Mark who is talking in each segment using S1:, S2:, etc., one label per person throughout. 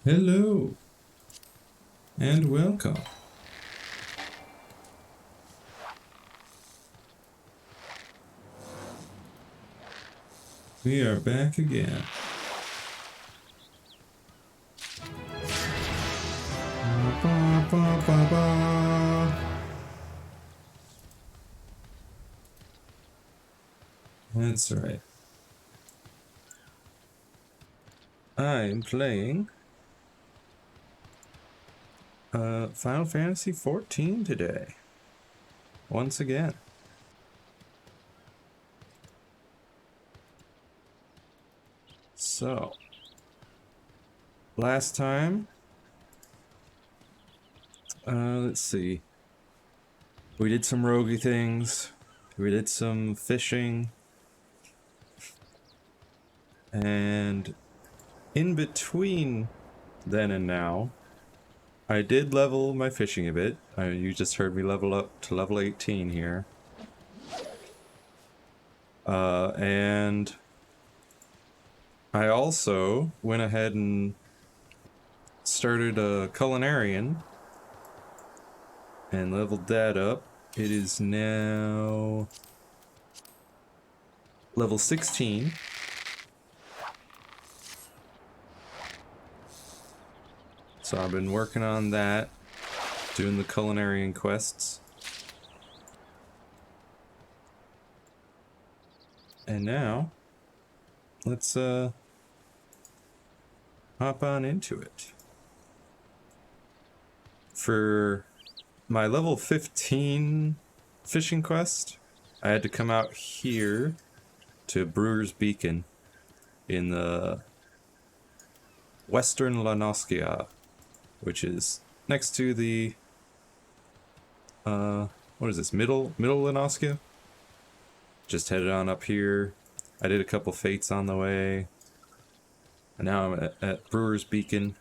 S1: Hello and welcome. We are back again. Ba, ba, ba, ba. That's right. I am playing Final Fantasy XIV today. Once again. So, last time, let's see. We did some roguey things. We did some fishing. And in between then and now, I did level my fishing a bit. You just heard me level up to level 18 here. And I also went ahead and started a culinarian and leveled that up. It is now level 16. So I've been working on that, doing the culinarian quests. And now, let's hop on into it. For my level 15 fishing quest, I had to come out here to Brewer's Beacon in the Western Lanoskia, which is next to the what is this, middle Lanoskia? Just headed on up here. I did a couple fates on the way, and now I'm at Brewer's Beacon.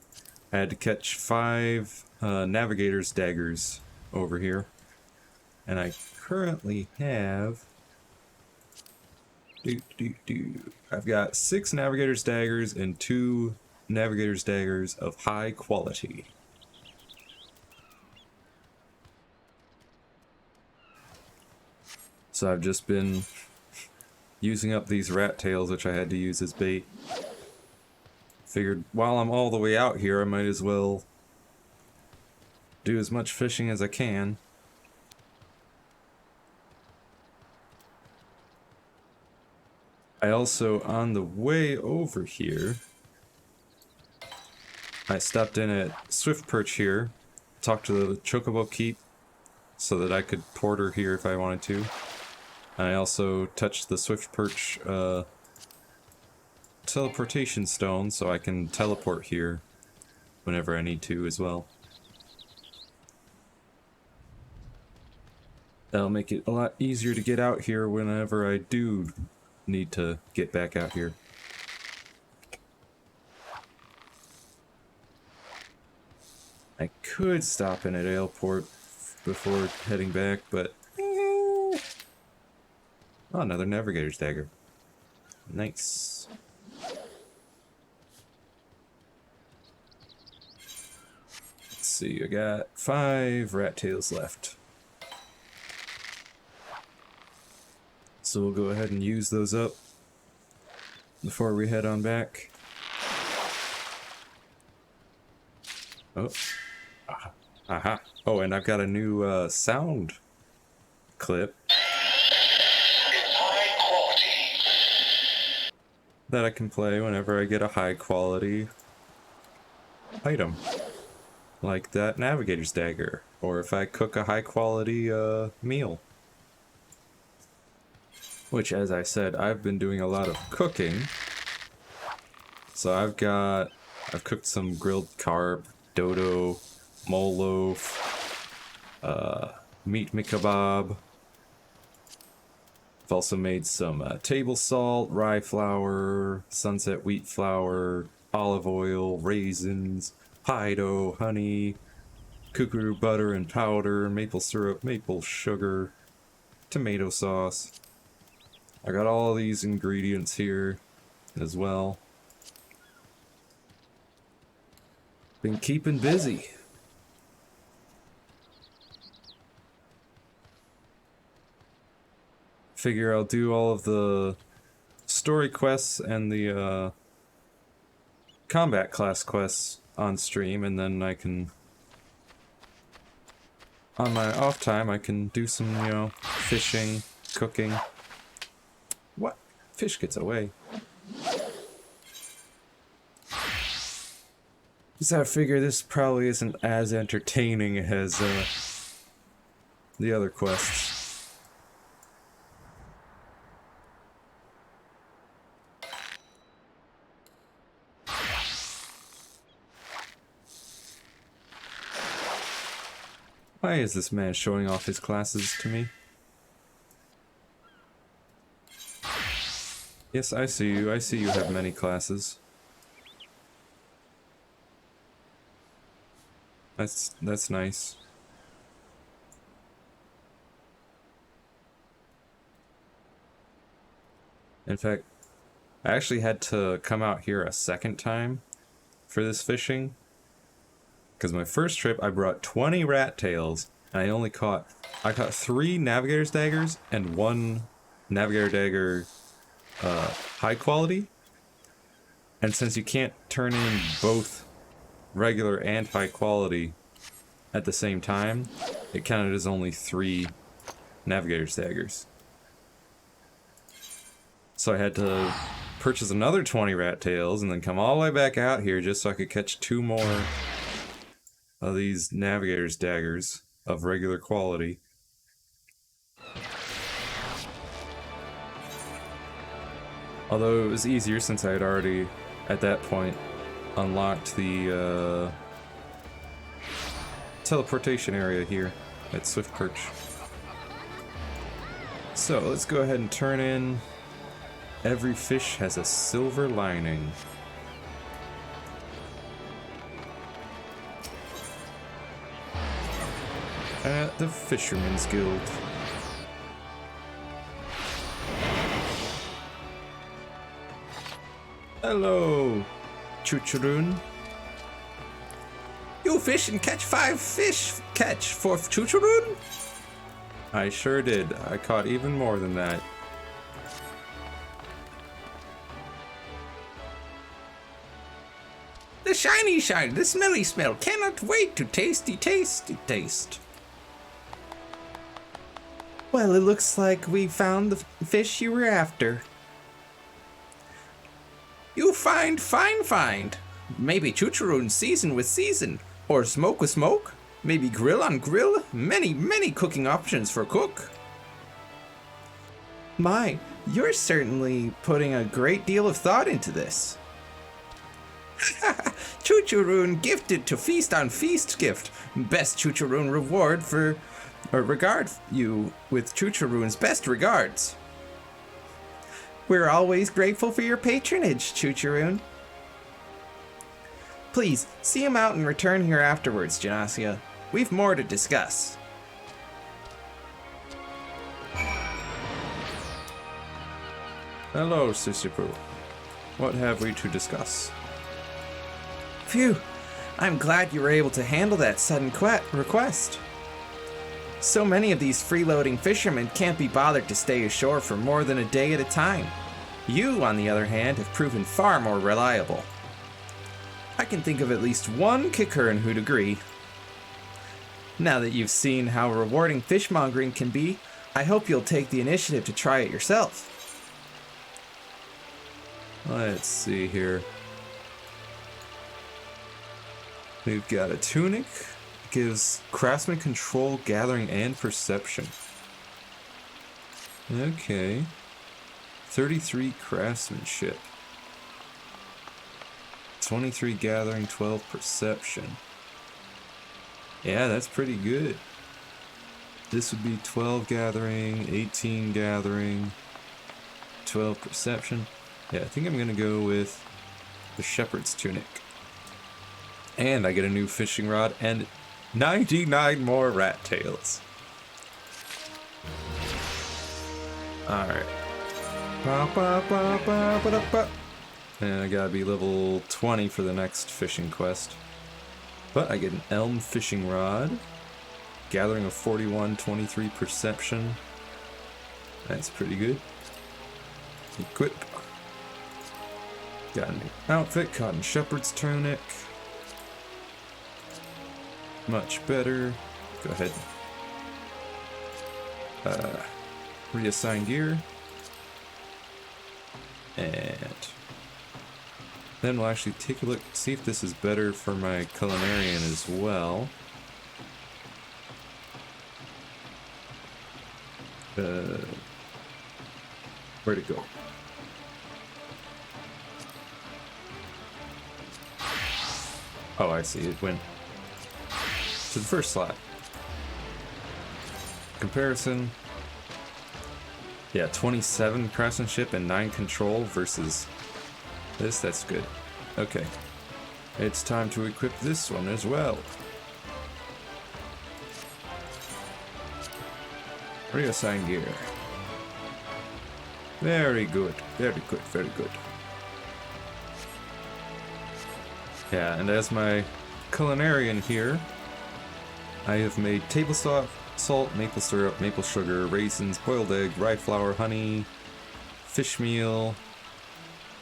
S1: I had to catch 5 Navigator's Daggers over here, and I currently have I've got 6 Navigator's Daggers and 2 Navigator's Daggers of high quality. So I've just been using up these rat tails, which I had to use as bait. Figured while I'm all the way out here, I might as well do as much fishing as I can. I also, on the way over here, I stopped in at Swift Perch here, talked to the Chocobo Keep so that I could porter here if I wanted to. And I also touched the Swift Perch teleportation stone so I can teleport here whenever I need to as well. That'll make it a lot easier to get out here whenever I do need to get back out here. I could stop in at Aleport before heading back, but oh, another Navigator's Dagger. Nice. Let's see, I got 5 rat tails left. So we'll go ahead and use those up before we head on back. Oh. Aha. Oh, and I've got a new sound clip that I can play whenever I get a high quality item. Like that Navigator's Dagger. Or if I cook a high quality meal. Which, as I said, I've been doing a lot of cooking. So I've cooked some grilled carp, dodo, mole loaf, meat mikebab. I've also made some table salt, rye flour, sunset wheat flour, olive oil, raisins, pie dough, honey, kukuru butter and powder, maple syrup, maple sugar, tomato sauce. I got all these ingredients here as well. Been keeping busy. Figure I'll do all of the story quests and the combat class quests on stream, and then I can, on my off time, I can do some, you know, fishing, cooking. What? Fish gets away. So I figure this probably isn't as entertaining as the other quests. Why is this man showing off his classes to me? Yes, I see you. I see you have many classes. That's nice. In fact, I actually had to come out here a second time for this fishing. Because my first trip I brought 20 rat tails and I caught 3 navigator's daggers and 1 navigator dagger high quality. And since you can't turn in both regular and high quality at the same time, it counted as only 3 navigator's daggers. So I had to purchase another 20 rat tails and then come all the way back out here just so I could catch 2 more of these navigator's daggers of regular quality. Although it was easier since I had already, at that point, unlocked the teleportation area here at Swift Perch. So let's go ahead and turn in every fish has a silver lining. At the Fisherman's Guild. Hello, Chuchurun. You fish and catch 5 fish catch for Chuchurun? I sure did. I caught even more than that. The shiny shine, the smelly smell, cannot wait to tasty taste. Well, it looks like we found the fish you were after. You find. Maybe Chuchurun season with season, or smoke with smoke, maybe grill on grill, many cooking options for cook. My, you're certainly putting a great deal of thought into this. Chuchurun gifted to feast on feast gift. Best Chuchurun reward for, or regard you with Chuchurun's best regards. We're always grateful for your patronage, Chuchurun. Please, see him out and return here afterwards, Janasia. We've more to discuss. Hello, Sisipu. What have we to discuss? Phew, I'm glad you were able to handle that sudden request. So many of these freeloading fishermen can't be bothered to stay ashore for more than a day at a time. You, on the other hand, have proven far more reliable. I can think of at least one Kikurin who'd agree. Now that you've seen how rewarding fishmongering can be, I hope you'll take the initiative to try it yourself. Let's see here. We've got a tunic. It gives craftsman control, gathering, and perception. Okay. 33 craftsmanship. 23 gathering, 12 perception. Yeah, that's pretty good. This would be 12 gathering, 18 gathering, 12 perception. Yeah, I think I'm gonna go with the shepherd's tunic. And I get a new fishing rod and 99 more rat tails. Alright. And I gotta be level 20 for the next fishing quest. But I get an elm fishing rod. Gathering of 41, 23 perception. That's pretty good. Equip. Got a new outfit, cotton shepherd's tunic. Much better. Go ahead. Reassign gear. And then we'll actually take a look, see if this is better for my culinarian as well. Where'd it go? Oh, I see. It went to the first slot. Comparison. Yeah, 27 craftsmanship and 9 control versus this. That's good. Okay. It's time to equip this one as well. Reassign gear. Very good. Very good. Very good. Yeah, and as my culinarian here, I have made table salt, maple syrup, maple sugar, raisins, boiled egg, rye flour, honey, fish meal,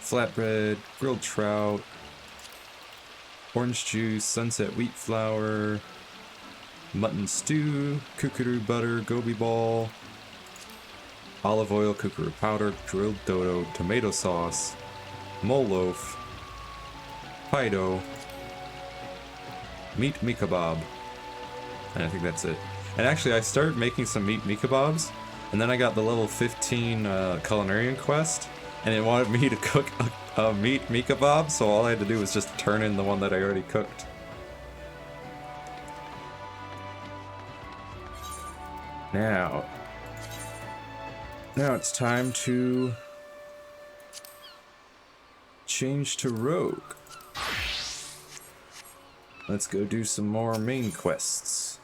S1: flatbread, grilled trout, orange juice, sunset wheat flour, mutton stew, kookaroo butter, gobi ball, olive oil, kookaroo powder, grilled dodo, tomato sauce, mole loaf, pie dough, meat mi kebab, and I think that's it. And actually, I started making some meat mi kebabs, and then I got the level 15 culinarian quest, and it wanted me to cook a meat mi kebab, so all I had to do was just turn in the one that I already cooked. Now it's time to change to rogue. Let's go do some more main quests.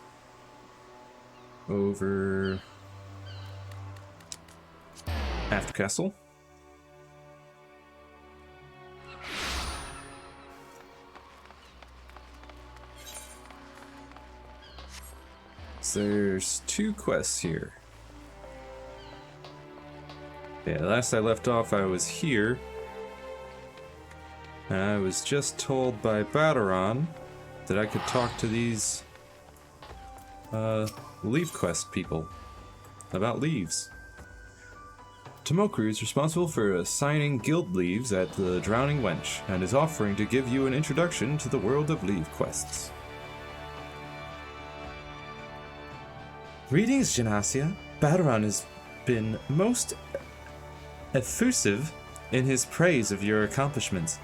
S1: Over After Castle. So there's 2 quests here. Yeah, last I left off I was here. And I was just told by Baderon that I could talk to these leave quest people about leaves. Tomokuru is responsible for assigning guild leaves at the Drowning Wench and is offering to give you an introduction to the world of leave quests. Greetings, Janasia. Baderon has been most effusive in his praise of your accomplishments.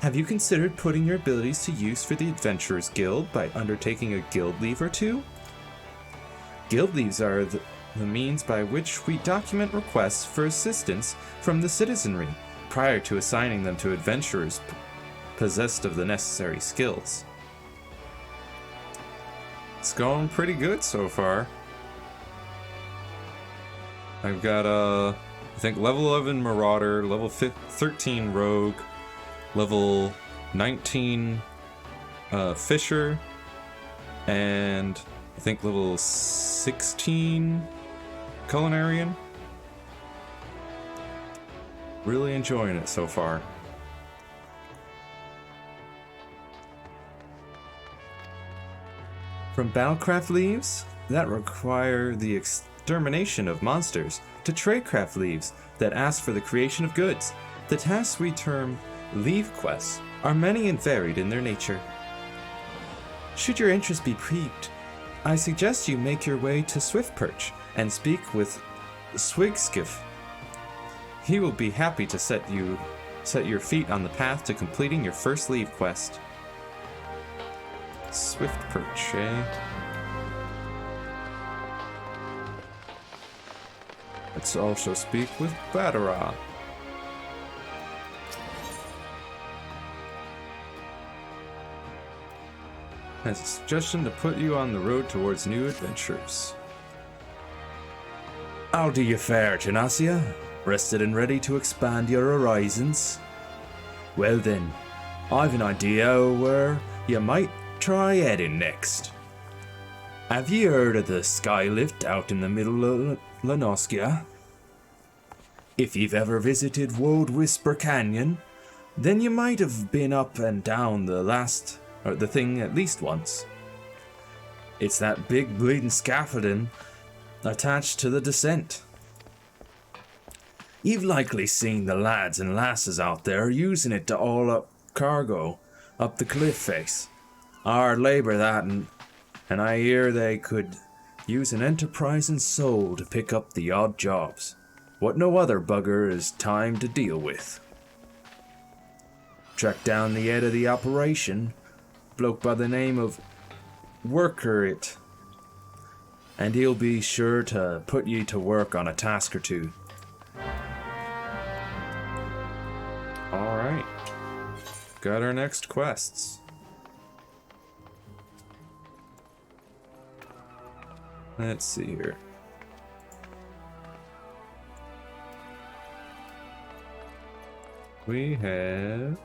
S1: Have you considered putting your abilities to use for the Adventurers Guild by undertaking a guild leave or two? Guild leaves are the means by which we document requests for assistance from the citizenry prior to assigning them to adventurers possessed of the necessary skills. It's going pretty good so far. I've got I think level 11 Marauder, level 13 Rogue, level 19 Fisher, and I think level 16 Culinarian. Really enjoying it so far. From Battlecraft leaves that require the extermination of monsters to Tradecraft leaves that ask for the creation of goods, the tasks we term leave quests are many and varied in their nature. Should your interest be piqued, I suggest you make your way to Swiftperch and speak with Swigskiff. He will be happy to set your feet on the path to completing your first leave quest. Swiftperch, eh? Let's also speak with Badara. Has a suggestion to put you on the road towards new adventures. How do you fare, Janasia? Rested and ready to expand your horizons? Well then, I've an idea where you might
S2: try heading next? Have you heard of the skylift out in the middle of Lanoskia? If you've ever visited Woad Whisper Canyon, then you might have been up and down the thing at least once. It's that big bleeding scaffolding attached to the descent. You've likely seen the lads and lasses out there using it to haul up cargo up the cliff face. Hard labor that, and I hear they could use an enterprising soul to pick up the odd jobs, what no other bugger has time to deal with. Track down the head of the operation, bloke by the name of Worker It, and he'll be sure to put you to work on a task or two.
S1: Alright. Got our next quests. Let's see here. We have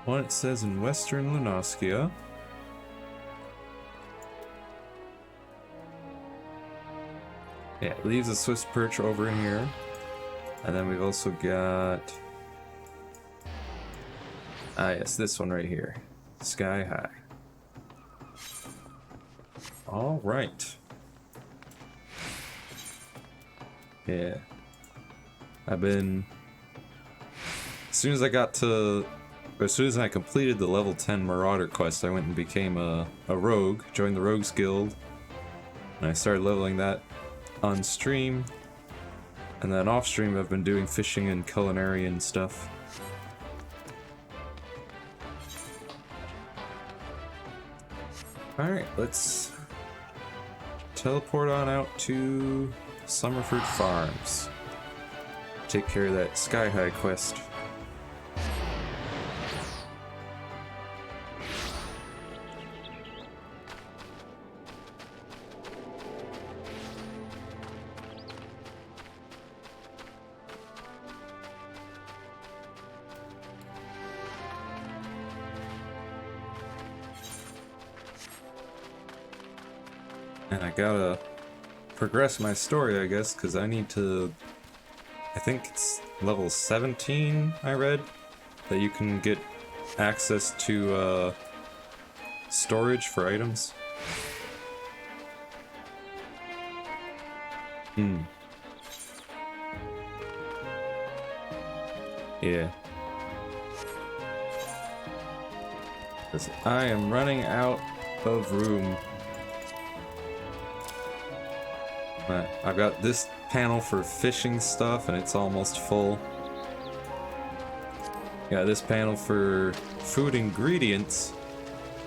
S1: one, it says in Western Lunoskia. Yeah, it leaves a Swiss perch over in here. And then we've also got... Ah yes, this one right here. Sky High. Alright. Yeah. As soon as I completed the level 10 Marauder quest, I went and became a rogue, joined the Rogues Guild, and I started leveling that on stream, and then off stream I've been doing fishing and culinary and stuff. Alright, let's teleport on out to Summerford Farms. Take care of that Sky High quest. And I gotta progress my story, I guess, because I need to... I think it's level 17, I read, that you can get access to storage for items. Yeah. Because I am running out of room. I've got this panel for fishing stuff and it's almost full. Got this panel for food ingredients,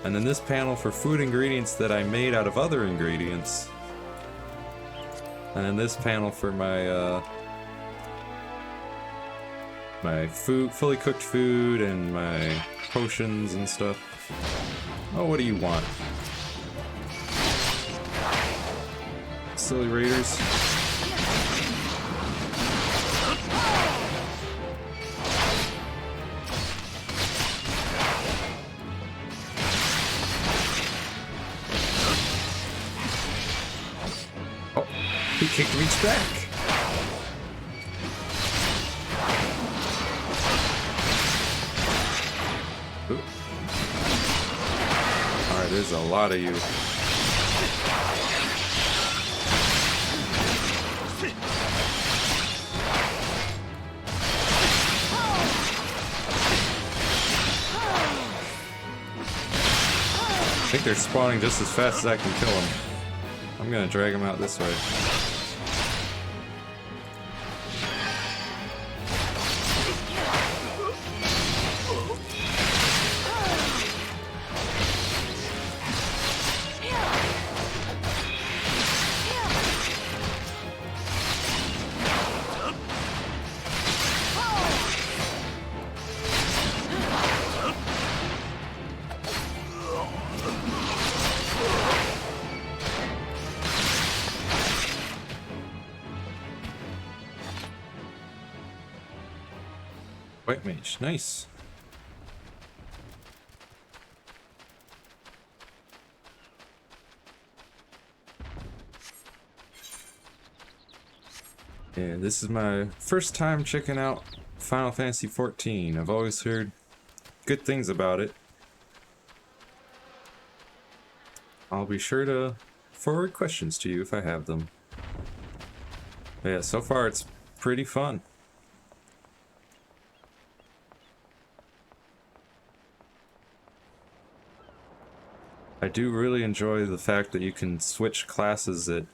S1: and then this panel for food ingredients that I made out of other ingredients, and then this panel for my my fully cooked food and my potions and stuff. Oh, what do you want? Silly raiders. Oh, he kicked me back. Alright, there's a lot of you. I think they're spawning just as fast as I can kill them. I'm gonna drag them out this way. White mage, nice. And this is my first time checking out Final Fantasy XIV. I've always heard good things about it. I'll be sure to forward questions to you if I have them. But yeah, so far it's pretty fun. I do really enjoy the fact that you can switch classes at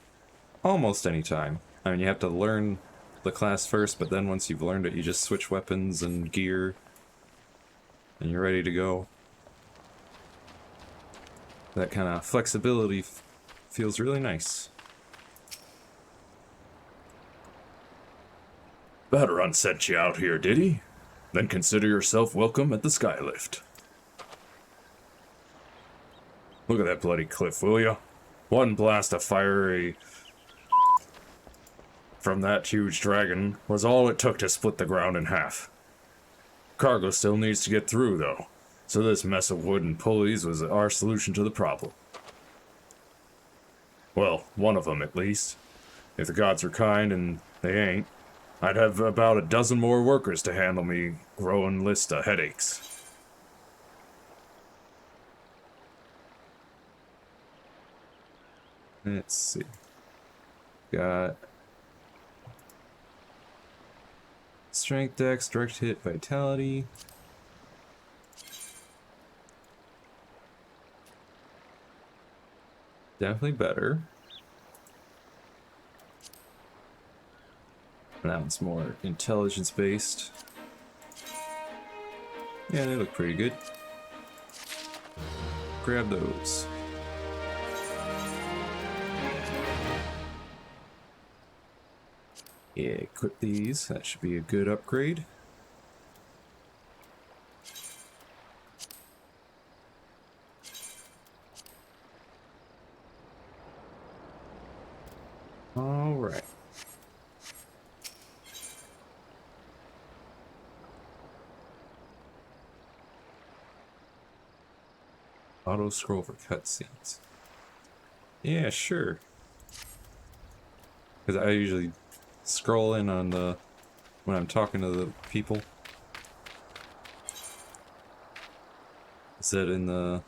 S1: almost any time. I mean, you have to learn the class first, but then once you've learned it, you just switch weapons and gear, and you're ready to go. That kind of flexibility feels really nice.
S2: Batarun sent you out here, did he? Then consider yourself welcome at the Skylift. Look at that bloody cliff, will ya? One blast of fiery from that huge dragon was all it took to split the ground in half. Cargo still needs to get through, though, so this mess of wood and pulleys was our solution to the problem. Well, one of them at least. If the gods are kind, and they ain't, I'd have about a dozen more workers to handle me growing list of headaches.
S1: Let's see. Got strength, dex, direct hit, vitality. Definitely better. That one's more intelligence based. Yeah, they look pretty good. Grab those. Yeah, equip these. That should be a good upgrade. All right. Auto scroll for cutscenes. Yeah, sure. Because I usually scroll in on the when I'm talking to the people. Is that in the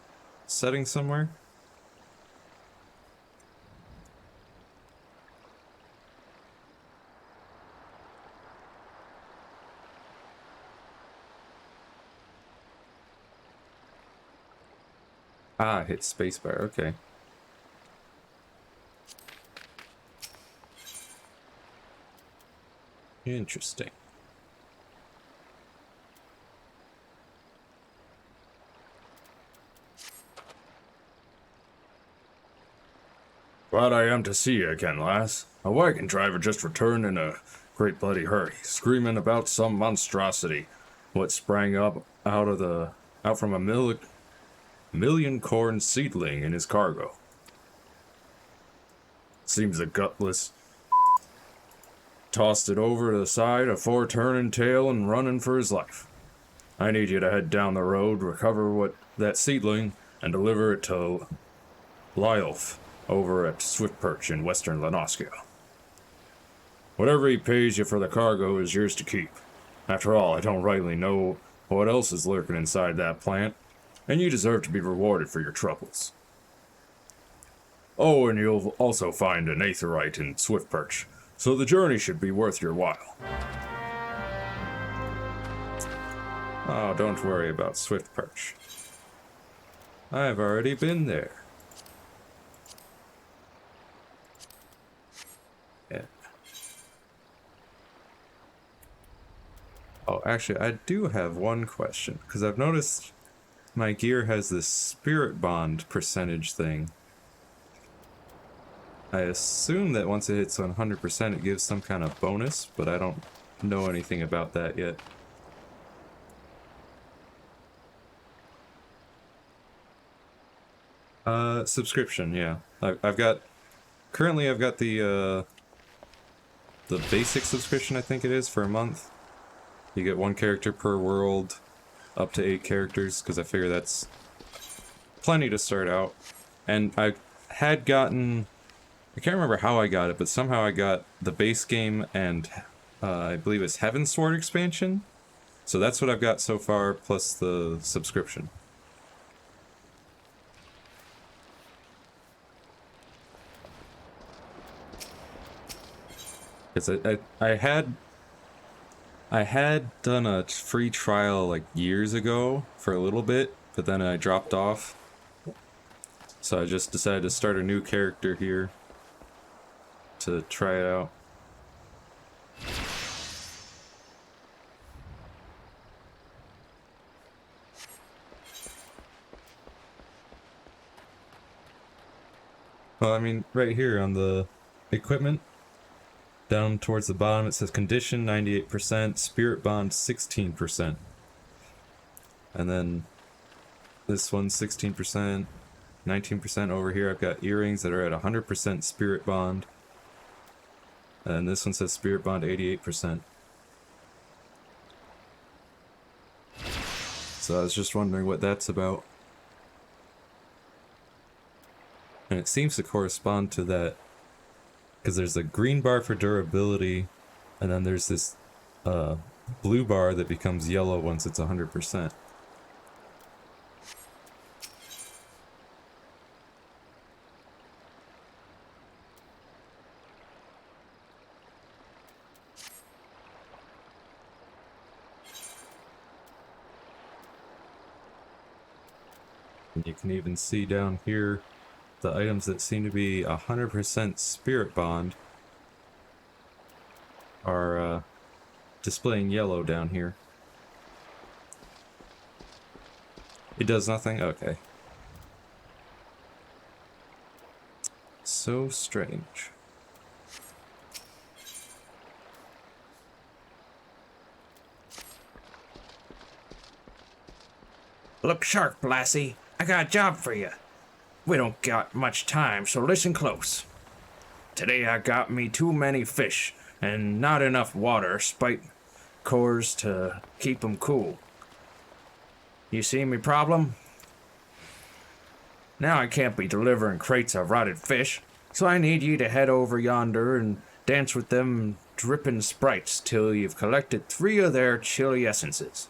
S1: settings somewhere? Ah, hit spacebar, okay. Interesting.
S2: Glad I am to see you again, lass. A wagon driver just returned in a great bloody hurry, screaming about some monstrosity what sprang up out from a million corn seedling in his cargo. Seems the gutless tossed it over to the side afore turning tail and running for his life. I need you to head down the road, recover that seedling, and deliver it to Lyolf over at Swiftperch in western Lenoskia. Whatever he pays you for the cargo is yours to keep. After all, I don't rightly know what else is lurking inside that plant, and you deserve to be rewarded for your troubles. Oh, and you'll also find an aetherite in Swiftperch, so the journey should be worth your while.
S1: Oh, don't worry about Swiftperch. I've already been there. Yeah. Oh, actually, I do have one question, because I've noticed my gear has this spirit bond percentage thing. I assume that once it hits 100% it gives some kind of bonus, but I don't know anything about that yet. Subscription, yeah. Currently I've got the basic subscription, I think it is, for a month. You get 1 character per world, up to 8 characters, because I figure that's plenty to start out. And I had gotten I can't remember how I got it, but somehow I got the base game and I believe it's Heaven Sword expansion. So that's what I've got so far, plus the subscription. Because I had done a free trial like years ago for a little bit, but then I dropped off. So I just decided to start a new character here to try it out. Well, I mean, right here on the equipment, down towards the bottom, it says condition 98%, spirit bond 16%. And then this one's 16%, 19% over here. I've got earrings that are at 100% spirit bond. And this one says spirit bond 88%. So I was just wondering what that's about. And it seems to correspond to that, because there's a green bar for durability, and then there's this blue bar that becomes yellow once it's 100%. And you can even see down here the items that seem to be 100% spirit bond are displaying yellow down here. It does nothing? Okay. So strange.
S2: Look sharp, Lassie. I got a job for you. We don't got much time, so listen close. Today I got me too many fish and not enough water, spite cores to keep 'em cool. You see me problem? Now I can't be delivering crates of rotted fish, so I need you to head over yonder and dance with them drippin' sprites till you've collected 3 of their chilly essences.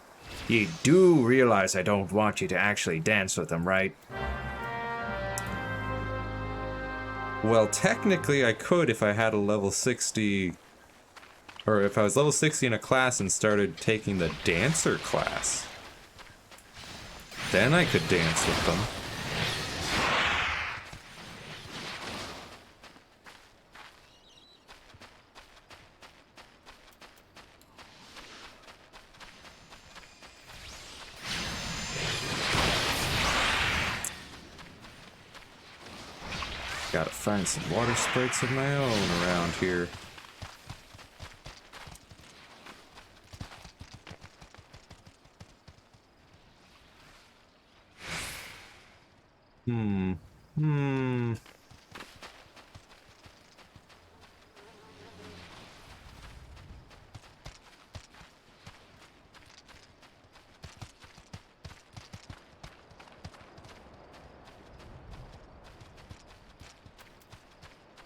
S2: You do realize I don't want you to actually dance with them, right?
S1: Well, technically I could if I had a level 60, or if I was level 60 in a class and started taking the dancer class. Then I could dance with them. Gotta find some water sprites of my own around here.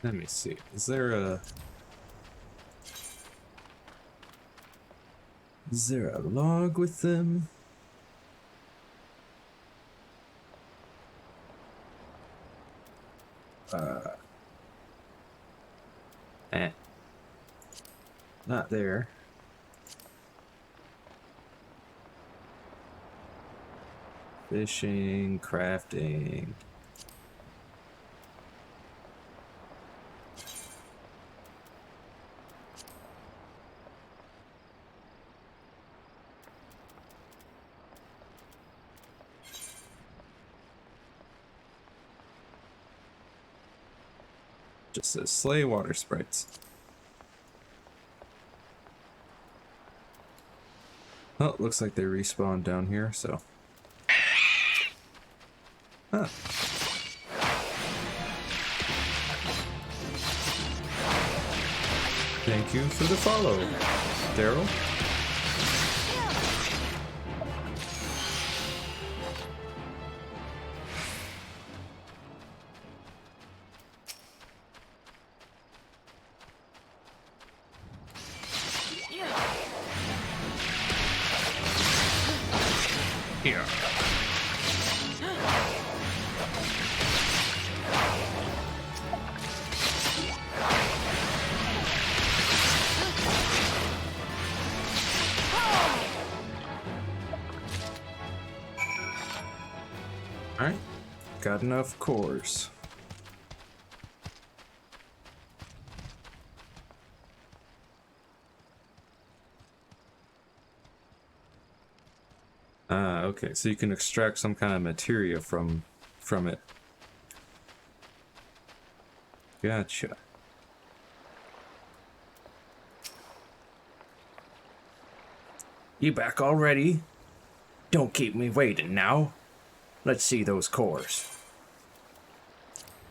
S1: Let me see. Is there a log with them? Not there. Fishing, crafting. Just says slay water sprites. Oh, looks like they respawn down here, so. Huh. Thank you for the follow, Daryl.
S2: Here.
S1: Alright. Got enough cores. Okay, so you can extract some kind of materia from it. Gotcha.
S2: You back already? Don't keep me waiting now. Let's see those cores.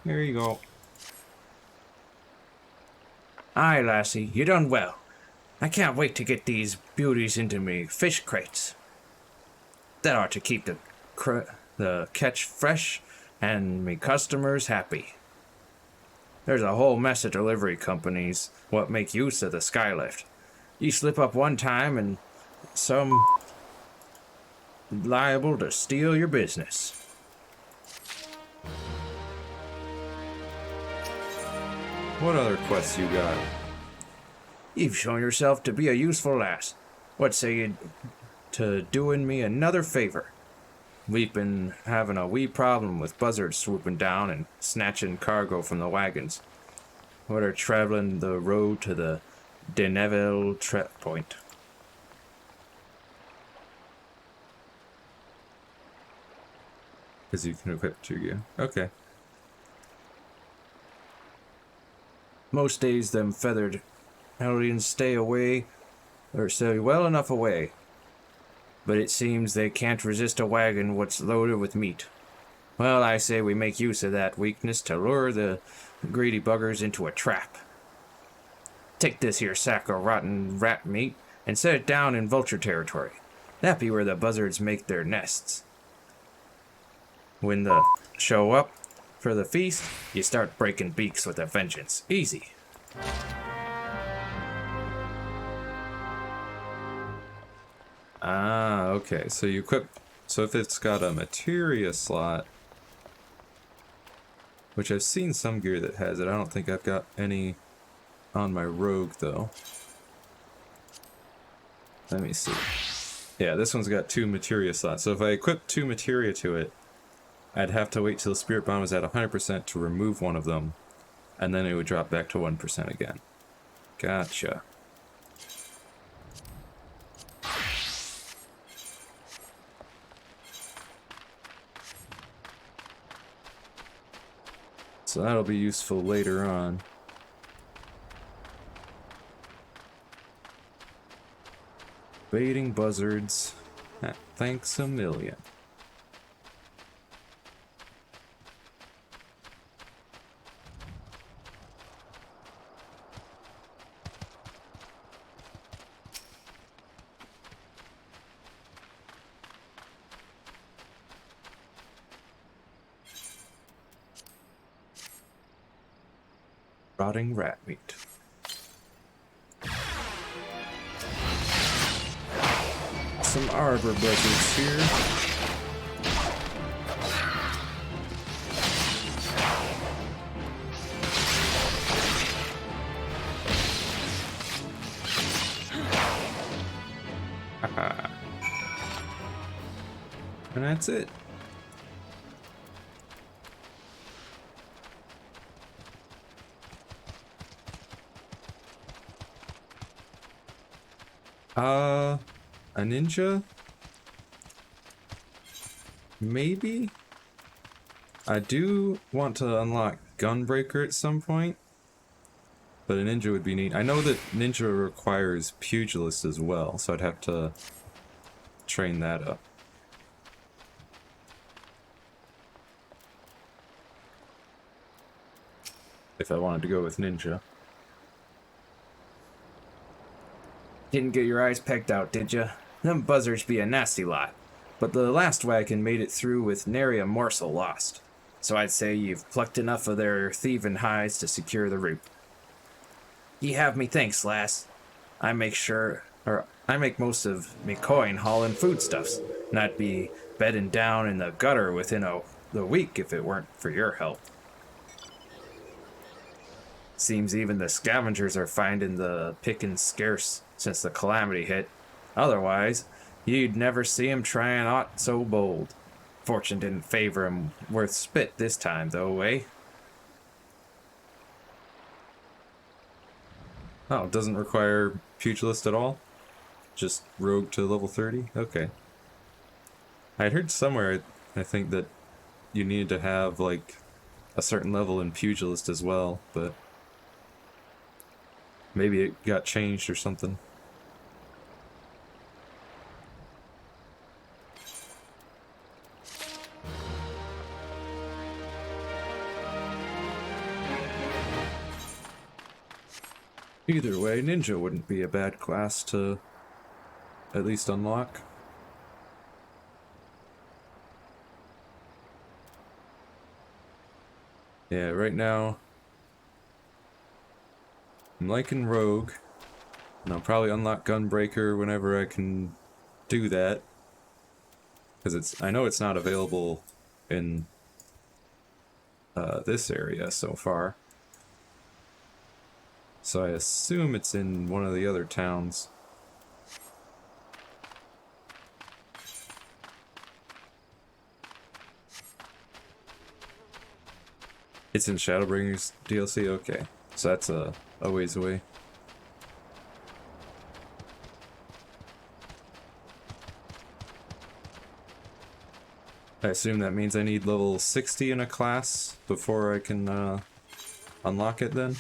S1: There you go.
S2: Aye, lassie, you done well. I can't wait to get these beauties into me fish crates. That ought to keep the catch fresh and me customers happy. There's a whole mess of delivery companies what make use of the skylift. You slip up one time and some liable to steal your business.
S1: What other quests you got?
S2: You've shown yourself to be a useful lass. What say you to doing me another favor? We've been having a wee problem with buzzards swooping down and snatching cargo from the wagons. We're traveling the road to the Deneville Trap Point.
S1: Because you can equip to you. Okay.
S2: Most days them feathered hellions stay away, or stay well enough away. But it seems they can't resist a wagon what's loaded with meat. Well, I say we make use of that weakness to lure the greedy buggers into a trap. Take this here sack of rotten rat meat and set it down in vulture territory. That be where the buzzards make their nests. When they show up for the feast, you start breaking beaks with a vengeance. Easy.
S1: Ah, okay. So you equip. So if it's got a materia slot, which I've seen some gear that has it. I don't think I've got any on my rogue though. Let me see. Yeah, this one's got 2 materia slots. So if I equip 2 materia to it, I'd have to wait till the spirit bomb is at 100% to remove one of them, and then it would drop back to 1% again. Gotcha. So that'll be useful later on. Baiting buzzards. Thanks a million. Rotting rat meat. Some arbor buzzards here. Haha. And that's it. A ninja? Maybe? I do want to unlock Gunbreaker at some point, but a ninja would be neat. I know that ninja requires pugilist as well, so I'd have to train that up. If I wanted to go with ninja.
S2: Didn't get your eyes pecked out, did ya? Them buzzards be a nasty lot. But the last wagon made it through with nary a morsel lost. So I'd say you've plucked enough of their thieving hides to secure the route. Ye have me thanks, lass. I make most of me coin hauling foodstuffs. and I'd be bedding down in the gutter within the week if it weren't for your help. Seems even the scavengers are finding the pickings scarce since the calamity hit. Otherwise, you'd never see 'em trying aught so bold. Fortune didn't favor 'em worth spit this time, though, eh?
S1: Oh, it doesn't require pugilist at all? Just rogue to level 30? Okay. I heard somewhere, I think, that you needed to have, like, a certain level in pugilist as well, but maybe it got changed or something. Either way, ninja wouldn't be a bad class to at least unlock. Yeah, right now I'm liking rogue, and I'll probably unlock gunbreaker whenever I can do that, because I know it's not available in this area so far. So I assume it's in one of the other towns. It's in Shadowbringers DLC? Okay. So that's a ways away. I assume that means I need level 60 in a class before I can unlock it then?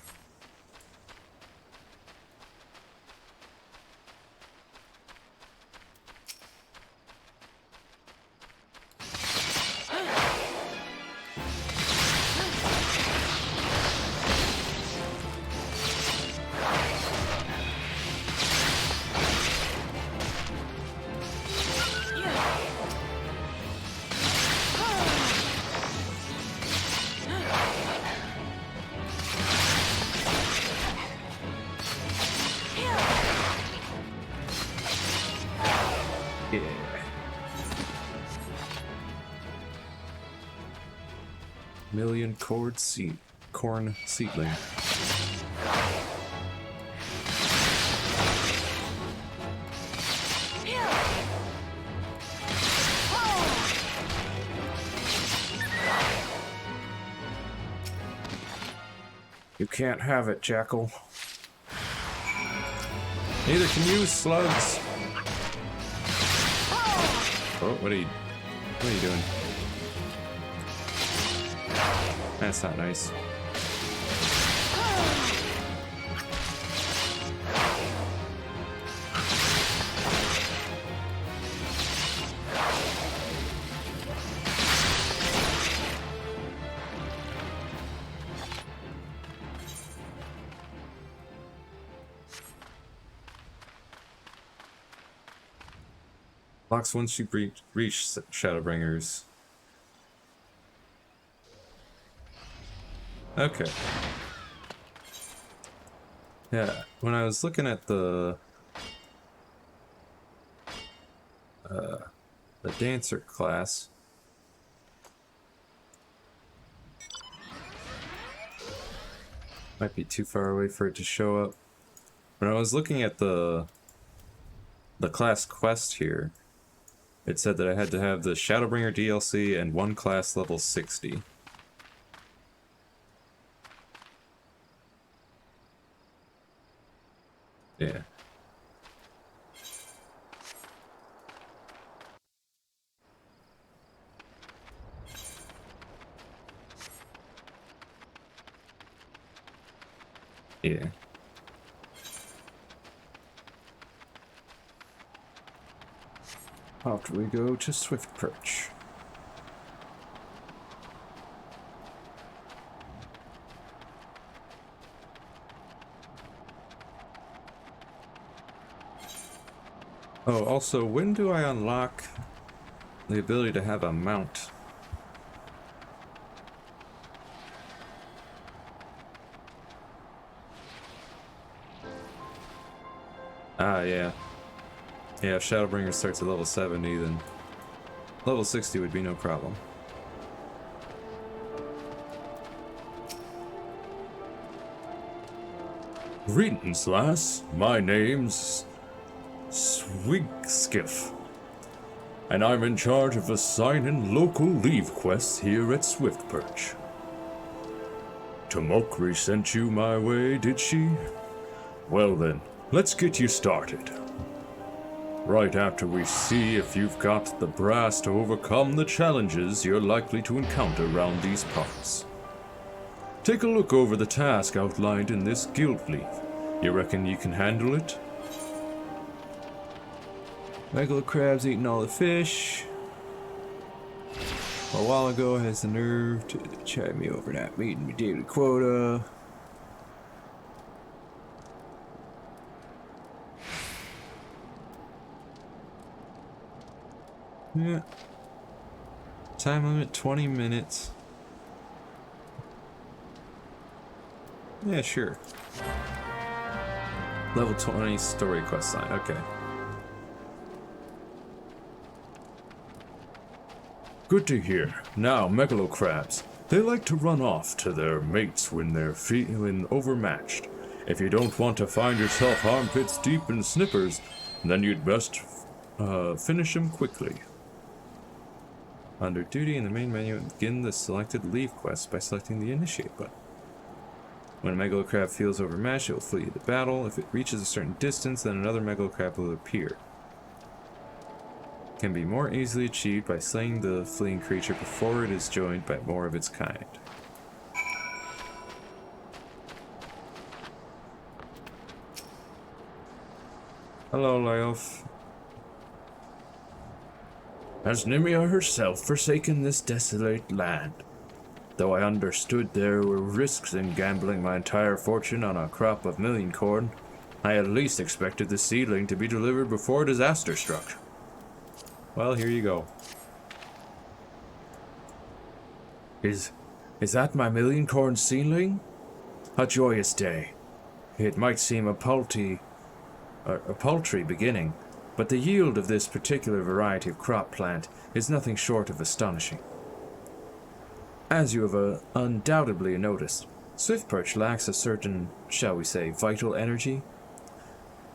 S1: Million corn seedling.
S2: You can't have it, Jackal.
S1: Neither can you, slugs. Oh, what are you doing? That's not nice. Locks once you reach Shadowbringers. Okay. Yeah, when I was looking at the dancer class, might be too far away for it to show up. When I was looking at the class quest here, it said that I had to have the Shadowbringer DLC and one class level 60. Yeah. Yeah. After we go to Swift Perch. Oh, also, when do I unlock the ability to have a mount? Ah, yeah. Yeah, if Shadowbringer starts at level 70, then Level 60 would be no problem.
S2: Greetings, lass. My name's Swigskiff, and I'm in charge of assigning local leave quests here at Swiftperch. Tomokri sent you my way, did she? Well then, let's get you started. Right after we see if you've got the brass to overcome the challenges you're likely to encounter around these parts. Take a look over the task outlined in this guild leaf. You reckon you can handle it?
S1: Megalo crab's eating all the fish. A while ago has the nerve to chide me over not meeting my daily quota. Yeah. Time limit 20 minutes. Yeah, sure. Level 20 story quest line, okay.
S2: Good to hear. Now, megalo crabs. They like to run off to their mates when they're feeling overmatched. If you don't want to find yourself armpits deep in snippers, then you'd best finish them quickly.
S1: Under duty in the main menu, begin the selected leave quest by selecting the initiate button. When a megalo crab feels overmatched, it will flee the battle. If it reaches a certain distance, then another megalo crab will appear. It can be more easily achieved by slaying the fleeing creature before it is joined by more of its kind. Hello, Lyelf.
S2: Has Nimia herself forsaken this desolate land? Though I understood there were risks in gambling my entire fortune on a crop of million corn, I at least expected the seedling to be delivered before disaster struck.
S1: Well, here you go.
S2: Is that my million corn seedling? A joyous day. It might seem a paltry beginning, but the yield of this particular variety of crop plant is nothing short of astonishing. As you have undoubtedly noticed, Swiftperch lacks a certain, shall we say, vital energy.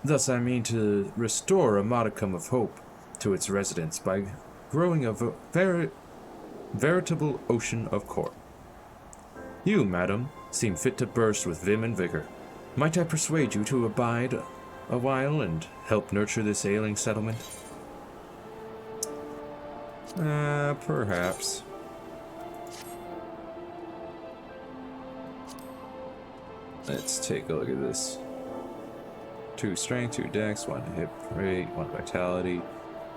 S2: Thus I mean to restore a modicum of hope to its residents by growing a veritable ocean of corn. You, madam, seem fit to burst with vim and vigor. Might I persuade you to abide a while and help nurture this ailing settlement?
S1: Perhaps. Let's take a look at this. 2 strength, 2 dex, 1 hit rate, 1 vitality.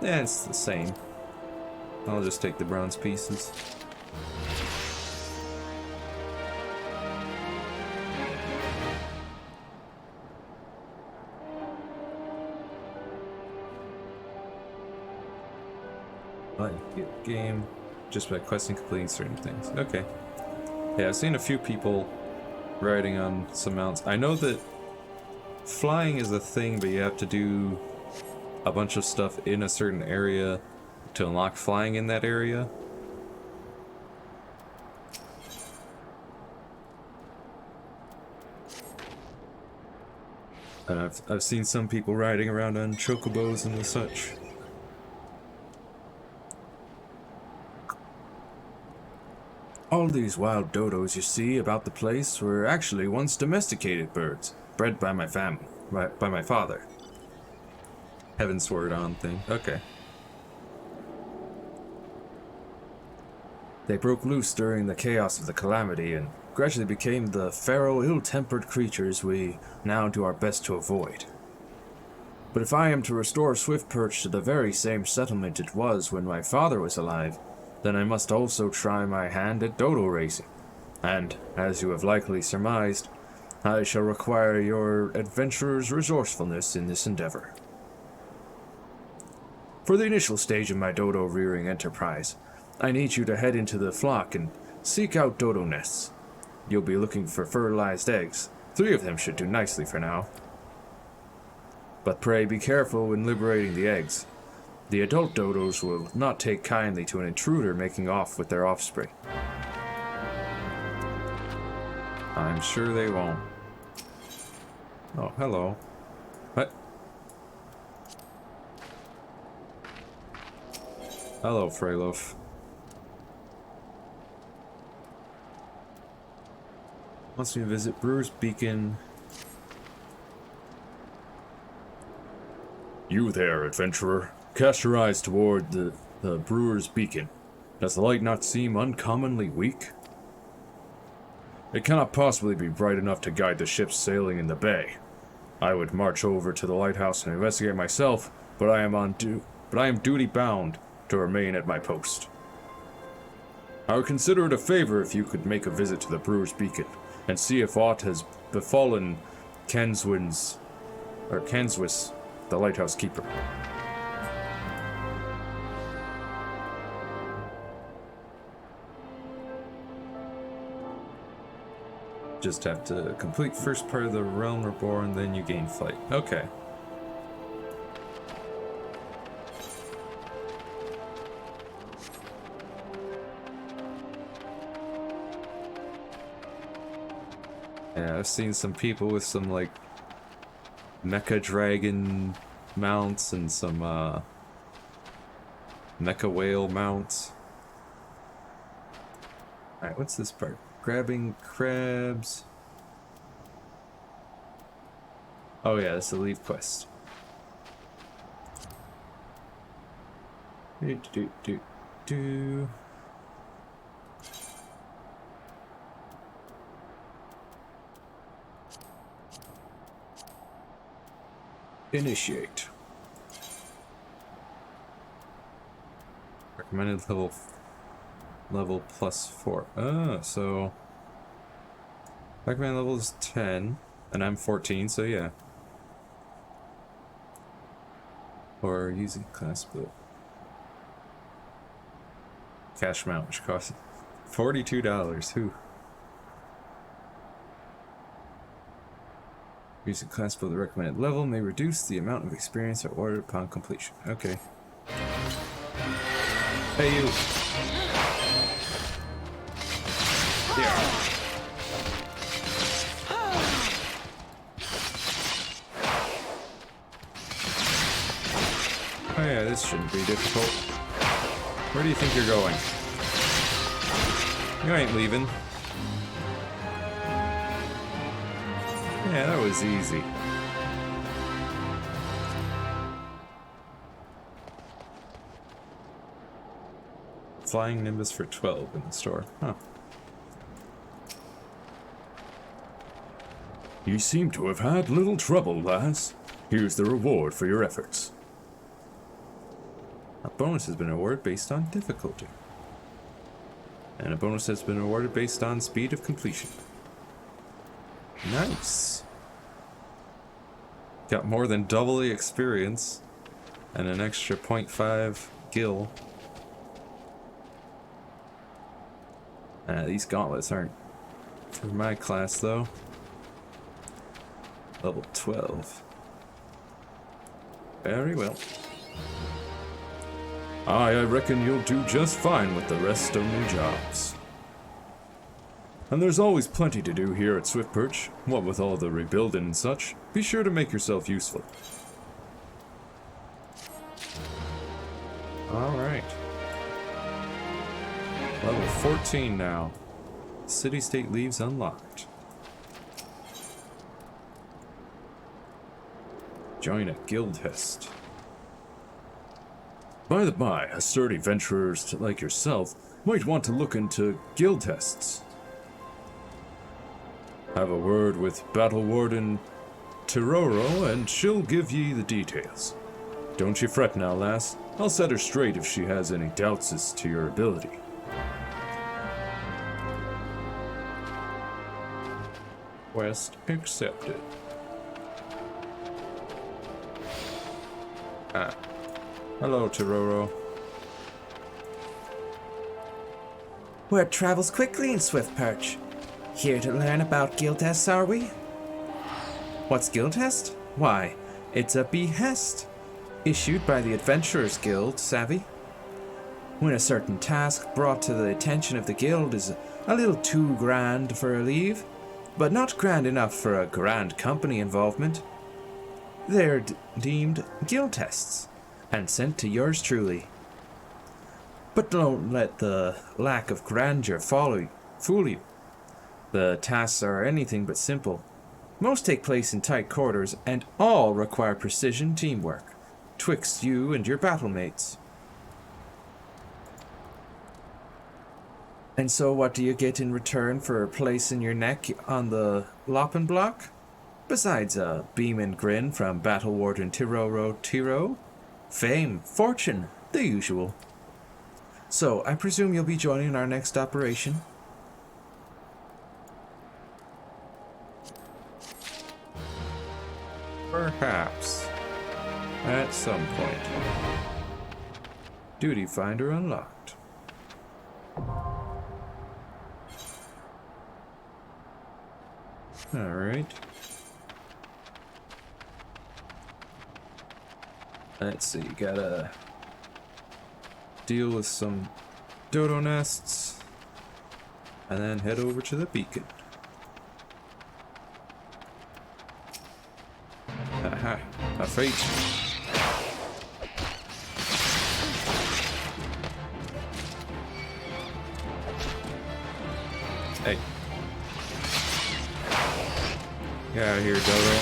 S1: Yeah, it's the same. I'll just take the bronze pieces. Get game just by questing completing certain things. Okay. Yeah, I've seen a few people riding on some mounts. I know that flying is a thing, but you have to do a bunch of stuff in a certain area to unlock flying in that area. And I've seen some people riding around on chocobos and the such.
S2: All these wild dodos you see about the place were actually once domesticated birds, bred by my family, by my father.
S1: Heaven swore it on thing. Okay.
S2: They broke loose during the chaos of the calamity and gradually became the feral, ill-tempered creatures we now do our best to avoid. But if I am to restore Swiftperch to the very same settlement it was when my father was alive, then I must also try my hand at dodo racing. And, as you have likely surmised, I shall require your adventurer's resourcefulness in this endeavor. For the initial stage of my dodo rearing enterprise, I need you to head into the flock and seek out dodo nests. You'll be looking for fertilized eggs. 3 of them should do nicely for now. But pray be careful when liberating the eggs. The adult dodos will not take kindly to an intruder making off with their offspring.
S1: I'm sure they won't. Oh, hello. What? Hello, Freyloaf. Wants me to visit Brewer's Beacon.
S2: You there, adventurer. Cast your eyes toward the Brewer's Beacon. Does the light not seem uncommonly weak? It cannot possibly be bright enough to guide the ships sailing in the bay. I would march over to the lighthouse and investigate myself, but I am duty bound to remain at my post. I would consider it a favor if you could make a visit to the Brewer's Beacon and see if aught has befallen Kenswis, the lighthouse keeper.
S1: Just have to complete first part of the Realm Reborn, then you gain flight. Okay. Yeah, I've seen some people with some, like, mecha dragon mounts and some, mecha whale mounts. Alright, what's this part? Grabbing crabs. Oh yeah, this is a leave quest. Do. Initiate. Recommended level +4. Ah, so recommended level is 10, and I'm 14, so yeah. Or using class build. Cash mount, which costs $42. Whew. Using class below the recommended level may reduce the amount of experience awarded upon completion. Okay. Hey, you. Yeah. Oh yeah, this shouldn't be difficult. Where do you think you're going? You ain't leaving. Yeah, that was easy. Flying Nimbus for 12 in the store. Huh.
S2: You seem to have had little trouble, lass. Here's the reward for your efforts.
S1: A bonus has been awarded based on difficulty. And a bonus has been awarded based on speed of completion. Nice. Got more than double the experience and an extra 0.5 gil. These gauntlets aren't for my class though. Level 12. Very well.
S2: I reckon you'll do just fine with the rest of your jobs. And there's always plenty to do here at Swift Perch. What with all the rebuilding and such, be sure to make yourself useful.
S1: Alright. Level 14 now. City-state leaves unlocked. Join a guild test.
S2: By the by, sturdy venturers like yourself might want to look into guild tests. Have a word with Battle Warden Tiroro, and she'll give ye the details. Don't you fret now, lass. I'll set her straight if she has any doubts as to your ability.
S1: Quest accepted. Ah. Hello, Tiroro.
S3: Word travels quickly in Swift Perch. Here to learn about guild tests, are we? What's guild test? Why, it's a behest. issued by the Adventurers Guild, savvy? When a certain task brought to the attention of the guild is a little too grand for a leave, but not grand enough for a grand company involvement, they're deemed guild tests and sent to yours truly. But don't let the lack of grandeur fool you. The tasks are anything but simple. Most take place in tight quarters and all require precision teamwork twixt you and your battlemates. And so what do you get in return for placing your neck on the lopping block? Besides a beaming grin from Battle Warden Tiro? Fame, fortune, the usual. So, I presume you'll be joining our next operation?
S1: Perhaps. At some point.
S3: Duty Finder unlocked.
S1: Alright. Let's see, gotta deal with some dodo nests and then head over to the beacon. Aha, a fate. Hey. Get out of here, dodo.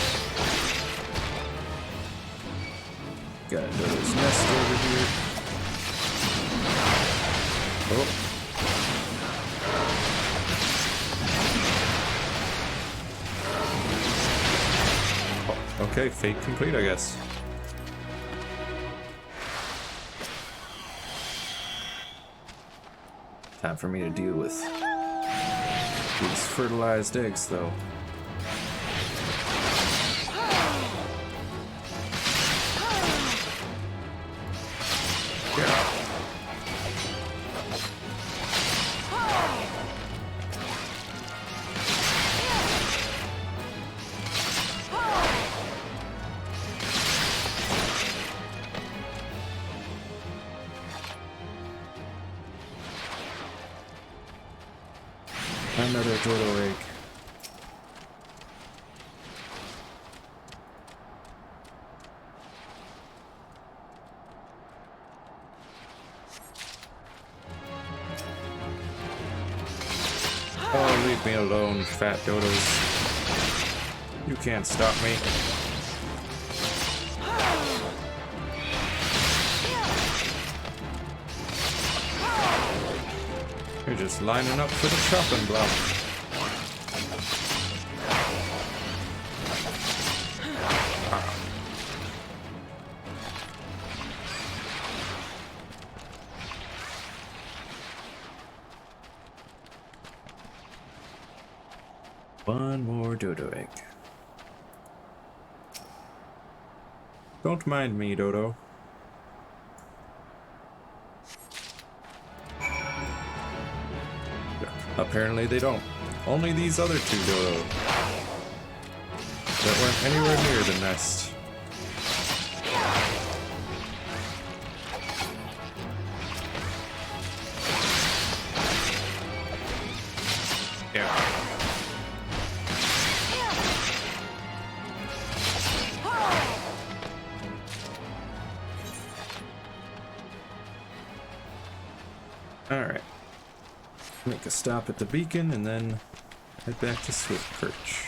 S1: Got a dodo's nest over here. Oh. Oh, okay, fate complete, I guess. Time for me to deal with these fertilized eggs, though. Another dodo egg. Oh, leave me alone, fat dodos. You can't stop me. You're just lining up for the chopping block. One more dodo egg. Don't mind me, Dodo. Apparently they don't. Only these other two dodo that weren't anywhere near the nest. Yeah. Alright. Make a stop at the beacon and then head back to Swift Perch.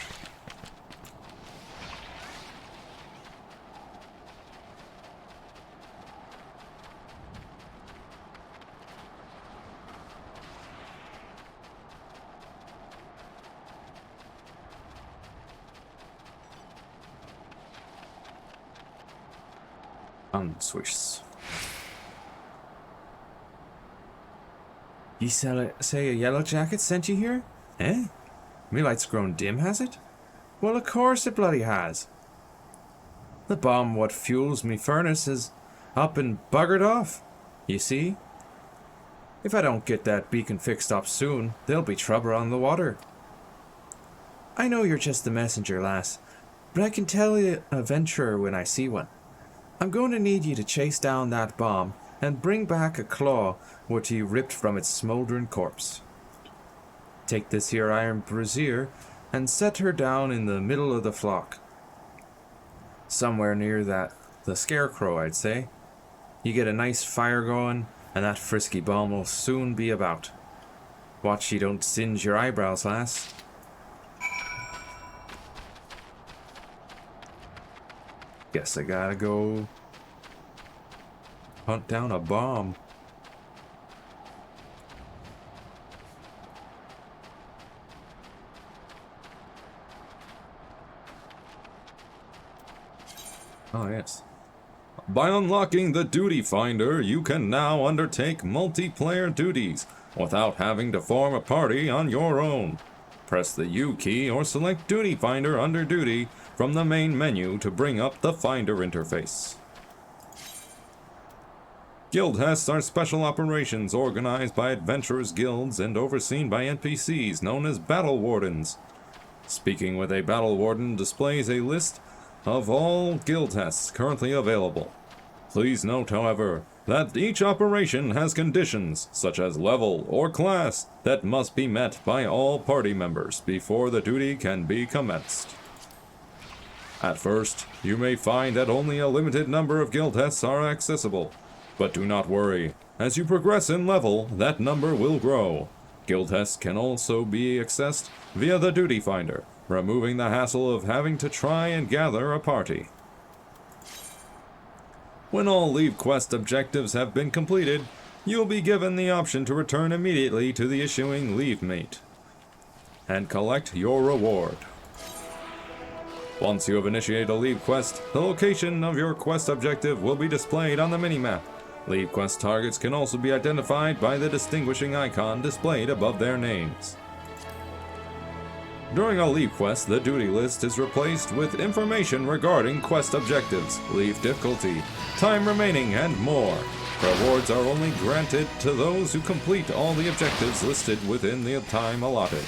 S1: Unswish.
S3: You say a yellow jacket sent you here? Eh? Me light's grown dim, has it? Well, of course it bloody has. The bomb what fuels me furnace is up and buggered off. You see? If I don't get that beacon fixed up soon, there'll be trouble on the water. I know you're just the messenger, lass, but I can tell you a adventurer when I see one. I'm going to need you to chase down that bomb and bring back a claw which you ripped from its smoldering corpse. Take this here iron brazier and set her down in the middle of the flock. Somewhere near the scarecrow, I'd say. You get a nice fire going, and that frisky bomb will soon be about. Watch you don't singe your eyebrows, lass. Guess I gotta go hunt down a bomb.
S1: Oh, yes. By unlocking the Duty Finder, you can now undertake multiplayer duties without having to form a party on your own. Press the U key or select Duty Finder under Duty from the main menu to bring up the Finder interface. Guildhests are special operations organized by adventurers' guilds and overseen by NPCs known as Battle Wardens. Speaking with a Battle Warden displays a list of all guildhests currently available. Please note, however, that each operation has conditions, such as level or class, that must be met by all party members before the duty can be commenced. At first, you may find that only a limited number of guildhests are accessible, but do not worry. As you progress in level, that number will grow. Guildhests can also be accessed via the Duty Finder, removing the hassle of having to try and gather a party. When all Leave Quest objectives have been completed, you'll be given the option to return immediately to the issuing Leave Mate and collect your reward. Once you have initiated a Leave Quest, the location of your quest objective will be displayed on the minimap. Leave Quest targets can also be identified by the distinguishing icon displayed above their names. During a Leave Quest, the duty list is replaced with information regarding quest objectives, leave difficulty, time remaining, and more. Rewards are only granted to those who complete all the objectives listed within the time allotted.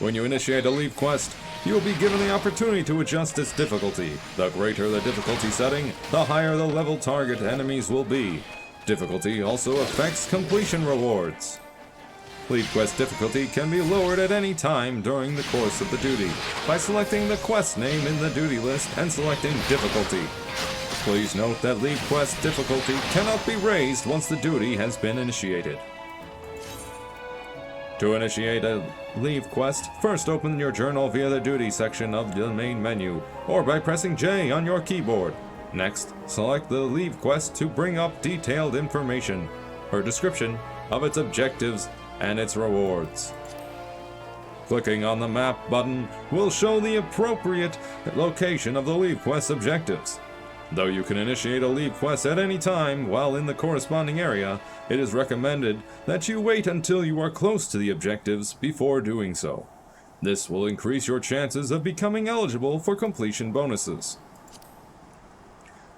S1: When you initiate a Leave Quest, you will be given the opportunity to adjust its difficulty. The greater the difficulty setting, the higher the level target enemies will be. Difficulty also affects completion rewards. Leave Quest difficulty can be lowered at any time during the course of the duty by selecting the quest name in the duty list and selecting difficulty. Please note that Leave Quest difficulty cannot be raised once the duty has been initiated. To initiate a Leave Quest, first open your journal via the duty section of the main menu or by pressing J on your keyboard. Next, select the Leave Quest to bring up detailed information or description of its objectives and its rewards. Clicking on the map button will show the appropriate location of the Leave Quest objectives. Though you can initiate a Leave Quest at any time while in the corresponding area, it is recommended that you wait until you are close to the objectives before doing so. This will increase your chances of becoming eligible for completion bonuses.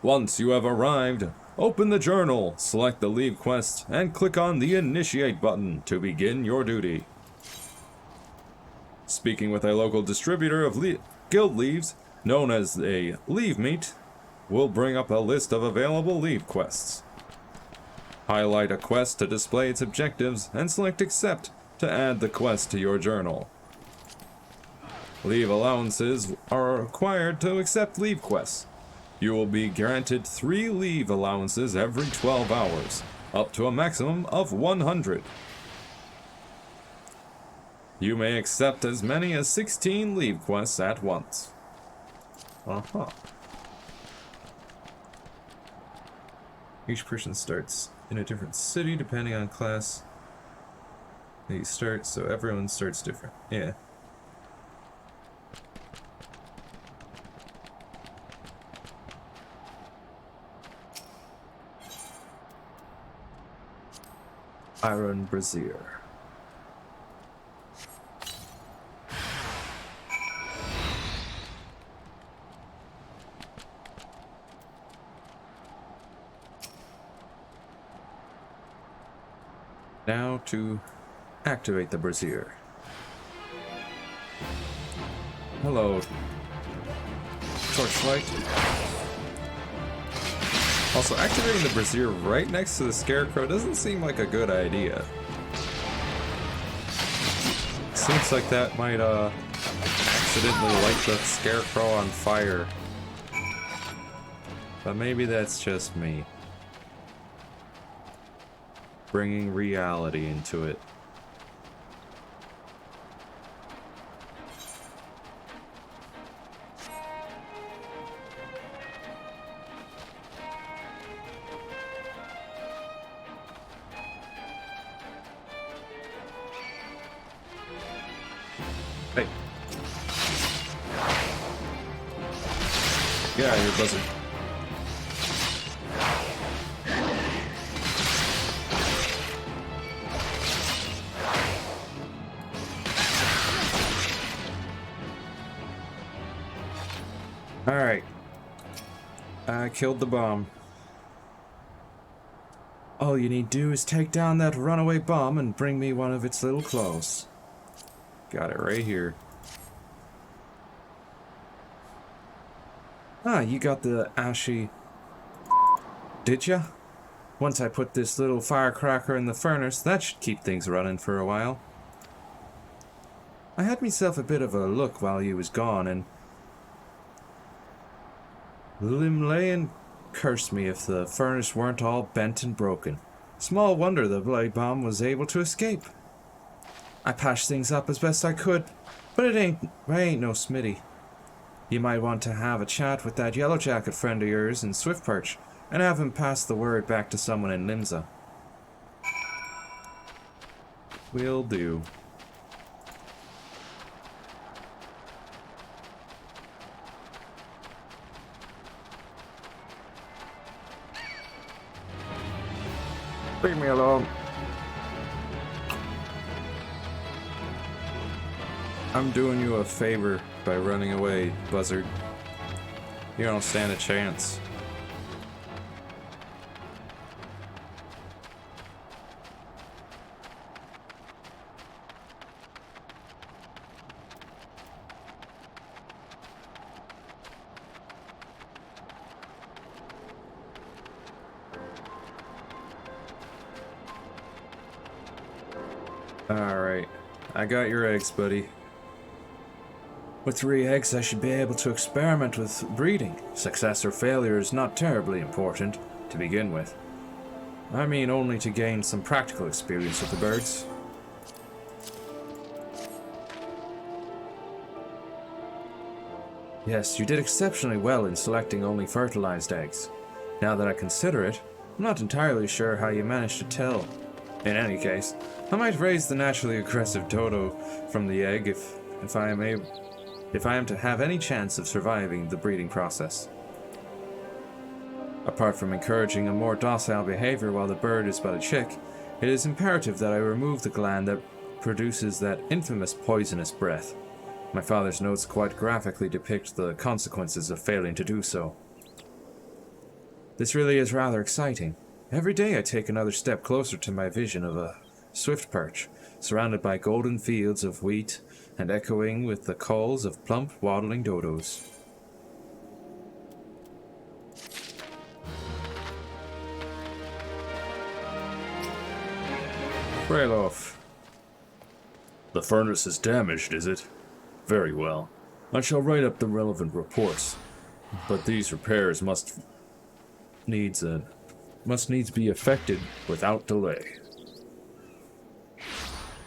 S1: Once you have arrived, open the journal, select the Leave Quest, and click on the Initiate button to begin your duty. Speaking with a local distributor of guild leaves, known as a Leave Meet, will bring up a list of available Leave Quests. Highlight a quest to display its objectives and select Accept to add the quest to your journal. Leave allowances are required to accept Leave Quests. You will be granted 3 leave allowances every 12 hours, up to a maximum of 100. You may accept as many as 16 Leave Quests at once. Each person starts in a different city depending on class they start, so everyone starts different. Yeah. Iron Brazier. Now to activate the Brazier. Hello, Torchlight. Also, activating the brazier right next to the scarecrow doesn't seem like a good idea. Seems like that might accidentally light the scarecrow on fire. But maybe that's just me. Bringing reality into it. Hey. Get out of here, buzzard. Alright. I killed the bomb.
S3: All you need to do is take down that runaway bomb and bring me one of its little claws.
S1: Got it right here.
S3: Ah, you got the ashy... Did ya? Once I put this little firecracker in the furnace, that should keep things running for a while. I had myself a bit of a look while you was gone, and... Limlayan cursed me if the furnace weren't all bent and broken. Small wonder the bloody bomb was able to escape. I patched things up as best I could, but I ain't no Smitty. You might want to have a chat with that yellow jacket friend of yours in Swiftperch, and have him pass the word back to someone in Limsa.
S1: Will do.
S3: Leave me alone.
S1: I'm doing you a favor by running away, buzzard. You don't stand a chance. Alright, I got your eggs, buddy.
S3: With 3 eggs, I should be able to experiment with breeding. Success or failure is not terribly important to begin with. I mean only to gain some practical experience with the birds. Yes, you did exceptionally well in selecting only fertilized eggs. Now that I consider it, I'm not entirely sure how you managed to tell. In any case, I might raise the naturally aggressive dodo from the egg if I am to have any chance of surviving the breeding process. Apart from encouraging a more docile behavior while the bird is but a chick, it is imperative that I remove the gland that produces that infamous poisonous breath. My father's notes quite graphically depict the consequences of failing to do so. This really is rather exciting. Every day I take another step closer to my vision of a swift perch, surrounded by golden fields of wheat and echoing with the calls of plump, waddling dodos.
S1: Rayloff.
S2: The furnace is damaged, is it? Very well. I shall write up the relevant reports. But these repairs must needs be effected without delay.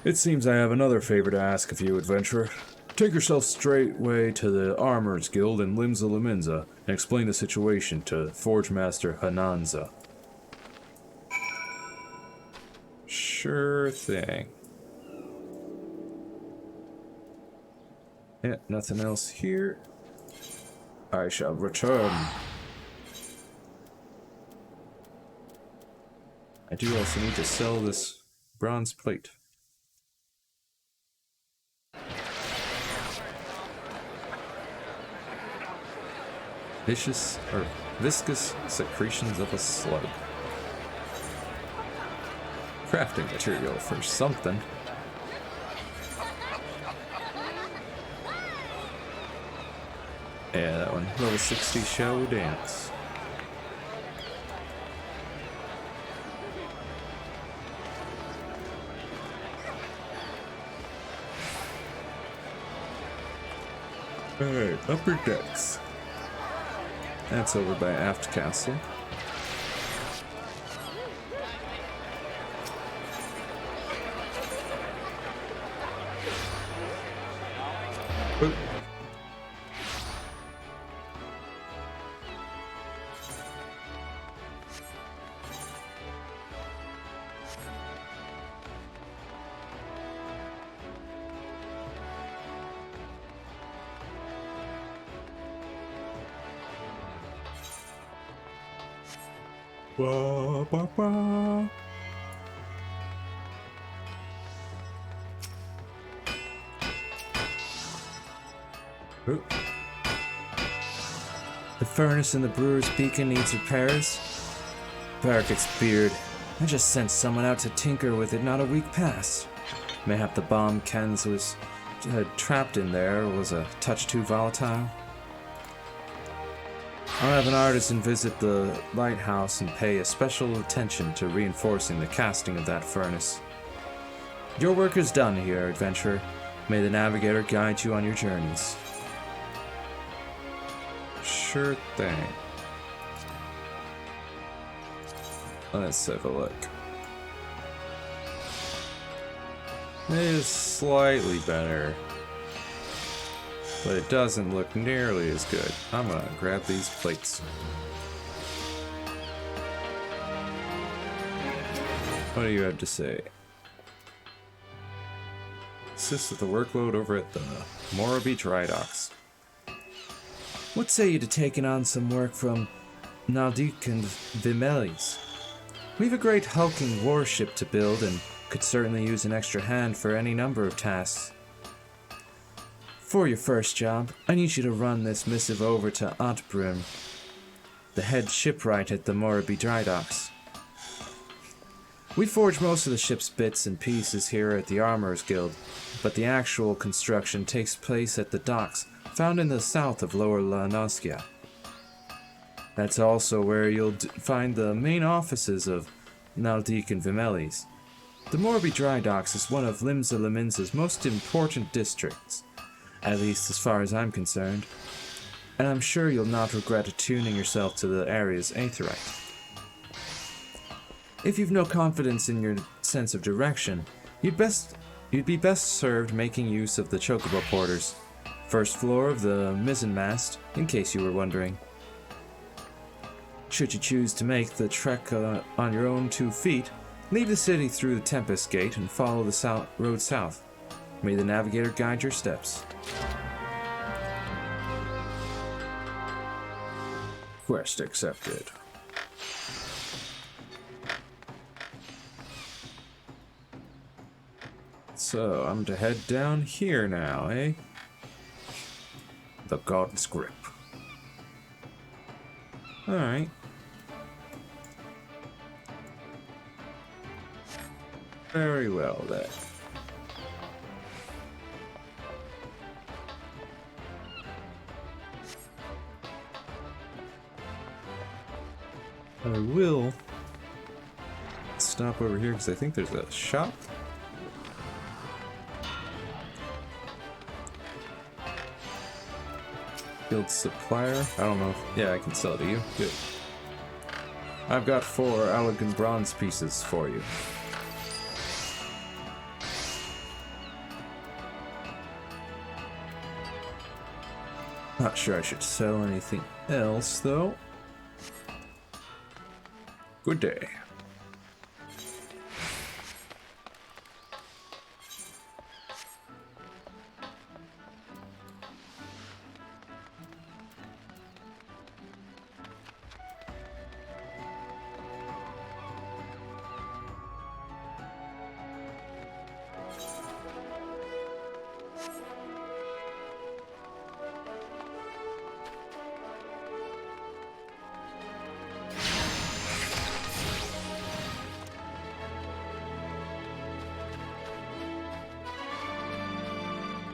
S2: It seems I have another favor to ask of you, adventurer. Take yourself straightway to the Armorers Guild in Limsa Liminza and explain the situation to Forge Master Hananza.
S1: Sure thing. Yeah, nothing else here. I shall return. I do also need to sell this bronze plate. Viscous secretions of a slug. Crafting material for something. Yeah, that one. Level 60 show dance. Alright, upper decks. That's over by aft castle. Oop. Wah, wah, wah. Oop.
S3: The furnace in the brewer's beacon needs repairs. Barkett's beard. I just sent someone out to tinker with it not a week past. Mayhap the bomb Ken's was trapped in there was a touch too volatile. I'll have an artisan visit the lighthouse and pay a special attention to reinforcing the casting of that furnace. Your work is done here, adventurer. May the navigator guide you on your journeys.
S1: Sure thing. Let's have a look. It is slightly better, but it doesn't look nearly as good. I'm gonna grab these plates. What do you have to say? Assist with the workload over at the Morabee Dry Docks.
S3: What say you to taking on some work from Naldik and Vimelis? We've a great hulking warship to build and could certainly use an extra hand for any number of tasks. For your first job, I need you to run this missive over to Otbrim, the head shipwright at the Morabee Dry Docks. We forge most of the ship's bits and pieces here at the Armorers Guild, but the actual construction takes place at the docks found in the south of Lower Lanoskia. That's also where you'll find the main offices of Naldik and Vimelis. The Morabee Dry Docks is one of Limsa Laminsa's most important districts, at least as far as I'm concerned, and I'm sure you'll not regret attuning yourself to the area's aetheryte. If you've no confidence in your sense of direction, you'd be best served making use of the chocobo porters, first floor of the mizzenmast, in case you were wondering. Should you choose to make the trek on your own 2 feet, leave the city through the Tempest Gate and follow the road south. May the navigator guide your steps.
S1: Quest accepted. So, I'm to head down here now, eh? The God's Grip. Alright. Very well, then. I will stop over here because I think there's a shop. Guild supplier. I don't know if, yeah, I can sell it to you. Good. I've got 4 elegant bronze pieces for you. Not sure I should sell anything else, though. Good day.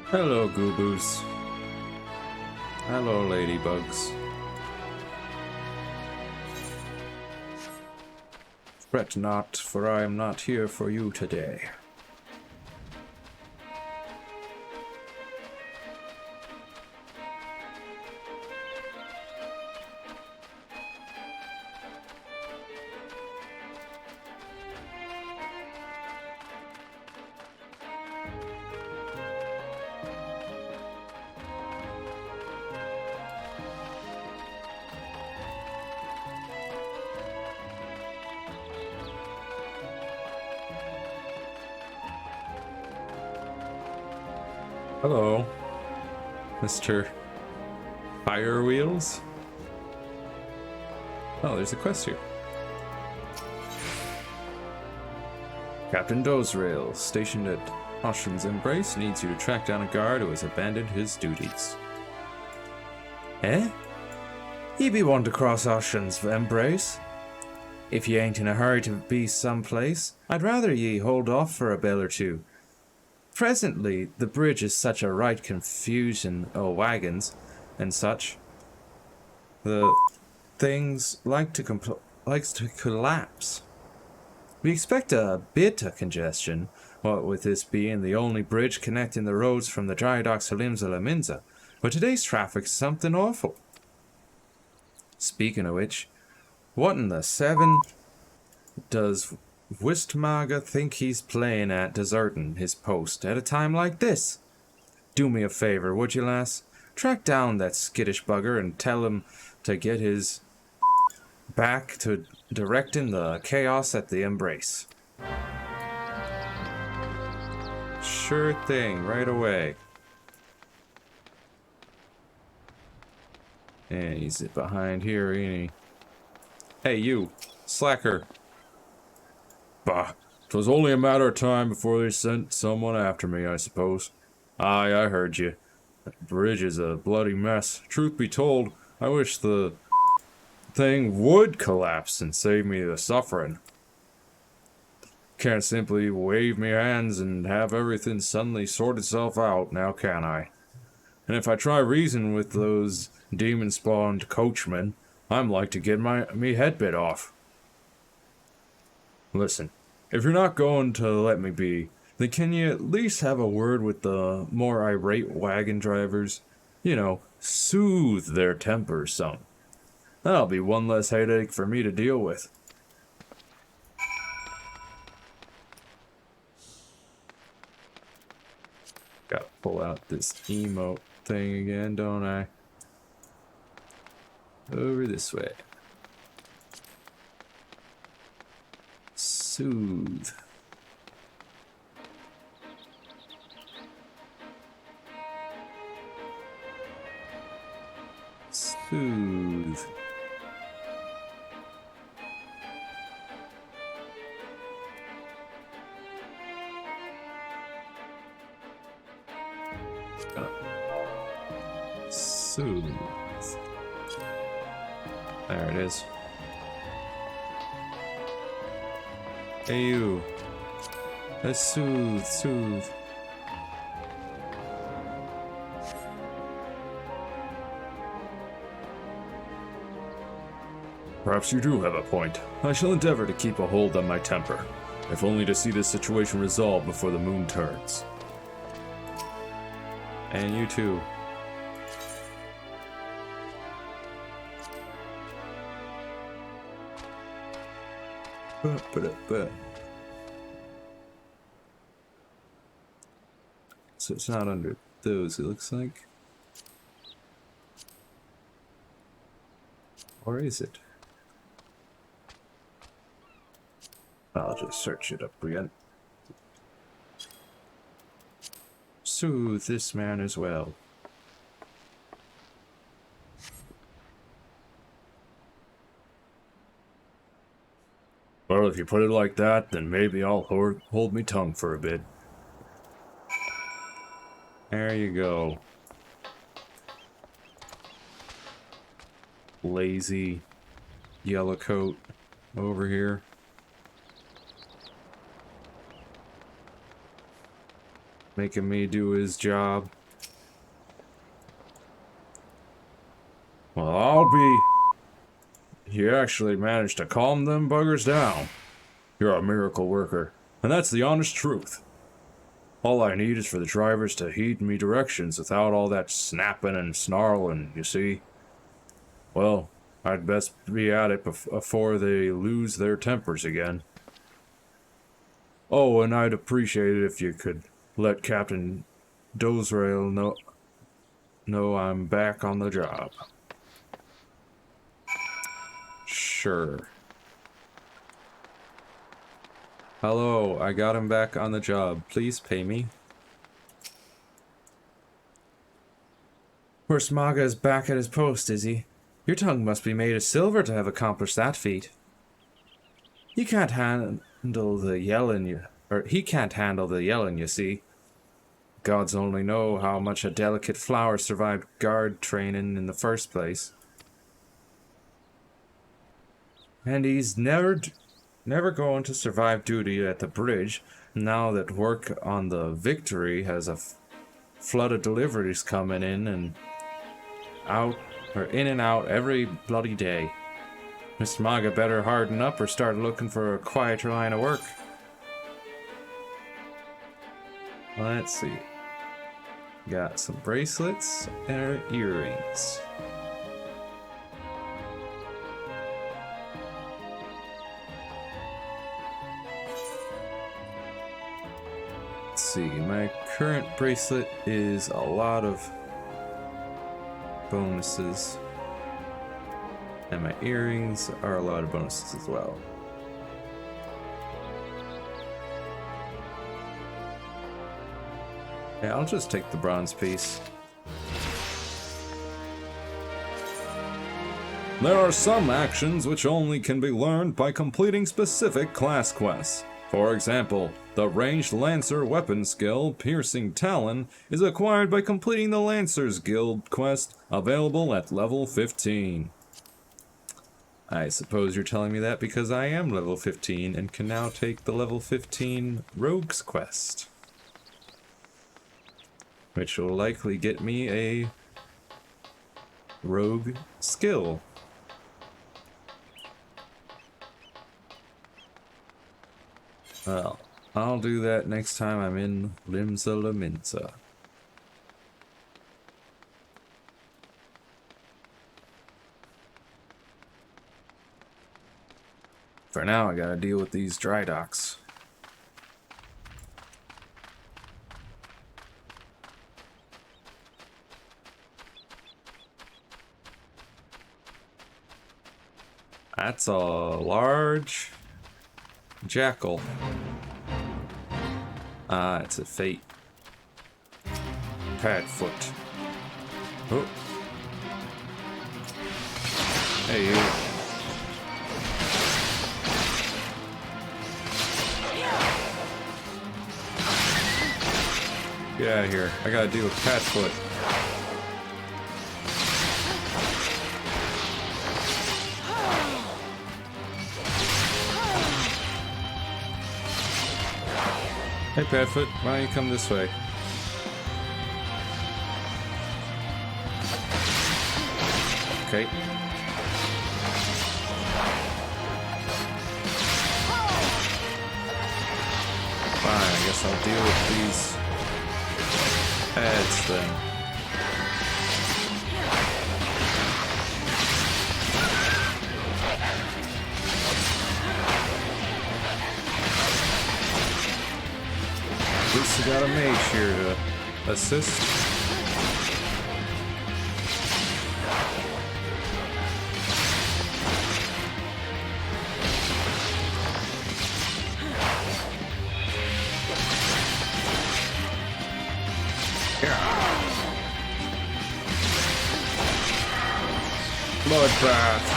S1: Hello, Gooboos. Hello, ladybugs. Fret not, for I am not here for you today. Hello, Mr. Fire Wheels. Oh, there's a quest here. Captain Dozrail, stationed at Ocean's Embrace, needs you to track down a guard who has abandoned his duties.
S3: Eh? Ye be one to cross Ocean's Embrace? If ye ain't in a hurry to be someplace, I'd rather ye hold off for a bell or two. Presently, the bridge is such a right confusion o' wagons and such. The things likes to collapse. We expect a bit of congestion, what with this being the only bridge connecting the roads from the dry docks to Limsa La Minza, but today's traffic's something awful. Speaking of which, what in the seven does Wistmaga think he's playing at deserting his post at a time like this? Do me a favor, would you, lass? Track down that skittish bugger and tell him to get his back to directing the chaos at the Embrace.
S1: Sure thing, right away. And he's behind here, ain't he? Hey, you, slacker. Bah, 'twas only a matter of time before they sent someone after me, I suppose. Aye, I heard you. That bridge is a bloody mess. Truth be told, I wish the thing would collapse and save me the suffering. Can't simply wave me hands and have everything suddenly sort itself out, now can I? And if I try reason with those demon-spawned coachmen, I'm like to get me head bit off. Listen, if you're not going to let me be, then can you at least have a word with the more irate wagon drivers? You know, soothe their tempers some. That'll be one less headache for me to deal with. Gotta pull out this emote thing again, don't I? Over this way. Soothe. Soothe. Soothe. There it is. Hey you. Let's soothe. Perhaps you do have a point. I shall endeavor to keep a hold on my temper, if only to see this situation resolved before the moon turns. And you too. So it's not under those, it looks like. Or is it? I'll just search it up again. Soothe this man as well. Well, if you put it like that, then maybe I'll hold me tongue for a bit. There you go. Lazy yellow coat over here. Making me do his job. Well, I'll be... You actually managed to calm them buggers down. You're a miracle worker, and that's the honest truth. All I need is for the drivers to heed me directions without all that snapping and snarling, you see. Well, I'd best be at it before they lose their tempers again. Oh, and I'd appreciate it if you could let Captain Dozrail know I'm back on the job. Sure. Hello, I got him back on the job. Please pay me.
S3: Horse Maga is back at his post, is he? Your tongue must be made of silver to have accomplished that feat. You can't handle the yelling, he can't handle the yelling, you see. Gods only know how much a delicate flower survived guard training in the first place. And he's never going to survive duty at the bridge now that work on the Victory has a flood of deliveries coming in and out every bloody day. Miss Maga better harden up or start looking for a quieter line of work. Let's see. Got some bracelets and earrings. Let's see, my current bracelet is a lot of bonuses. And my earrings are a lot of bonuses as well. Yeah, I'll just take the bronze piece.
S1: There are some actions which only can be learned by completing specific class quests. For example, the ranged Lancer weapon skill, Piercing Talon, is acquired by completing the Lancers Guild quest, available at level 15. I suppose you're telling me that because I am level 15 and can now take the level 15 Rogues quest, which will likely get me a rogue skill. Well, I'll do that next time I'm in Limsa Laminsa.
S3: For now, I gotta deal with these dry docks.
S1: That's a large jackal. Ah, it's a fate.
S3: Padfoot.
S1: Oh. Hey, you. Get out of here. I gotta deal with Padfoot. Hey, Padfoot, why don't you come this way? Okay. Fine, I guess I'll deal with these pads then. At least we got a mage here to assist. Bloodbath.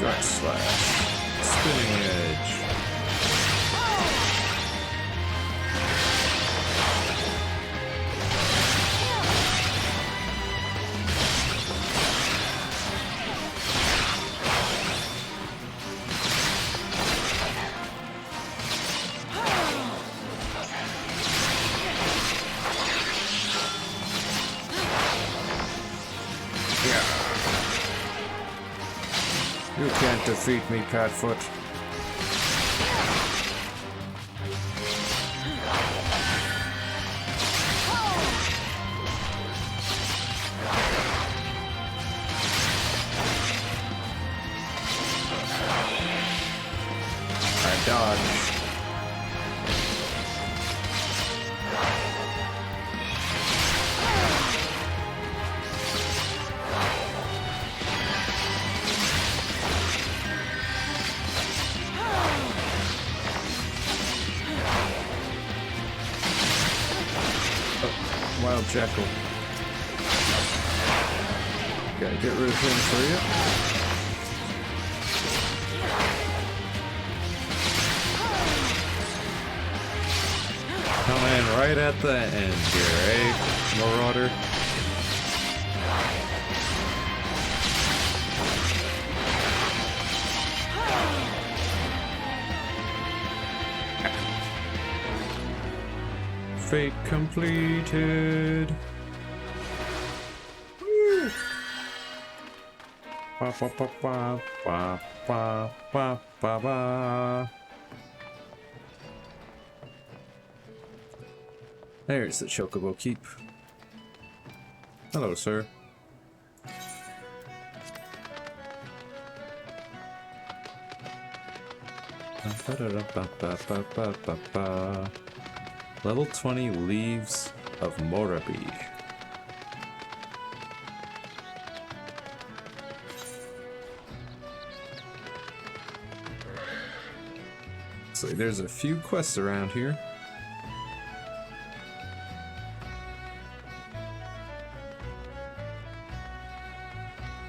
S1: Gut slash. Spinning edge.
S3: You can't defeat me, Padfoot. I dodge.
S1: Jackal. Gotta get rid of him for you. Coming right at the end here, eh, Marauder? Fate completed. Woo. Ba, ba, ba, ba, ba, ba, ba, ba, ba. There's the Chocobo Keep. Hello, sir. Level 20 Leaves of Morabi. So there's a few quests around here.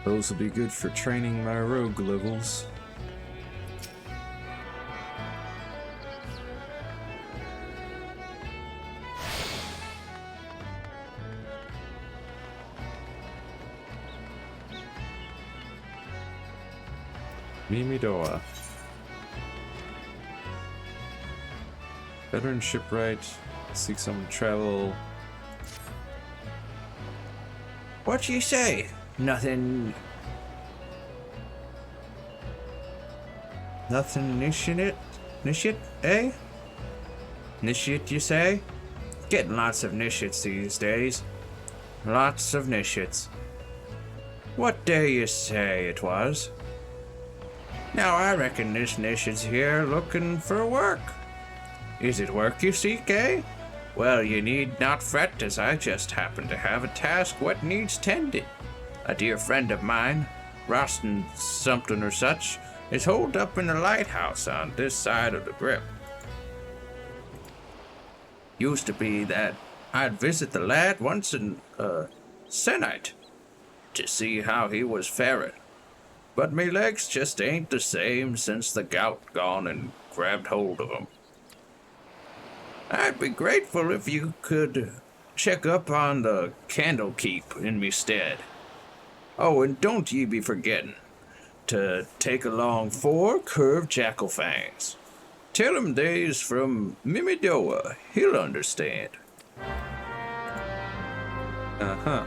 S1: Those will be good for training my rogue levels. Mimidoa. Veteran shipwright. Seek someone to travel.
S3: What you say? Nothing initiate, eh? Initiate, you say? Getting lots of initiates these days. Lots of initiates. What day you say it was? Now I reckon this initiate's here looking for work. Is it work you seek, eh? Well, you need not fret, as I just happen to have a task what needs tending. A dear friend of mine, Rostin something or such, is holed up in the lighthouse on this side of the grip. Used to be that I'd visit the lad once in Senite to see how he was faring. But me legs just ain't the same since the gout gone and grabbed hold of 'em. I'd be grateful if you could check up on the Candlekeep in me stead. Oh, and don't ye be forgetting to take along 4 curved jackal fangs. Tell him they's from Mimidoa. He'll understand.
S1: Uh-huh.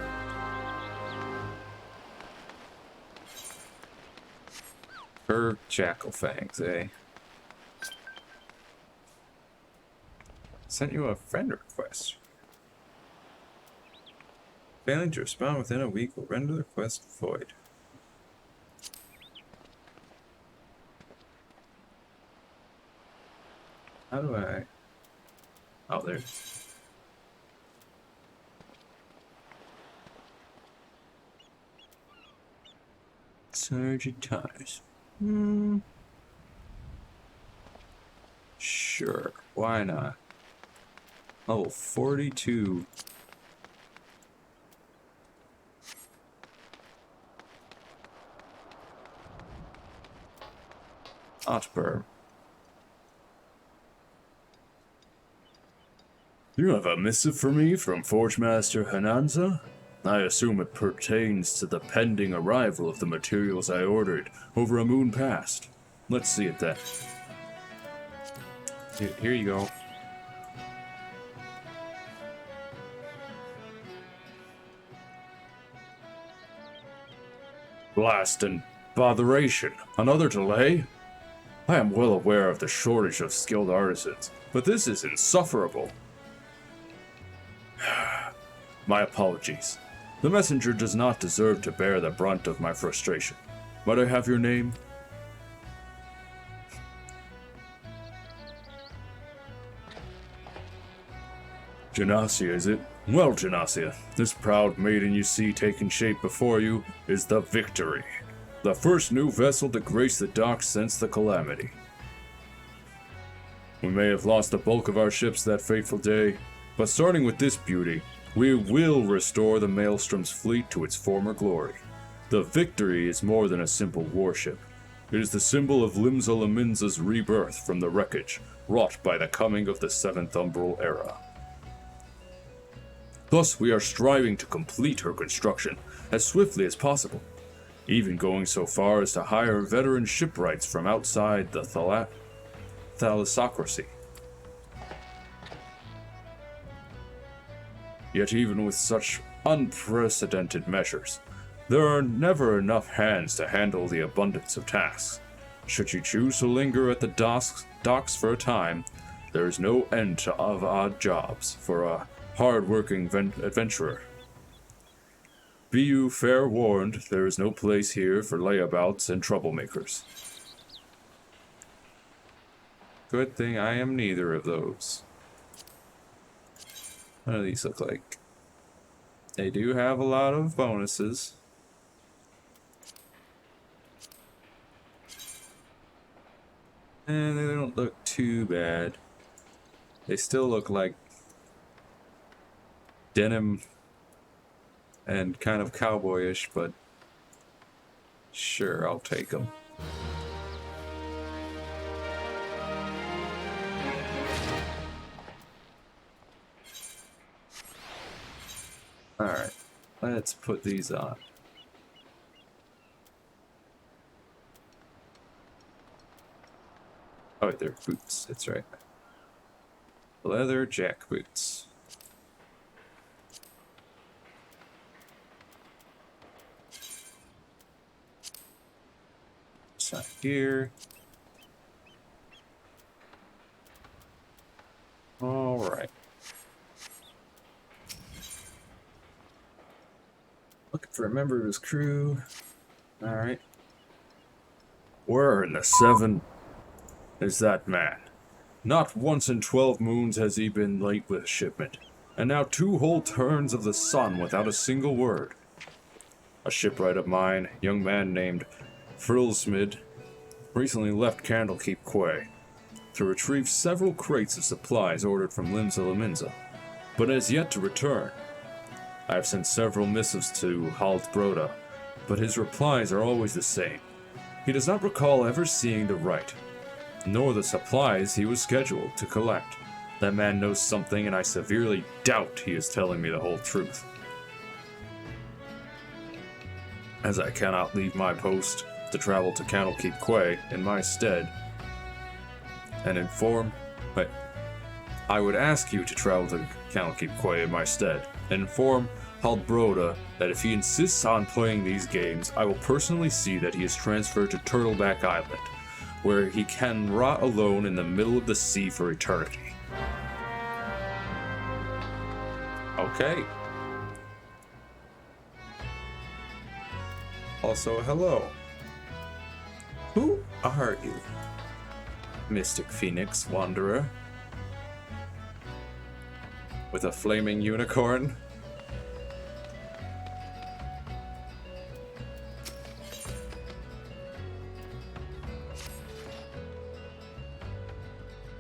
S1: Curved jackal fangs, eh? Sent you a friend request. Failing to respond within a week will render the quest void. How do I... Oh, there. Sagittarius. Sure, why not? Level 42. Otberg.
S2: You have a missive for me from Forgemaster Hananza? I assume it pertains to the pending arrival of the materials I ordered over a moon past. Let's see it then.
S1: Here you go.
S2: Blast and botheration. Another delay? I am well aware of the shortage of skilled artisans, but this is insufferable. My apologies. The messenger does not deserve to bear the brunt of my frustration. Might I have your name? Genasia, is it? Well, Genasia, this proud maiden you see taking shape before you is the Victory, the first new vessel to grace the docks since the calamity. We may have lost the bulk of our ships that fateful day, but starting with this beauty, We will restore the Maelstrom's fleet to its former glory. The victory is more than a simple warship. It is the symbol of Limsa Lominsa's rebirth from the wreckage wrought by the coming of the Seventh Umbral Era. Thus, we are striving to complete her construction as swiftly as possible, even going so far as to hire veteran shipwrights from outside the thalassocracy. Yet even with such unprecedented measures, there are never enough hands to handle the abundance of tasks. Should you choose to linger at the docks for a time, there is no end of odd jobs for a hard-working adventurer. Be you fair warned, there is no place here for layabouts and troublemakers.
S1: Good thing I am neither of those. What do these look like? They do have a lot of bonuses. And they don't look too bad. They still look like denim and kind of cowboyish, but sure, I'll take them. Alright, let's put these on. Oh, they're boots, that's right. Leather jack boots. Sign here. Alright. Looking for a member of his crew. Alright.
S2: Where in the seven is that man? Not once in 12 moons has he been late with shipment, and now 2 whole turns of the sun without a single word. A shipwright of mine, a young man named Frilsmid, recently left Candlekeep Quay to retrieve several crates of supplies ordered from Limsa Lominsa, but has yet to return. I have sent several missives to Haldbroda, but his replies are always the same. He does not recall ever seeing the right, nor the supplies he was scheduled to collect. That man knows something, and I severely doubt he is telling me the whole truth. As I cannot leave my post to travel to Candlekeep Quay in my stead, and inform... But I would ask you to travel to Candlekeep Quay in my stead, and inform Haldbroda that if he insists on playing these games, I will personally see that he is transferred to Turtleback Island, where he can rot alone in the middle of the sea for eternity.
S1: Okay. Also, hello. Who are you? Mystic Phoenix Wanderer? With a flaming unicorn?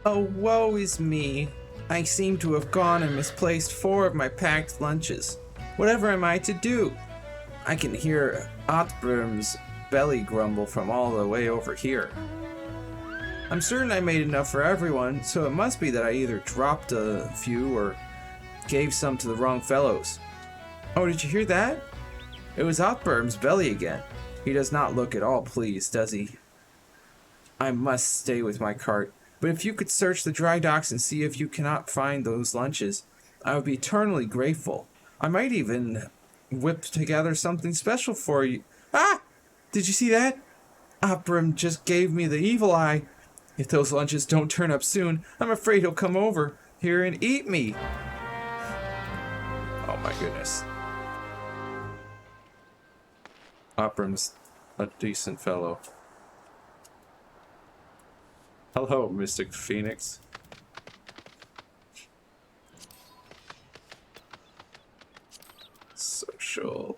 S3: Oh, woe is me. I seem to have gone and misplaced 4 of my packed lunches. Whatever am I to do? I can hear Otbrum's belly grumble from all the way over here. I'm certain I made enough for everyone, so it must be that I either dropped a few or gave some to the wrong fellows. Oh, did you hear that? It was Otbrum's belly again. He does not look at all pleased, does he? I must stay with my cart. But if you could search the dry docks and see if you cannot find those lunches, I would be eternally grateful. I might even whip together something special for you. Ah! Did you see that? Oprim just gave me the evil eye. If those lunches don't turn up soon, I'm afraid he'll come over here and eat me.
S1: Oh my goodness. Oprim's a decent fellow. Hello, Mystic Phoenix. Social.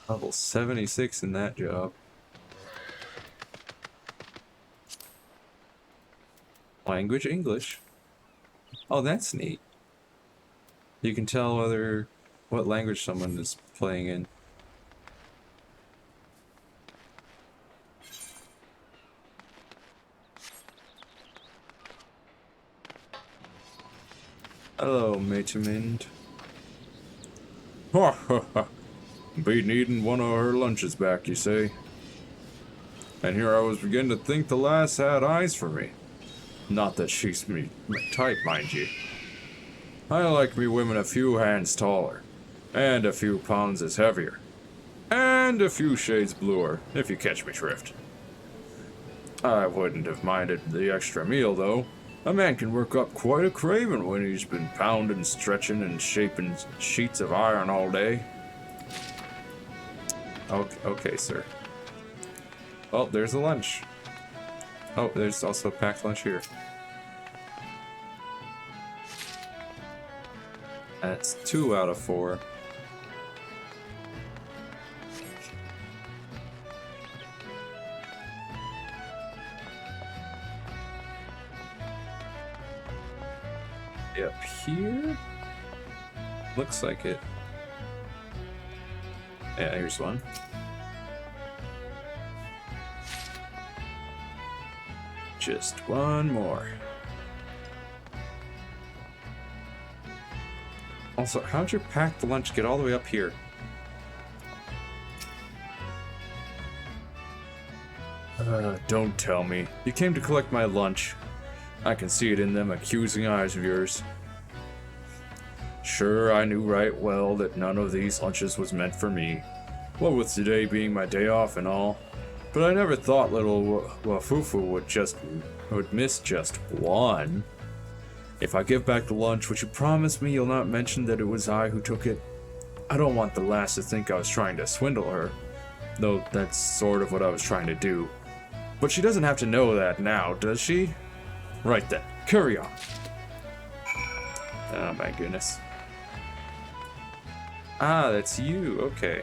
S1: Level 76 in that job. Language English. Oh, that's neat. You can tell what language someone is playing in. Hello, Matamind.
S2: Ha ha ha. Be needing one of her lunches back, you say? And here I was beginning to think the lass had eyes for me. Not that she's me type, mind you. I like me women a few hands taller, and a few pounds as heavier, and a few shades bluer, if you catch me drift. I wouldn't have minded the extra meal, though. A man can work up quite a craving when he's been pounding, stretching, and shaping sheets of iron all day.
S1: Okay, sir. Oh, there's a lunch. Oh, there's also a packed lunch here. That's 2 out of 4. Up here? Looks like it. Yeah, here's one. Just one more. Also, how'd your packed lunch get all the way up here?
S2: Don't tell me. You came to collect my lunch. I can see it in them accusing eyes of yours. Sure, I knew right well that none of these lunches was meant for me. What with today being my day off and all. But I never thought little Wafufu would miss just one. If I give back the lunch, would you promise me you'll not mention that it was I who took it? I don't want the lass to think I was trying to swindle her, though that's sort of what I was trying to do. But she doesn't have to know that now, does she? Right then, carry on.
S1: Oh my goodness. Ah, that's you, okay.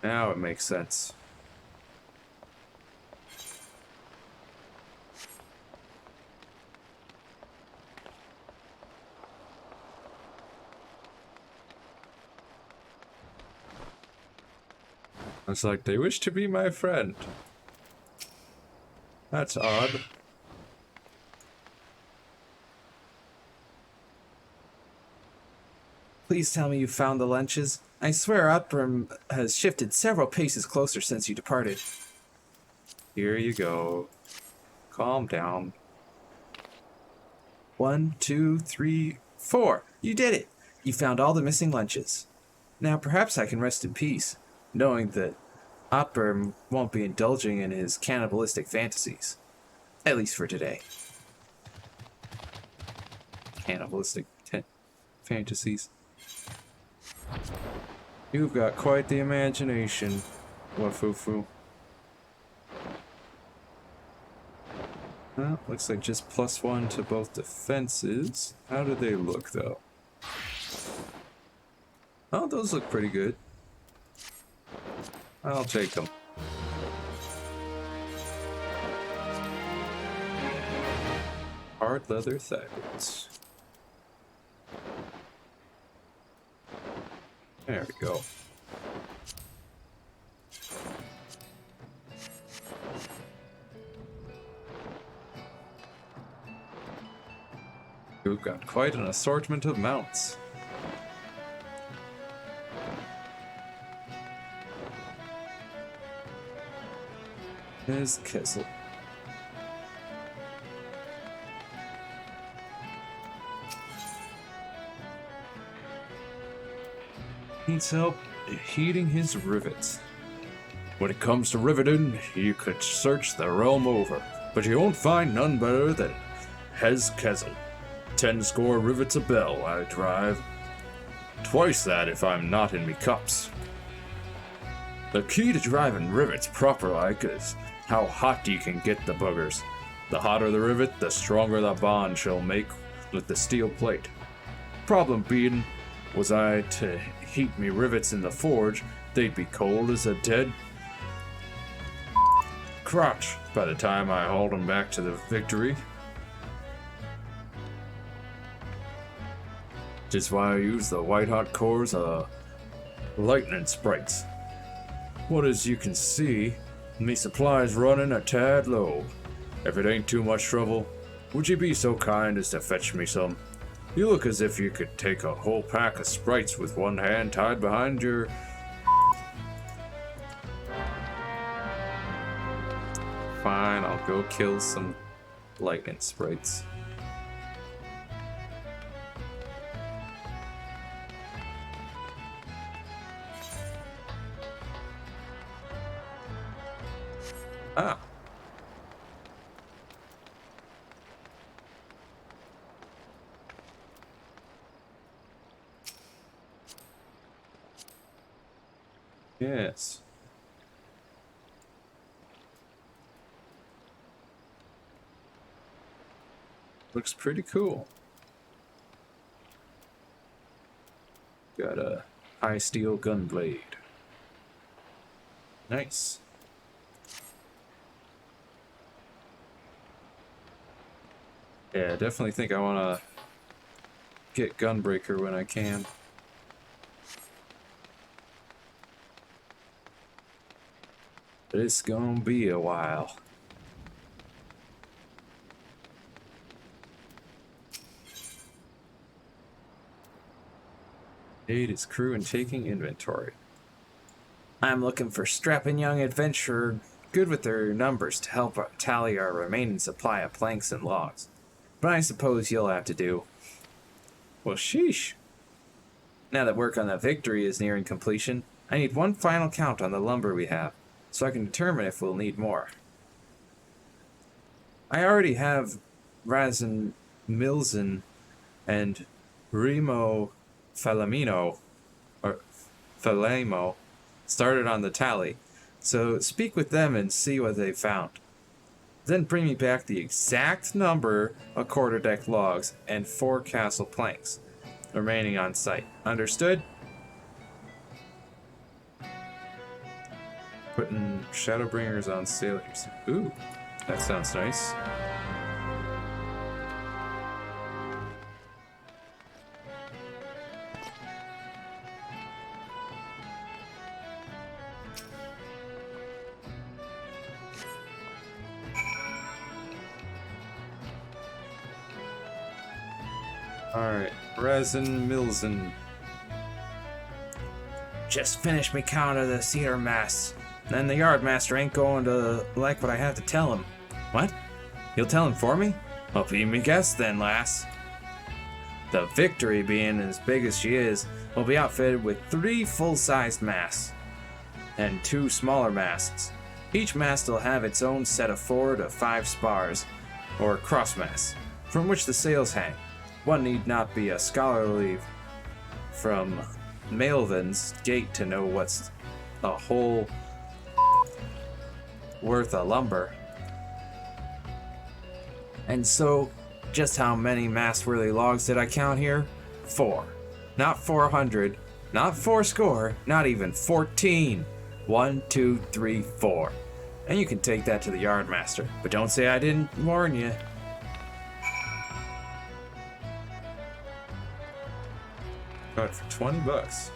S1: Now it makes sense. It's like they wish to be my friend. That's odd.
S3: Please tell me you found the lunches. I swear Outbrim has shifted several paces closer since you departed.
S1: Here you go. Calm down.
S3: 1, 2, 3, 4. You did it. You found all the missing lunches. Now perhaps I can rest in peace, knowing that Outbrim won't be indulging in his cannibalistic fantasies. At least for today.
S1: Cannibalistic fantasies. You've got quite the imagination, Wafufu. Well, looks like just +1 to both defenses. How do they look, though? Oh, those look pretty good. I'll take them. Hard leather thaggards. There we go. You've got quite an assortment of mounts. There's Kessel. Needs help heating his rivets.
S2: When it comes to riveting, you could search the realm over, but you won't find none better than Hez Kezel. 10 score rivets a bell I drive. Twice that if I'm not in me cups. The key to driving rivets proper like is how hot you can get the buggers. The hotter the rivet, the stronger the bond shall make with the steel plate. Problem being, was I to heat me rivets in the forge, they'd be cold as a dead crotch by the time I hauled him back to the Victory. Just why I use the white hot cores lightning sprites. What as you can see, me supplies running a tad low. If it ain't too much trouble, would you be so kind as to fetch me some? You look as if you could take a whole pack of sprites with one hand tied behind your...
S1: Fine, I'll go kill some lightning sprites. Ah. Yes. Looks pretty cool. Got a high steel gun blade. Nice. Yeah, I definitely think I want to get Gunbreaker when I can. But it's gonna be a while. Aid its crew in taking inventory.
S3: I'm looking for strapping young adventurer, good with their numbers to help tally our remaining supply of planks and logs. But I suppose you'll have to do.
S1: Well, sheesh.
S3: Now that work on the Victory is nearing completion, I need one final count on the lumber we have, so I can determine if we'll need more. I already have Razin Milzen and Remo Falamino, or Falamo, started on the tally, so speak with them and see what they found. Then bring me back the exact number of quarterdeck logs and 4 castle planks remaining on site. Understood?
S1: Putting Shadowbringers on sailors. Ooh, that sounds nice. Alright, Resin Milzen.
S3: Just finish me count of the cedar masts. Then the yardmaster ain't going to like what I have to tell him. What? You'll tell him for me? Well, be me guest then, lass. The Victory, being as big as she is, will be outfitted with 3 full-sized masts and 2 smaller masts. Each mast will have its own set of 4 to 5 spars, or crossmasts, from which the sails hang. One need not be a scholarly from Malvin's Gate to know what's a whole worth of lumber. And so, just how many mast-worthy logs did I count here? 4. Not 400, not 4 not even 14. 1, 2, 3, 4. And you can take that to the yardmaster, but don't say I didn't warn you.
S1: Got it for 20 bucks.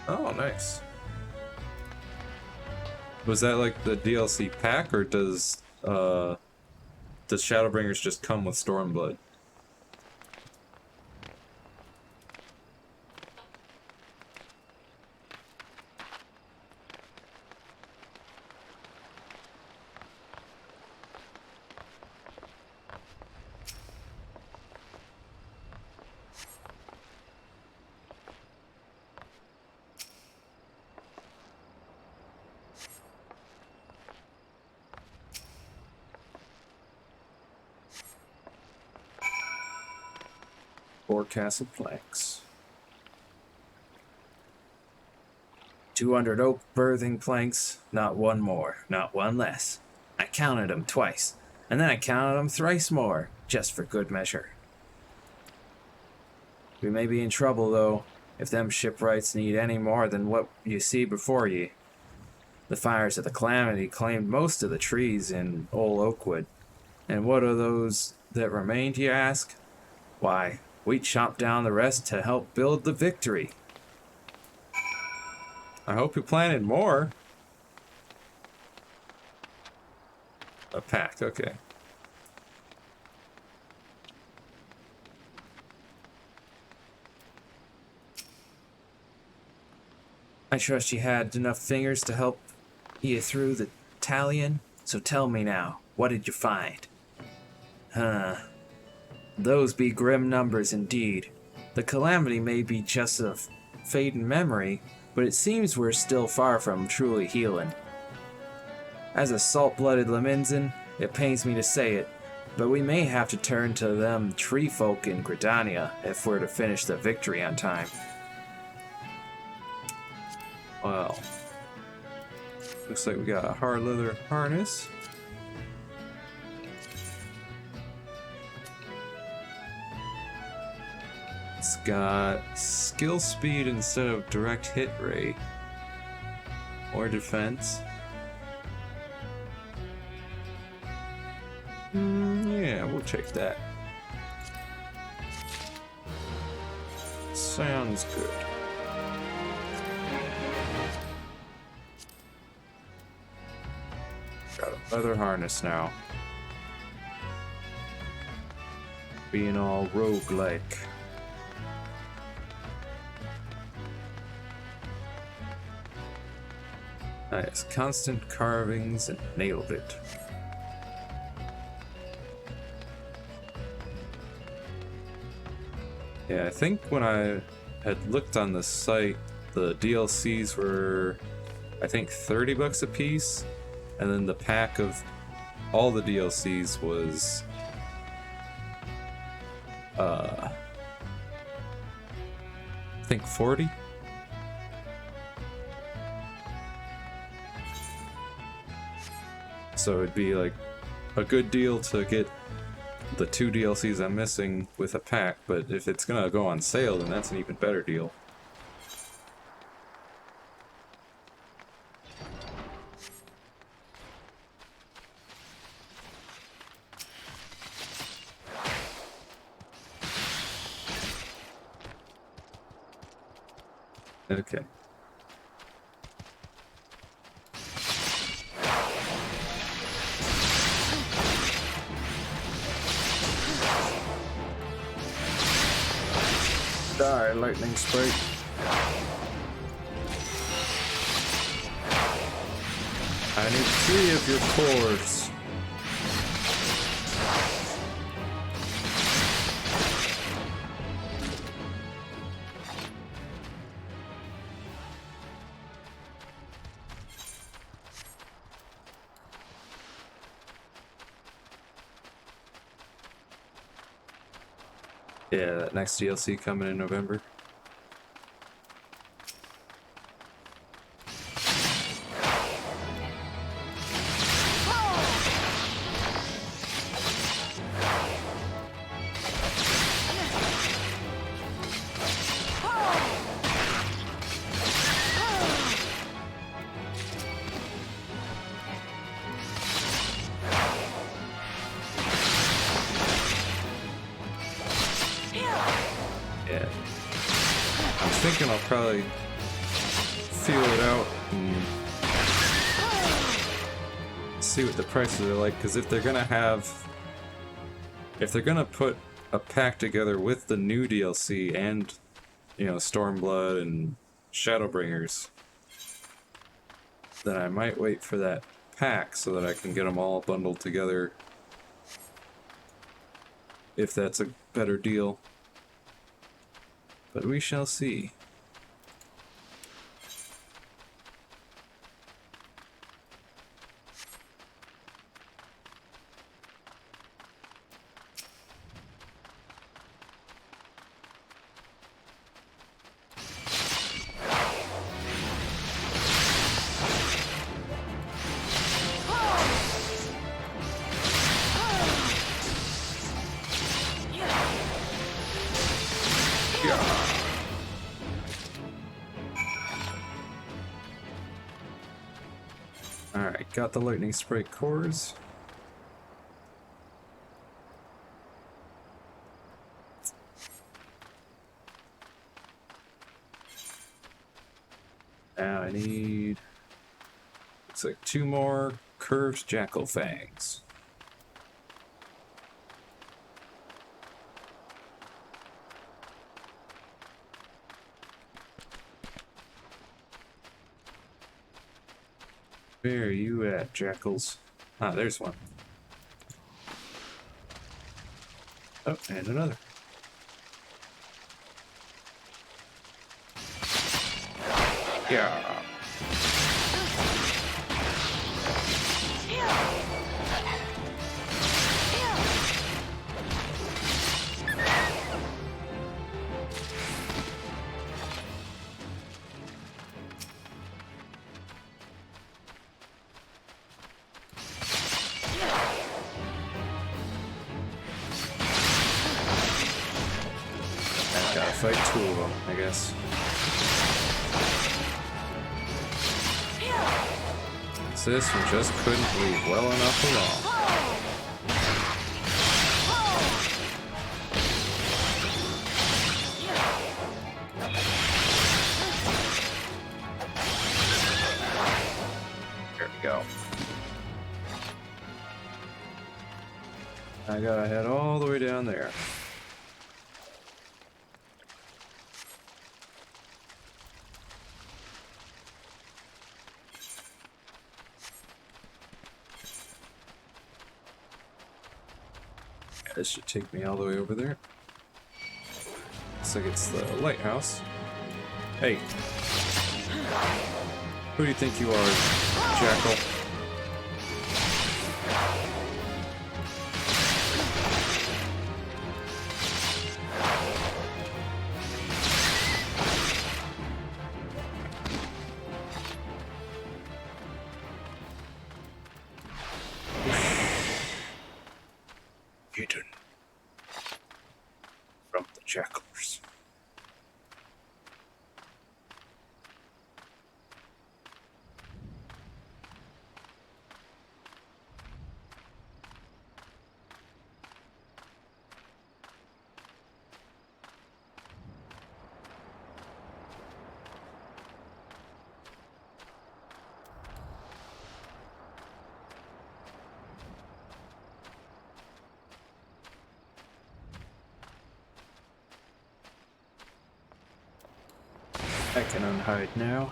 S1: Oh, nice. Was that like the DLC pack, or does Shadowbringers just come with Stormblood? Castle planks.
S3: 200 oak berthing planks, not one more, not one less. I counted them twice, and then I counted them thrice more, just for good measure. We may be in trouble, though. if them shipwrights need any more than what you see before ye. The fires of the Calamity claimed most of the trees in Old Oakwood. And what are those that remained, you ask? Why, we chopped down the rest to help build the Victory.
S1: I hope you planted more. A pack, okay.
S3: I trust you had enough fingers to help you through the Talion, so tell me now, what did you find? Huh. Those be grim numbers indeed. The Calamity may be just a fading memory, but it seems we're still far from truly healing. As a salt-blooded Leminzan, it pains me to say it, but we may have to turn to them tree folk in Gridania if we're to finish the Victory on time.
S1: Well, looks like we got a hard leather harness. It's got skill speed instead of direct hit rate or defense. Yeah, we'll check that. Sounds good. Got a leather harness now. Being all roguelike. Nice, constant carvings and nailed it. Yeah, I think when I had looked on the site, the DLCs were, I think, $30 a piece, and then the pack of all the DLCs was, I think 40. So it'd be like a good deal to get the 2 DLCs I'm missing with a pack, but if it's gonna go on sale, then that's an even better deal. Okay.
S3: Die, lightning sprite.
S1: I need 3 of your cores. Yeah, that next DLC coming in November. Yeah. I'm thinking I'll probably feel it out and see what the prices are like, because if they're gonna put a pack together with the new DLC and, you know, Stormblood and Shadowbringers, then I might wait for that pack so that I can get them all bundled together, if that's a better deal. But we shall see. got the lightning spray cores. Now I need, looks like 2 more curved jackal fangs. Where are you at, jackals? Ah, there's one. Oh, and another. Yeah. Gotta fight 2 of them, I guess. This one just couldn't leave well enough alone. There we go. I gotta head all the way down there. This should take me all the way over there. Looks like it's the lighthouse. Hey. Who do you think you are, Jackal? Hidden from the jackals. I can unhide now.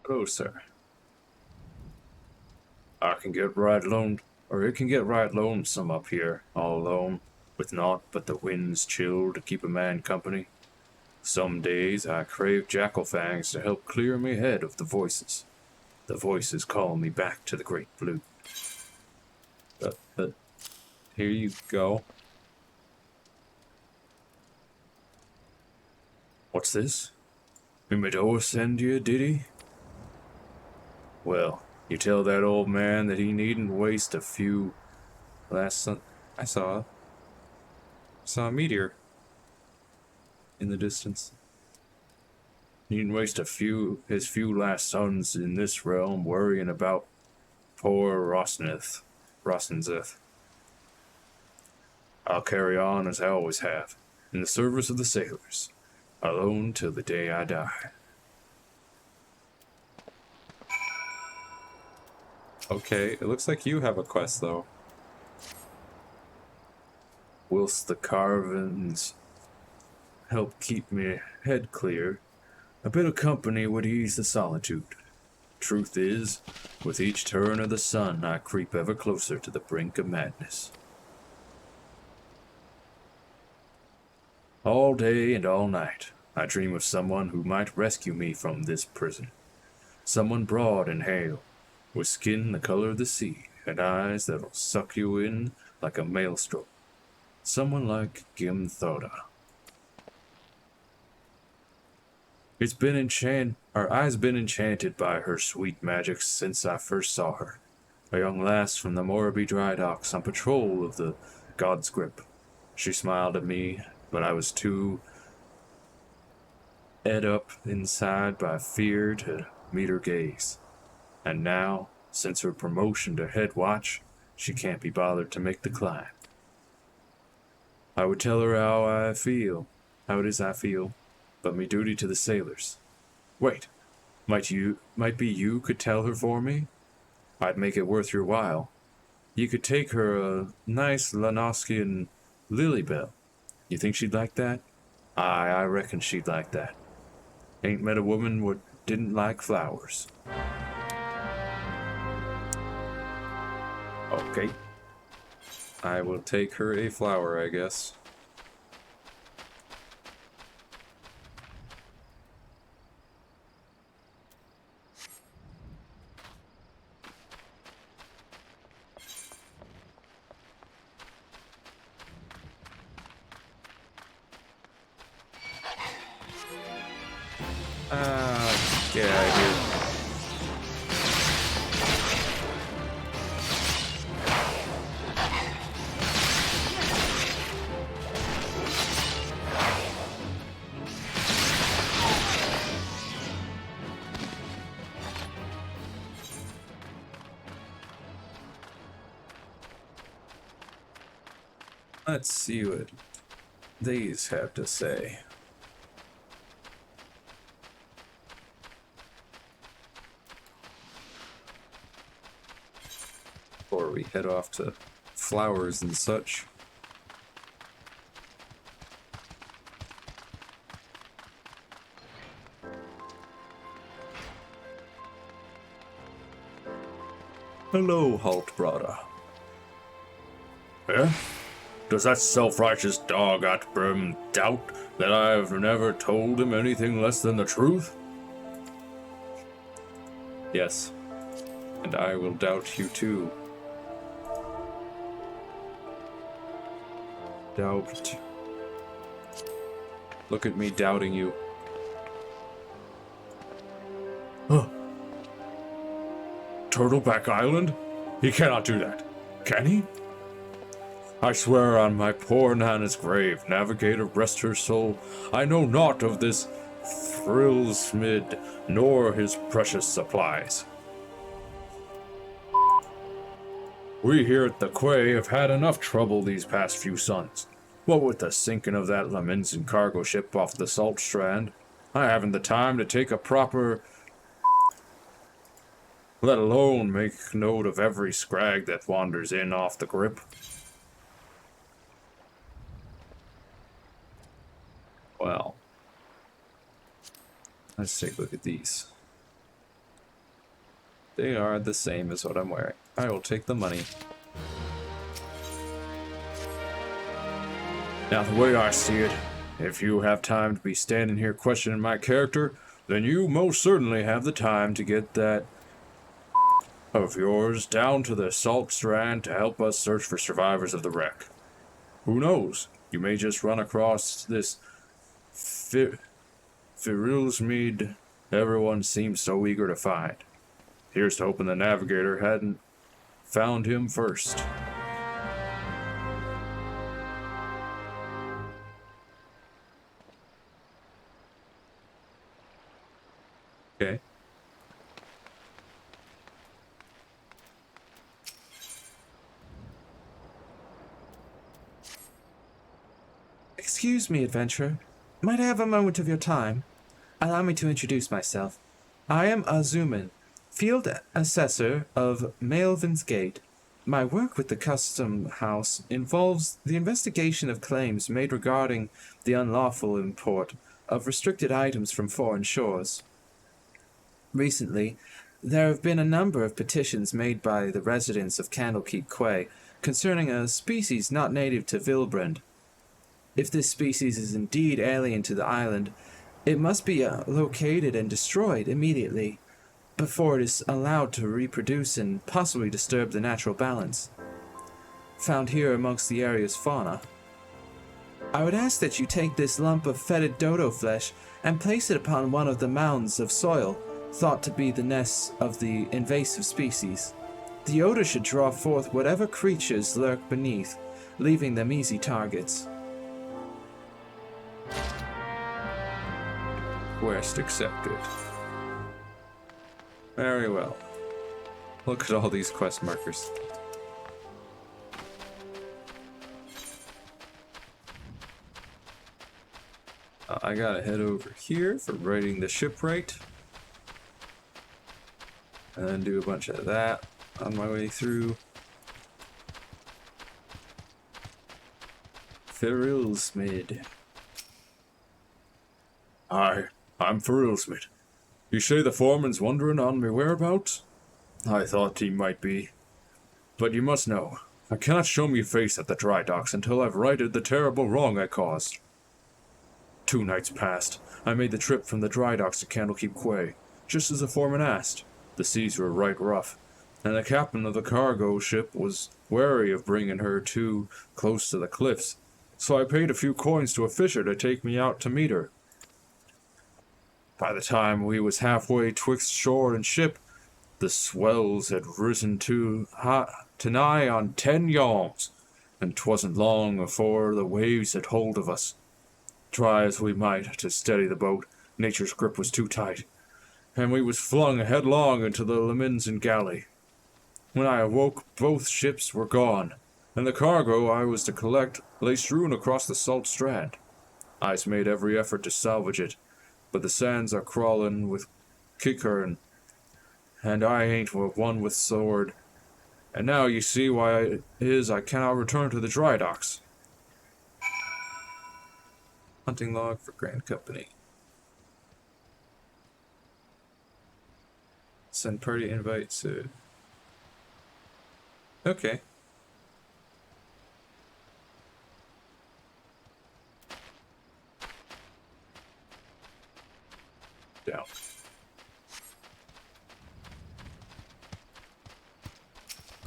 S1: Hello, sir. I can get right lone, or it can get right lonesome up here, all alone, with naught but the wind's chill to keep a man company. Some days I crave jackal fangs to help clear me head of the voices. The voices call me back to the great blue. But here you go. What's this? Mimadoa send you, did he? Well, you tell that old man that he needn't waste a few... I saw a meteor in the distance. Needn't waste his few last sons in this realm worrying about poor Rosnith. I'll carry on as I always have, in the service of the sailors, alone till the day I die. Okay, it looks like you have a quest, though. Whilst the carvings help keep me head clear, a bit of company would ease the solitude. Truth is, with each turn of the sun, I creep ever closer to the brink of madness. All day and all night, I dream of someone who might rescue me from this prison. Someone broad and hale, with skin the color of the sea, and eyes that'll suck you in like a maelstrom. Someone like Gimthoda. I've been enchanted by her sweet magic since I first saw her. A young lass from the Morrowby dry docks on patrol of the God's Grip.
S2: She smiled at me, but I was too ed up inside by fear to meet her gaze. And now, since her promotion to head watch, she can't be bothered to make the climb. I would tell her how it is I feel, but me duty to the sailors. Wait, might be you could tell her for me? I'd make it worth your while. You could take her a nice Lanoskian lily bell. You think she'd like that? Aye, I reckon she'd like that. Ain't met a woman what didn't like flowers.
S1: Okay. I will take her a flower, I guess. Get out of here. Let's see what these have to say. Before we head off to flowers and such. Hello, Halt brother.
S2: Eh? Does that self-righteous dog at Brim doubt that I've never told him anything less than the truth?
S1: Yes, and I will doubt you too. Doubt. Look at me doubting you.
S2: Huh. Turtleback Island? He cannot do that, can he? I swear on my poor Nana's grave, Navigator rest her soul, I know naught of this Frillsmid, nor his precious supplies. We here at the Quay have had enough trouble these past few suns. What with the sinking of that Laminson cargo ship off the Salt Strand, I haven't the time to take a proper... let alone make note of every scrag that wanders in off the grip.
S1: Well, let's take a look at these. They are the same as what I'm wearing. I will take the money.
S2: Now, the way I see it, if you have time to be standing here questioning my character, then you most certainly have the time to get that of yours down to the Salt Strand to help us search for survivors of the wreck. Who knows? You may just run across this Firilsmead everyone seems so eager to find. Here's to hoping the Navigator hadn't found him first.
S1: Okay.
S3: Excuse me, adventurer. Might I have a moment of your time? Allow me to introduce myself. I am Azuman, Field Assessor of Malvin's Gate. My work with the Custom House involves the investigation of claims made regarding the unlawful import of restricted items from foreign shores. Recently, there have been a number of petitions made by the residents of Candlekeep Quay concerning a species not native to Vilbrand. If this species is indeed alien to the island, it must be located and destroyed immediately before it is allowed to reproduce and possibly disturb the natural balance found here amongst the area's fauna. I would ask that you take this lump of fetid dodo flesh and place it upon one of the mounds of soil thought to be the nests of the invasive species. The odor should draw forth whatever creatures lurk beneath, leaving them easy targets.
S1: Quest accepted. Very well. Look at all these quest markers. I gotta head over here for writing the shipwright. And then do a bunch of that on my way through. Ferrilsmid.
S2: Hi, I'm Ferrilsmid. You say the foreman's wondering on me whereabouts? I thought he might be. But you must know, I cannot show me face at the dry docks until I've righted the terrible wrong I caused. 2 nights passed. I made the trip from the dry docks to Candlekeep Quay, just as the foreman asked. The seas were right rough, and the captain of the cargo ship was wary of bringing her too close to the cliffs, so I paid a few coins to a fisher to take me out to meet her. By the time we was halfway twixt shore and ship, the swells had risen to nigh on 10 yawns, and 'twasn't long afore the waves had hold of us. Try as we might to steady the boat, nature's grip was too tight, and we was flung headlong into the Liminson galley. When I awoke, both ships were gone, and the cargo I was to collect lay strewn across the salt strand. I's made every effort to salvage it, but the sands are crawling with kickern, and I ain't one with sword. And now you see why it is I cannot return to the dry docks.
S1: Hunting log for Grand Company. Send party invites. Okay. Down.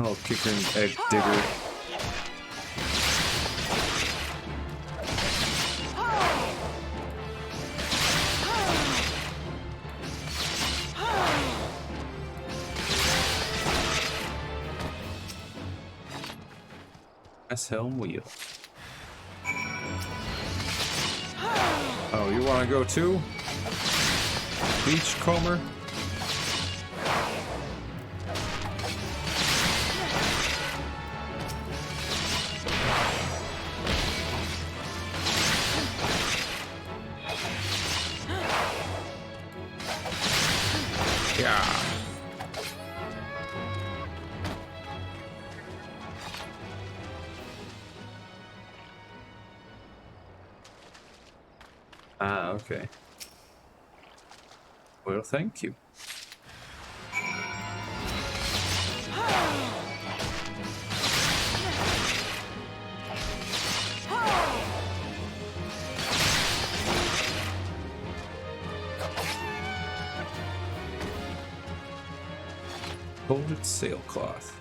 S1: Oh, kicker and egg digger. Helm wheel. Oh, you want to go too? Beachcomber? Yeah. Ah, okay. Well, thank you. Folded sailcloth.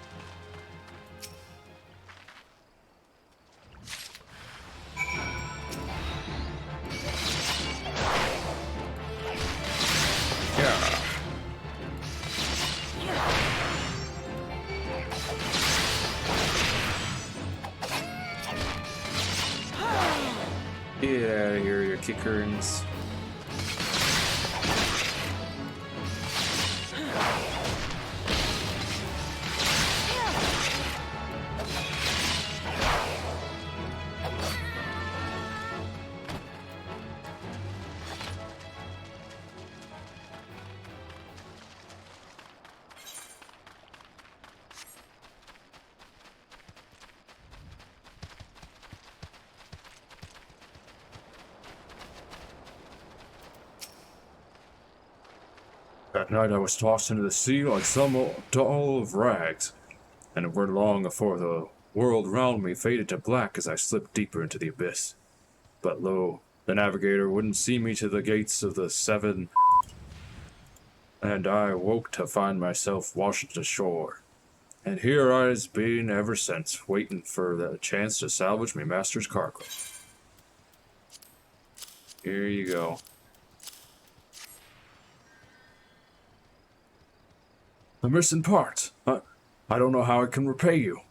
S1: Get out of here, you kickerns.
S2: That night I was tossed into the sea like some doll of rags, and it weren't long afore the world round me faded to black as I slipped deeper into the abyss. But lo, the navigator wouldn't see me to the gates of the Seven, and I awoke to find myself washed ashore. And here I's been ever since, waiting for the chance to salvage me master's cargo.
S1: Here you go.
S2: The missing parts. I don't know how I can repay you.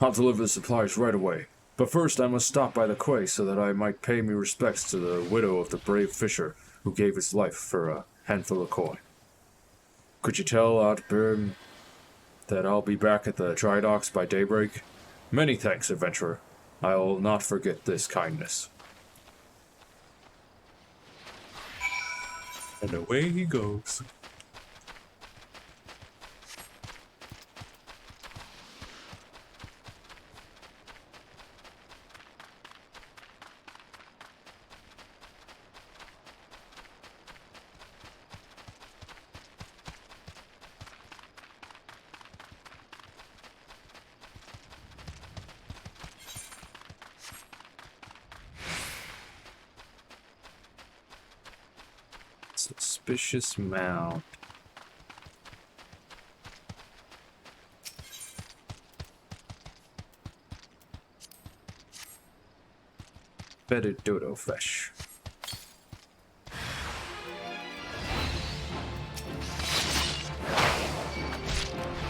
S2: I'll deliver the supplies right away. But first I must stop by the quay so that I might pay me respects to the widow of the brave fisher who gave his life for a handful of coin. Could you tell Aunt Byrne that I'll be back at the dry docks by daybreak? Many thanks, adventurer. I'll not forget this kindness.
S1: And away he goes. Suspicious mound. Bedded dodo fish.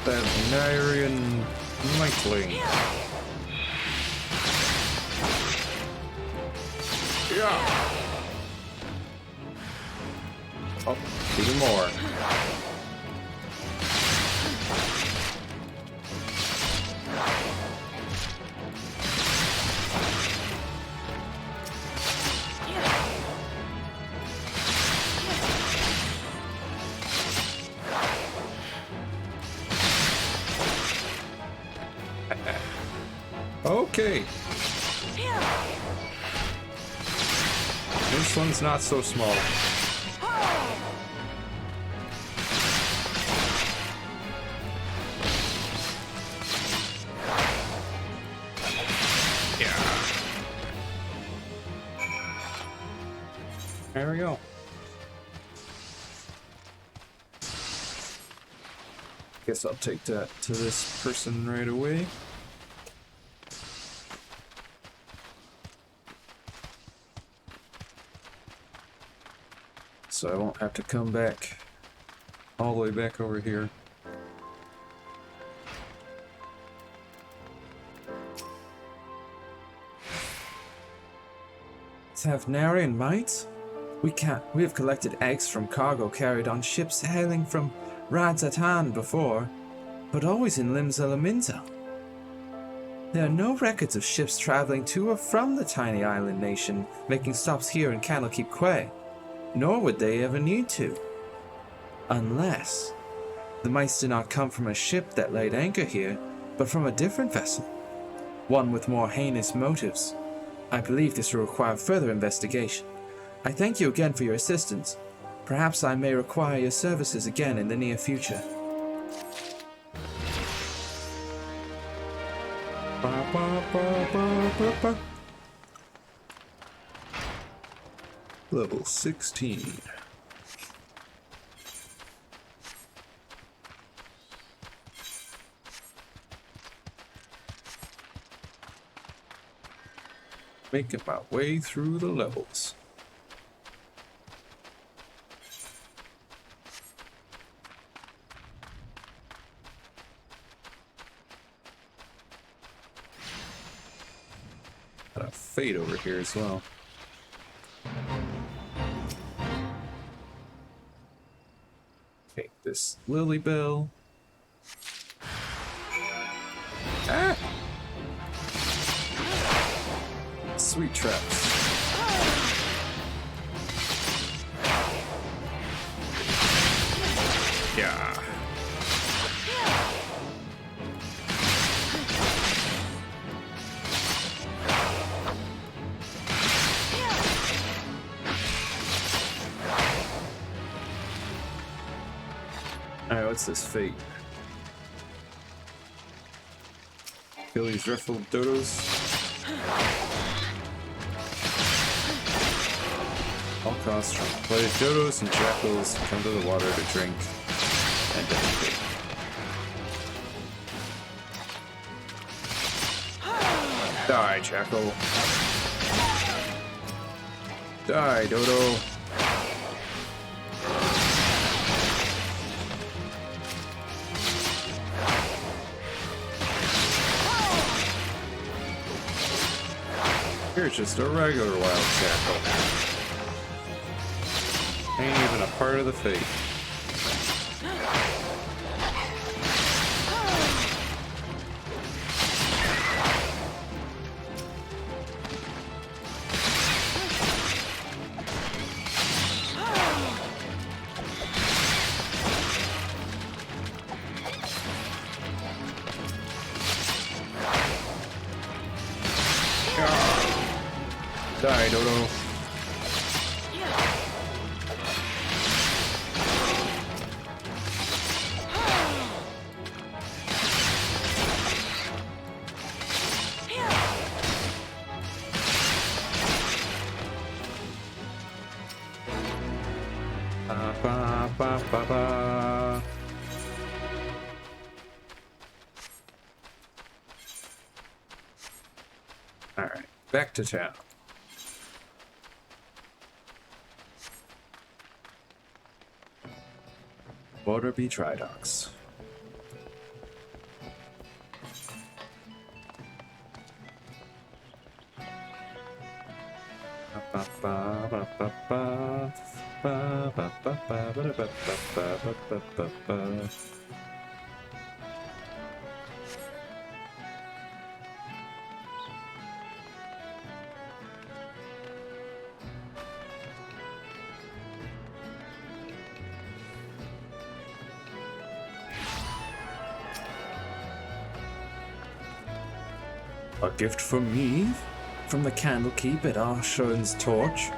S1: Bavarian Nightling. Yeah. Oh, even more. Okay. This one's not so small. There we go. Guess I'll take that to this person right away. So I won't have to come back all the way back over here.
S3: Tavnarian mites? We have collected eggs from cargo carried on ships hailing from Radzatan before, but always in Limsa Laminza. There are no records of ships traveling to or from the tiny island nation making stops here in Candlekeep Quay, nor would they ever need to. Unless the mice did not come from a ship that laid anchor here, but from a different vessel, one with more heinous motives. I believe this will require further investigation. I thank you again for your assistance. Perhaps I may require your services again in the near future.
S1: Level 16. Making my way through the levels. Got a fade over here as well. Take this lily bell. Ah! Sweet traps. Yeah. Alright, what's this fate? Kill these ruffled dodos. All costs from plated dodos and jackals come to the water to drink and defecate. Die, jackal. Die, dodo. Here's just a regular wild shackle. Ain't even a part of the fate. Die, Dodo. Ba, ba, ba, ba, ba. All right, back to town. Waterby Dry Docks.
S3: A gift from me? From the Candlekeep at Arshawn's Torch?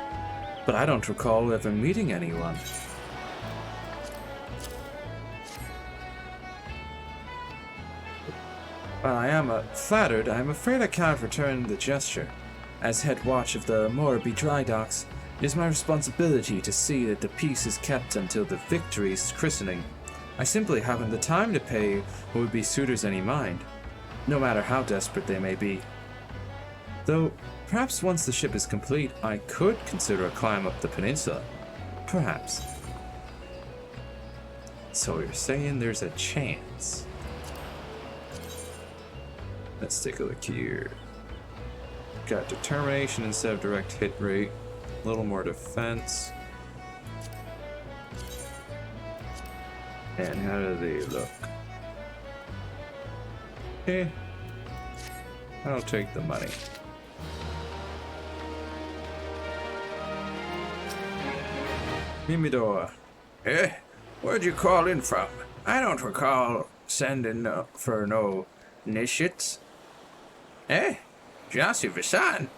S3: But I don't recall ever meeting anyone. While I am flattered, I am afraid I cannot return the gesture. As head watch of the Moorby Dry Docks, it is my responsibility to see that the peace is kept until the Victory's christening. I simply haven't the time to pay would-be suitors any mind, no matter how desperate they may be. Though, perhaps once the ship is complete, I could consider a climb up the peninsula. Perhaps.
S1: So you're saying there's a chance? Let's take a look here. Got determination instead of direct hit rate. A little more defense. And how do they look? Okay. I'll take the money. Mimidor.
S4: Eh? Where'd you call in from? I don't recall sending for no nishits. Eh? Jasi Visan?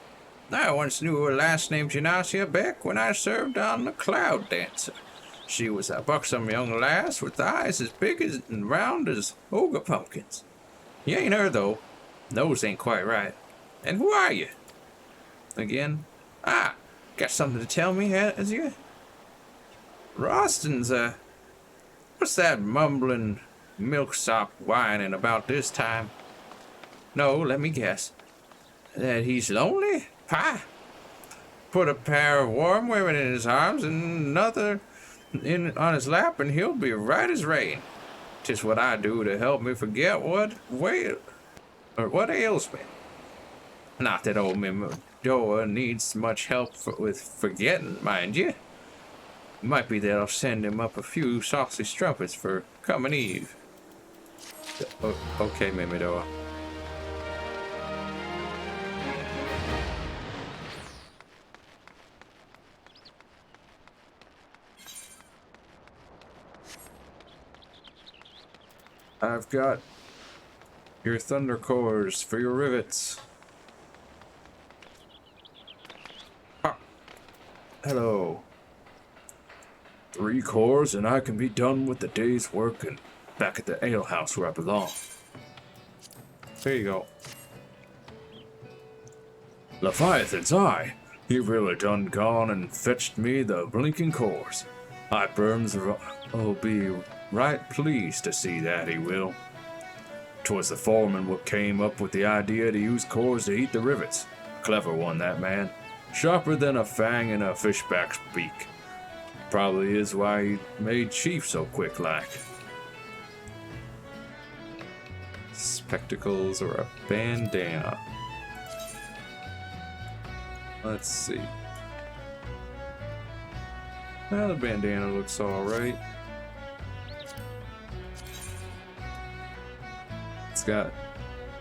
S4: I once knew a lass named Janasia back when I served on the Cloud Dancer. She was a buxom young lass with eyes as big as and round as ogre pumpkins. You ain't her, though. Nose ain't quite right. And who are you? Again? Ah, got something to tell me, has you? Roston's, what's that mumbling milksop whining about this time? No, let me guess. That he's lonely? Pah! Put a pair of warm women in his arms and another on his lap and he'll be right as rain. 'Tis what I do to help me forget what ails me. Not that old Mimodoa needs much help with forgetting, mind you. Might be that I'll send him up a few saucy strumpets for coming eve.
S1: Okay, Mimidoa. I've got your thunder cores for your rivets. Ah. Hello.
S2: 3 cores and I can be done with the day's work and back at the alehouse where I belong.
S1: There you go.
S2: Leviathan's eye. He really done gone and fetched me the blinking cores. I Burns will be right pleased to see that, he will. 'Twas the foreman what came up with the idea to use cores to eat the rivets. Clever one, that man. Sharper than a fang in a fishback's beak. Probably is why he made Chief so quick-like.
S1: Spectacles or a bandana. Let's see. Now the bandana looks alright. It's got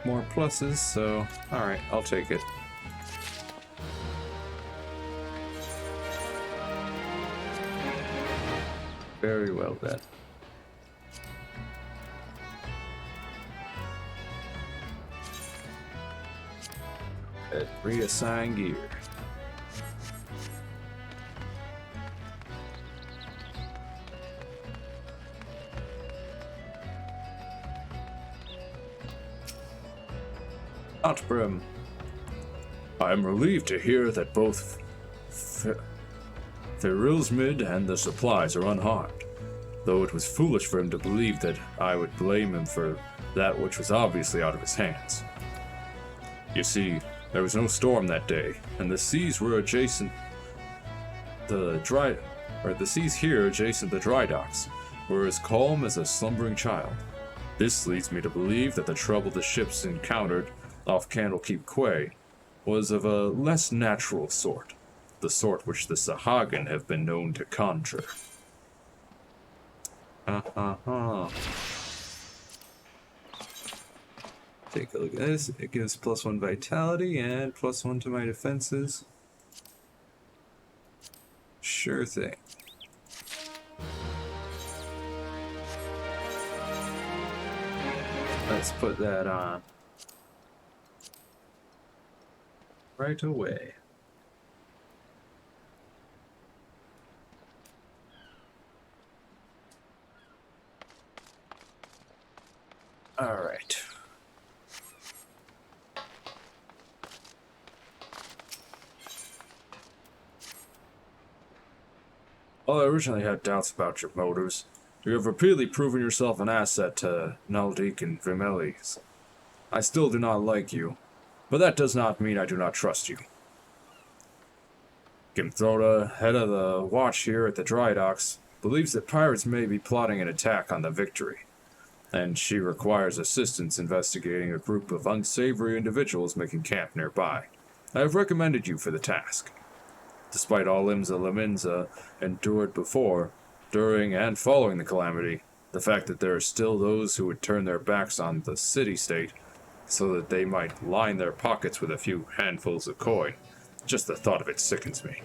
S1: more pluses, so alright, I'll take it. Very well then. And reassign gear. Outbrim.
S2: I am relieved to hear that both Ferilsmid and the supplies are unharmed, though it was foolish for him to believe that I would blame him for that which was obviously out of his hands. You see, there was no storm that day, and the seas were adjacent. The seas here adjacent the dry docks were as calm as a slumbering child. This leads me to believe that the trouble the ships encountered off Candlekeep Quay was of a less natural sort, the sort which the Sahagin have been known to conjure.
S1: Take a look at this. It gives +1 vitality and +1 to my defenses. Sure thing. Let's put that on right away. All right.
S2: While I originally had doubts about your motives, you have repeatedly proven yourself an asset to Naldik and Vimelis. I still do not like you, but that does not mean I do not trust you. Gimthroda, head of the watch here at the dry docks, believes that pirates may be plotting an attack on the Victory, and she requires assistance investigating a group of unsavory individuals making camp nearby. I have recommended you for the task. Despite all Imza Laminza endured before, during, and following the calamity, the fact that there are still those who would turn their backs on the city-state so that they might line their pockets with a few handfuls of coin, just the thought of it sickens me.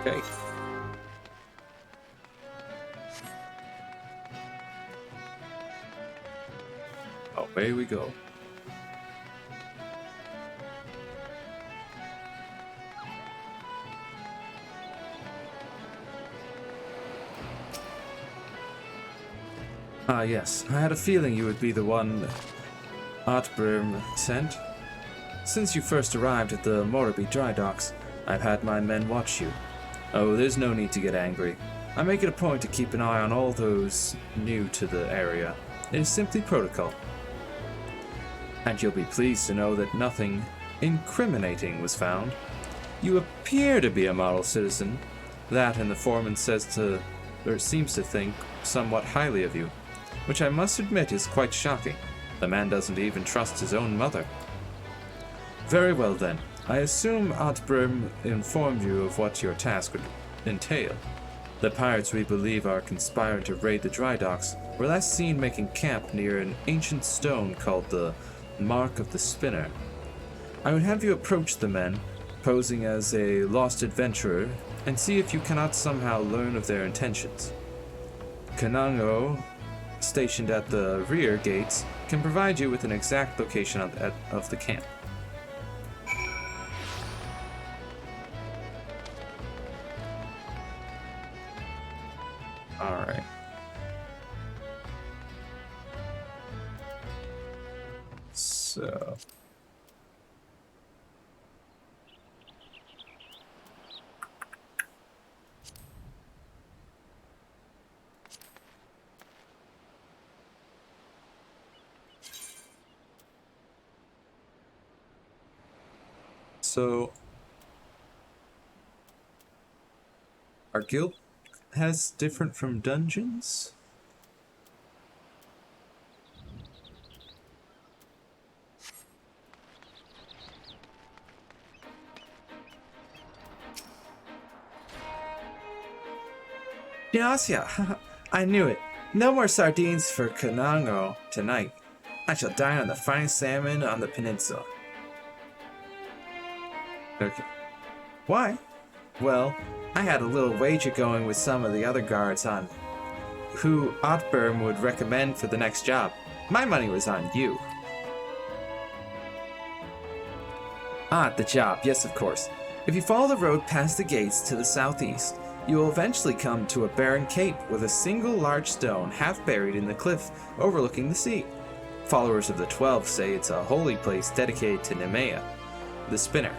S1: Okay. Away we go.
S3: Ah, yes. I had a feeling you would be the one Artbrim sent. Since you first arrived at the Moraby dry docks, I've had my men watch you. Oh, there's no need to get angry. I make it a point to keep an eye on all those new to the area. It is simply protocol. And you'll be pleased to know that nothing incriminating was found. You appear to be a model citizen. That, and the foreman seems to think somewhat highly of you, which I must admit is quite shocking. The man doesn't even trust his own mother. Very well then. I assume Otbrim informed you of what your task would entail. The pirates we believe are conspiring to raid the dry docks were last seen making camp near an ancient stone called the Mark of the Spinner. I would have you approach the men, posing as a lost adventurer, and see if you cannot somehow learn of their intentions. Kanango, stationed at the rear gates, can provide you with an exact location of the camp.
S1: Alright. So. So. Our guild has different from dungeons?
S3: Ignacia, I knew it. No more sardines for Canango tonight. I shall dine on the finest salmon on the peninsula. Okay. Why? Well, I had a little wager going with some of the other guards on who Otberm would recommend for the next job. My money was on you. Ah, the job, yes, of course. If you follow the road past the gates to the southeast, you will eventually come to a barren cape with a single large stone half buried in the cliff overlooking the sea. Followers of the 12 say it's a holy place dedicated to Nemea, the spinner.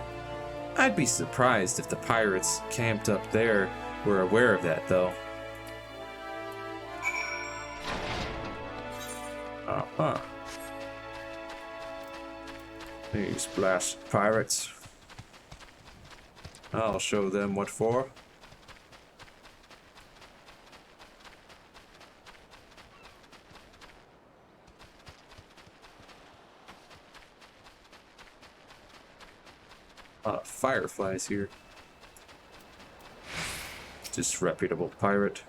S3: I'd be surprised if the pirates camped up there were aware of that, though.
S4: Uh-huh. These blasted pirates. I'll show them what for. Fireflies here. Disreputable pirate.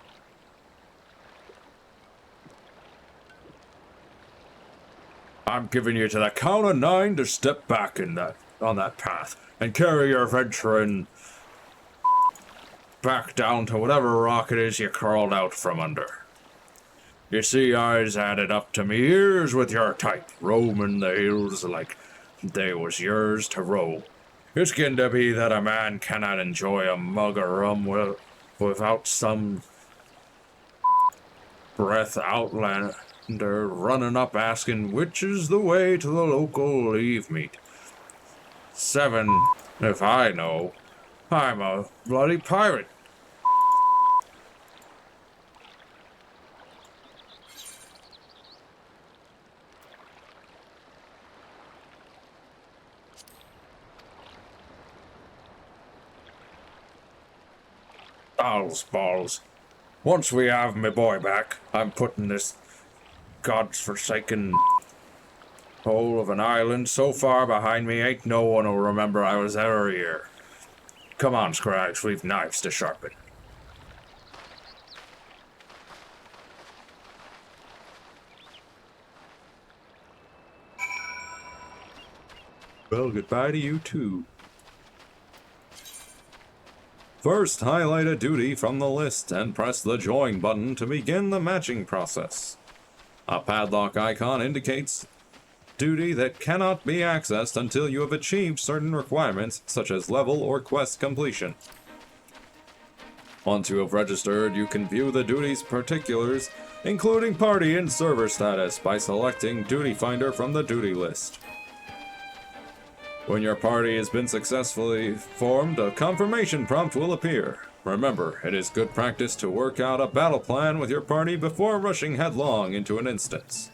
S4: I'm giving you to the count of 9 to step back on that path and carry your venturing back down to whatever rock it is you crawled out from under. You see, I's had it up to me ears with your type, roaming the hills like they was yours to roam. It's getting to be that a man cannot enjoy a mug of rum without some breath outlander running up asking which is the way to the local leave meet. 7, if I know. I'm a bloody pirate. Balls. Once we have my boy back, I'm putting this god's-forsaken hole of an island so far behind me, ain't no one will remember I was ever here. Come on, Scrags, we've knives to sharpen.
S1: Well, goodbye to you too. First, highlight a duty from the list and press the Join button to begin the matching process. A padlock icon indicates duty that cannot be accessed until you have achieved certain requirements, such as level or quest completion. Once you have registered, you can view the duty's particulars, including party and server status, by selecting Duty Finder from the duty list. When your party has been successfully formed, a confirmation prompt will appear. Remember, it is good practice to work out a battle plan with your party before rushing headlong into an instance.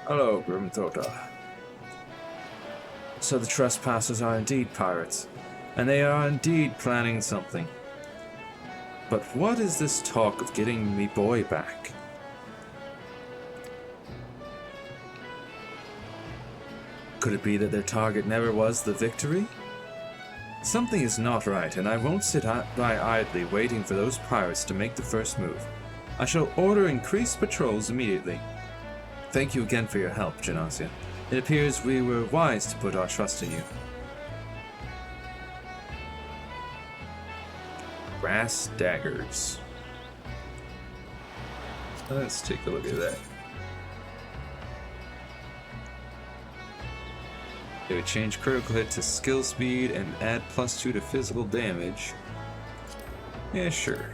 S4: Hello, Grimthota.
S3: So the trespassers are indeed pirates, and they are indeed planning something. But what is this talk of getting me boy back? Could it be that their target never was the victory? Something is not right, and I won't sit by idly waiting for those pirates to make the first move. I shall order increased patrols immediately. Thank you again for your help, Janasia. It appears we were wise to put our trust in you.
S1: Brass daggers. Let's take a look at that. It would change critical hit to skill speed and add +2 to physical damage. Yeah, sure.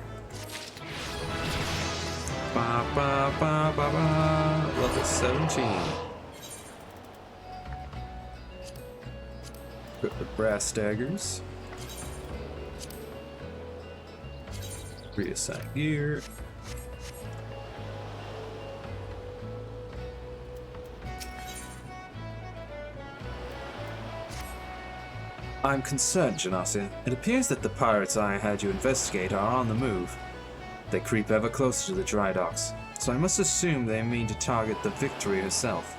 S1: Ba ba ba ba ba. Level 17. Put the brass daggers. Reassign gear.
S3: I'm concerned, Janasia. It appears that the pirates I had you investigate are on the move. They creep ever closer to the dry docks, so I must assume they mean to target the Victory herself.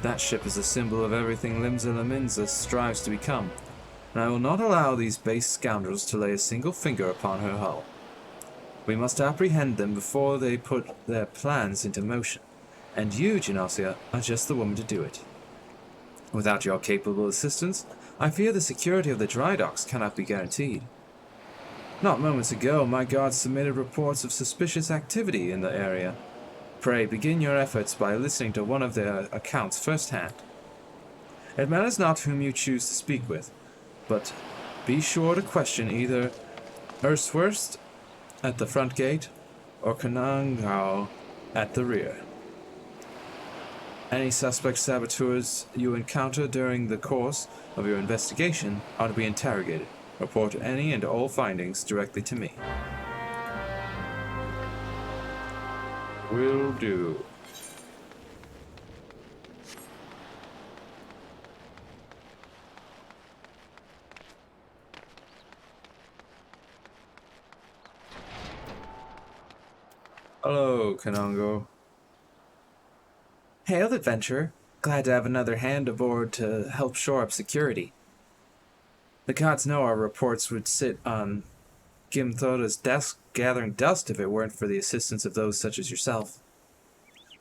S3: That ship is a symbol of everything Limsa Laminza strives to become, and I will not allow these base scoundrels to lay a single finger upon her hull. We must apprehend them before they put their plans into motion, and you, Genosia, are just the woman to do it. Without your capable assistance, I fear the security of the dry docks cannot be guaranteed. Not moments ago, my guards submitted reports of suspicious activity in the area. Pray begin your efforts by listening to one of their accounts firsthand. It matters not whom you choose to speak with, but be sure to question either Erswurst at the front gate or Kanangao at the rear. Any suspect saboteurs you encounter during the course of your investigation are to be interrogated. Report any and all findings directly to me.
S1: Will do. Hello, Kanongo.
S3: Hail, adventurer. Glad to have another hand aboard to help shore up security. The gods know our reports would sit on Gimthoda's desk gathering dust if it weren't for the assistance of those such as yourself.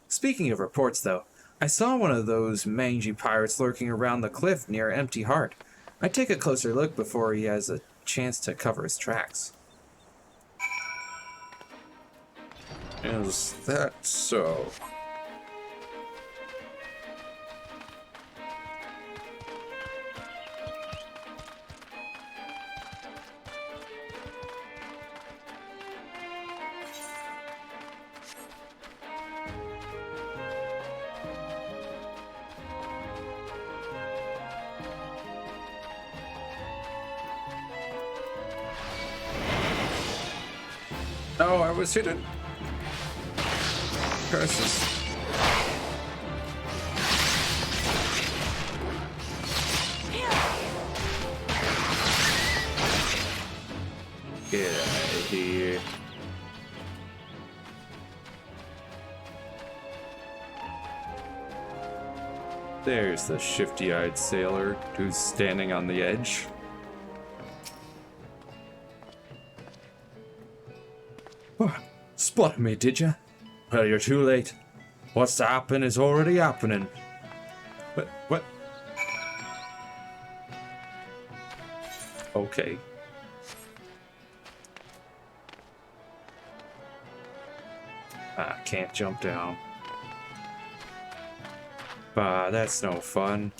S3: Speaking of reports, though, I saw one of those mangy pirates lurking around the cliff near Empty Heart. I'd take a closer look before he has a chance to cover his tracks.
S1: Is that so? No, I was hidden. Curses. Get out of here. There's the shifty-eyed sailor who's standing on the edge.
S3: Spotted me, did ya? Well, you're too late. What's to happen is already happening.
S1: What? Okay. I can't jump down. Bah, that's no fun.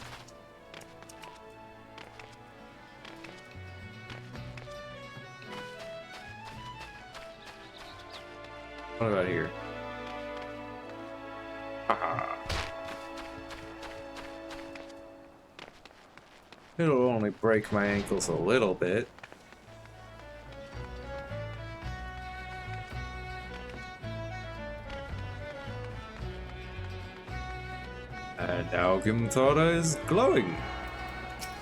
S1: What about here? Haha. It'll only break my ankles a little bit. And now Gimthora is glowing.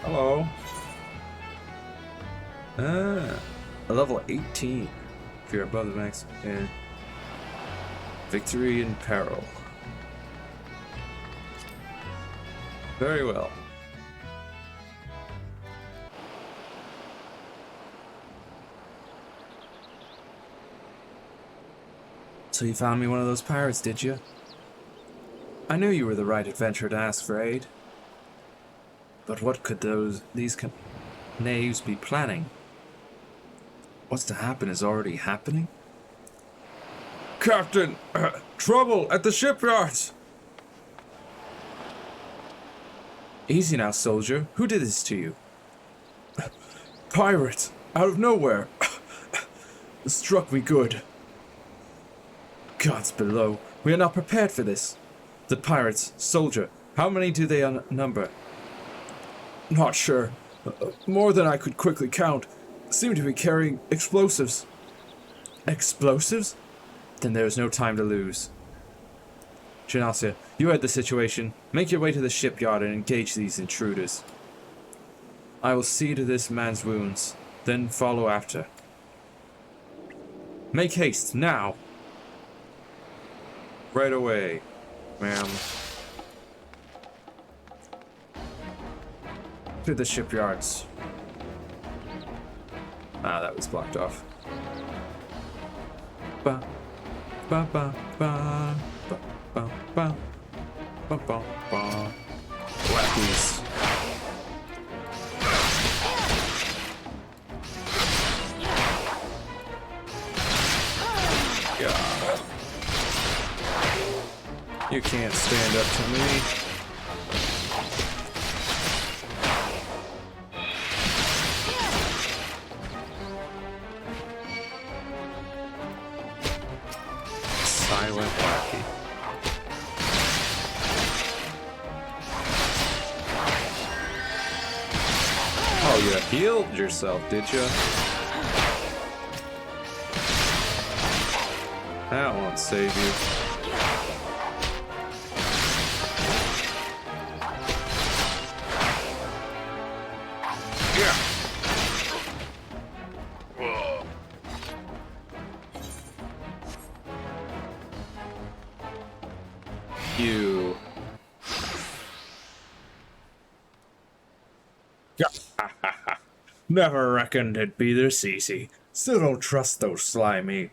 S1: Hello. Ah, a level 18. If you're above the max. Yeah. Victory in peril. Very well.
S3: So you found me one of those pirates, did you? I knew you were the right adventurer to ask for aid. But what could these knaves be planning? What's to happen is already happening?
S1: Captain! Trouble at the shipyards!
S3: Easy now, soldier. Who did this to you?
S2: Pirates, out of nowhere. Struck me good.
S3: Gods below, we are not prepared for this. The pirates, soldier, how many do they number?
S2: Not sure. More than I could quickly count. Seem to be carrying explosives.
S3: Explosives? Then there is no time to lose. Genosia, you heard the situation. Make your way to the shipyard and engage these intruders. I will see to this man's wounds, then follow after. Make haste, now!
S1: Right away, ma'am.
S3: exactly the shipyards. Ah, that was blocked off. Ba, ba, ba, ba, ba, ba, ba, ba, ba, ba.
S1: Lackeys. Yeah. You can't stand up to me. Silent lackey. Oh, you healed yourself, did you? That won't save you. You.
S3: Never reckoned it'd be this easy. Still don't trust those slimy.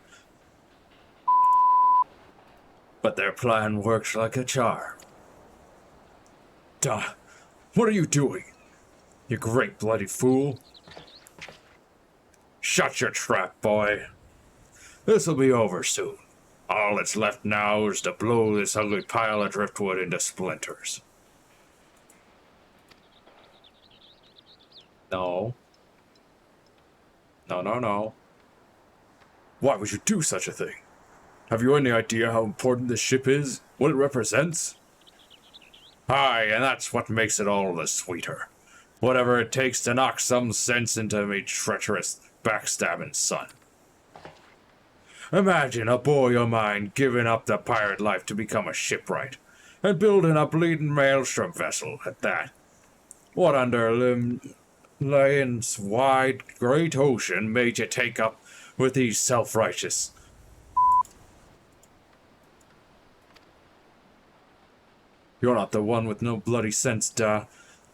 S3: But their plan worked like a charm. Duh. What are you doing? You great bloody fool. Shut your trap, boy. This'll be over soon. All that's left now is to blow this ugly pile of driftwood into splinters.
S1: No. No, no, no.
S3: Why would you do such a thing? Have you any idea how important this ship is? What it represents? Aye, and that's what makes it all the sweeter. Whatever it takes to knock some sense into me treacherous, backstabbing son. Imagine a boy of mine giving up the pirate life to become a shipwright, and building a bleeding maelstrom vessel at that. What under Lion's wide great ocean made you take up with these self-righteous? You're not the one with no bloody sense, duh.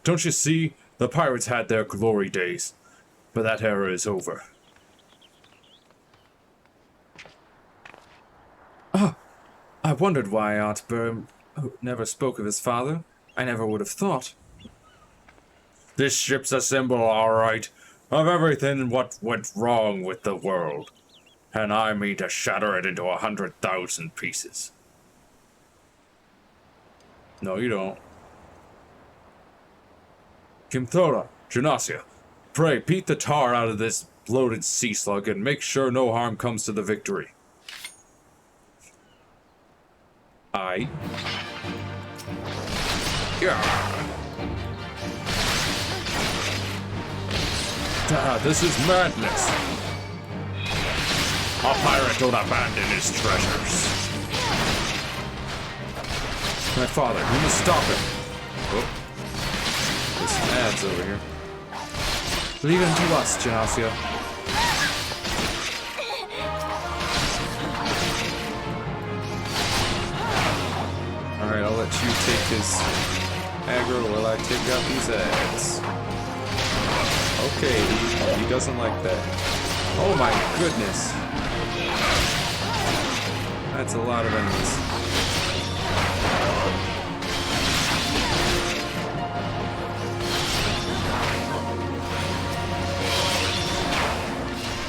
S3: Don't you see? The pirates had their glory days, but that era is over. Ah, I wondered why Aunt Burm never spoke of his father. I never would have thought. This ship's a symbol, all right, of everything what went wrong with the world, and I mean to shatter it into 100,000 pieces.
S1: No, you don't.
S3: Kimthora, Janasia, pray beat the tar out of this bloated sea slug and make sure no harm comes to the Victory.
S1: Aye.
S3: This is madness. A pirate don't abandon his treasures. My father, you must stop him.
S1: Oh. There's some ads over here.
S3: Leave it to us, Janasia.
S1: Alright, I'll let you take his aggro while I take out these ads. Okay, he doesn't like that. Oh my goodness. That's a lot of enemies.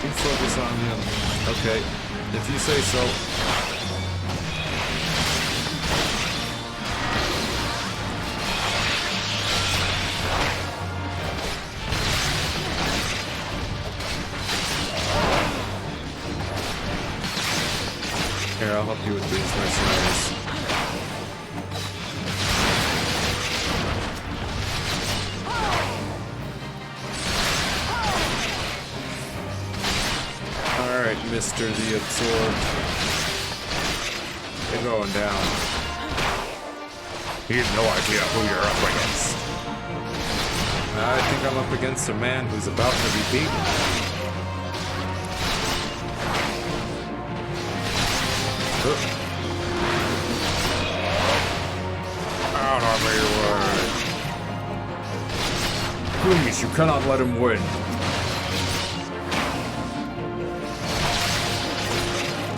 S1: You focus on him. Okay, if you say so. Here, I'll help you with these mercenaries. Alright, Mr. the Absorbed. You're going down.
S3: You have no idea who you're up against.
S1: I think I'm up against a man who's about to be beaten.
S3: Out of my way.
S2: Please, you cannot let him win.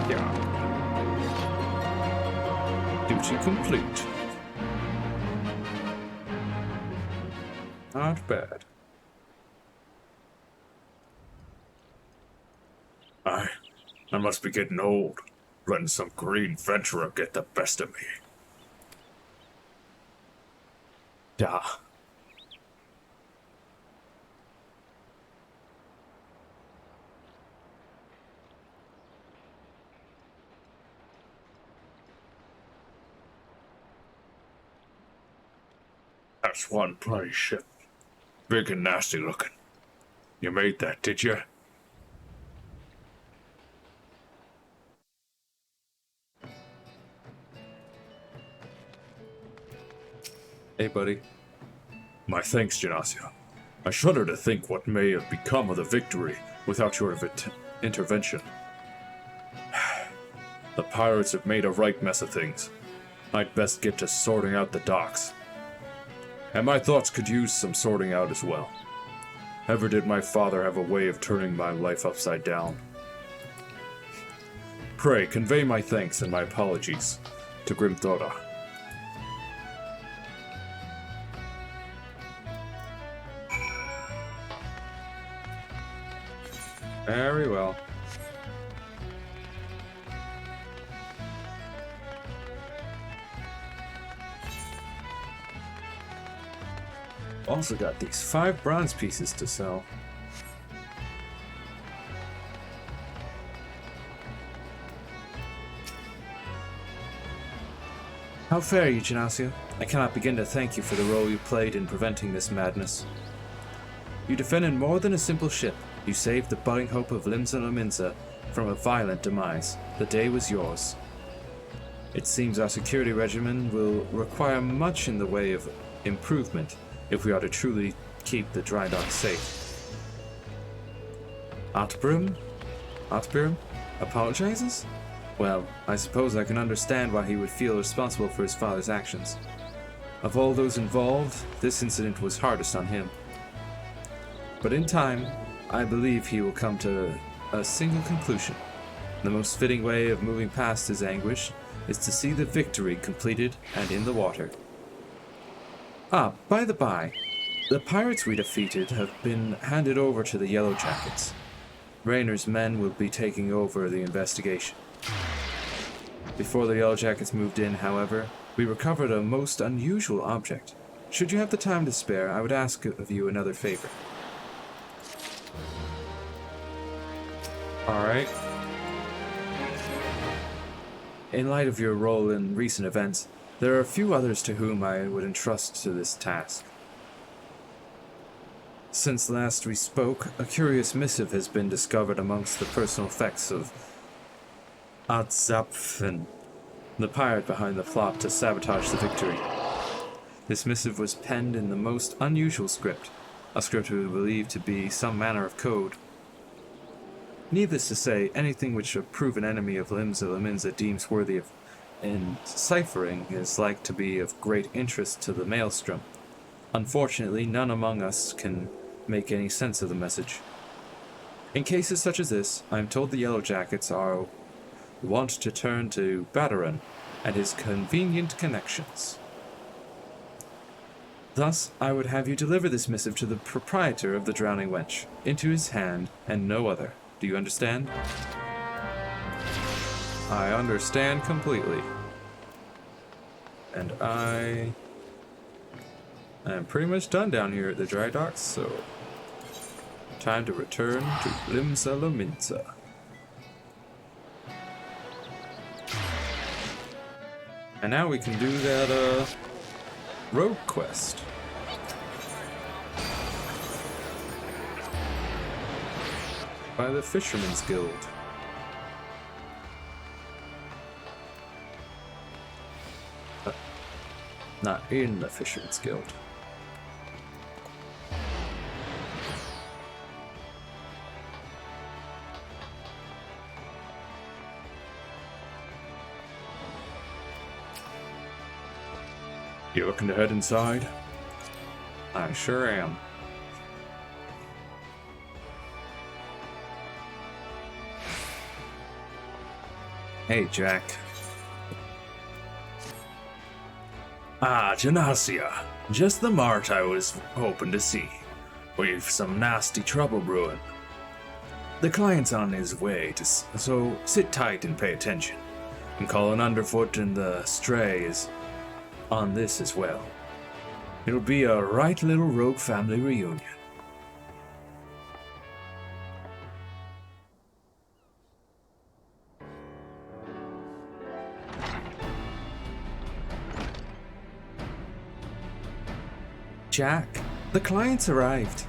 S1: Yeah. Duty complete. Not bad.
S2: I must be getting old, letting some green venturer get the best of me.
S3: Da.
S2: That's one bloody ship. Big and nasty looking. You made that, did you?
S1: Hey, buddy.
S2: My thanks, Genasio. I shudder to think what may have become of the Victory without your intervention. The pirates have made a right mess of things. I'd best get to sorting out the docks. And my thoughts could use some sorting out as well. Ever did my father have a way of turning my life upside down? Pray, convey my thanks and my apologies to Grimthora.
S1: Very well. Also got these 5 bronze pieces to sell.
S3: How fare you, Genasio? I cannot begin to thank you for the role you played in preventing this madness. You defended more than a simple ship. You saved the budding hope of Limsa Lominsa from a violent demise. The day was yours. It seems our security regimen will require much in the way of improvement if we are to truly keep the dry dock safe. Atbrim apologizes? Well, I suppose I can understand why he would feel responsible for his father's actions. Of all those involved, this incident was hardest on him. But in time, I believe he will come to a single conclusion. The most fitting way of moving past his anguish is to see the Victory completed and in the water. Ah, by the by, the pirates we defeated have been handed over to the Yellow Jackets. Raynor's men will be taking over the investigation. Before the Yellow Jackets moved in, however, we recovered a most unusual object. Should you have the time to spare, I would ask of you another favor.
S1: Alright.
S3: In light of your role in recent events, there are a few others to whom I would entrust to this task. Since last we spoke, a curious missive has been discovered amongst the personal effects of Adzapfen, the pirate behind the plot to sabotage the Victory. This missive was penned in the most unusual script, a script we believe to be some manner of code. Needless to say, anything which a proven enemy of Limsa Lominsa deems worthy of enciphering is like to be of great interest to the Maelstrom. Unfortunately, none among us can make any sense of the message. In cases such as this, I am told the Yellow Jackets are wont to turn to Badaran and his convenient connections. Thus, I would have you deliver this missive to the proprietor of the Drowning Wench, into his hand and no other. Do you understand?
S1: I understand completely. And I am pretty much done down here at the dry docks, so time to return to Limsa Lominsa. And now we can do that rogue quest. By the Fisherman's Guild. Not in the Fisherman's Guild.
S2: You looking to head inside?
S1: I sure am.
S3: Hey, Jack.
S2: Ah, Janasia. Just the mart I was hoping to see. We've some nasty trouble brewing. The client's on his way, so sit tight and pay attention. I'm calling Underfoot and the Stray is on this as well. It'll be a right little rogue family reunion.
S3: Jack, the client's arrived.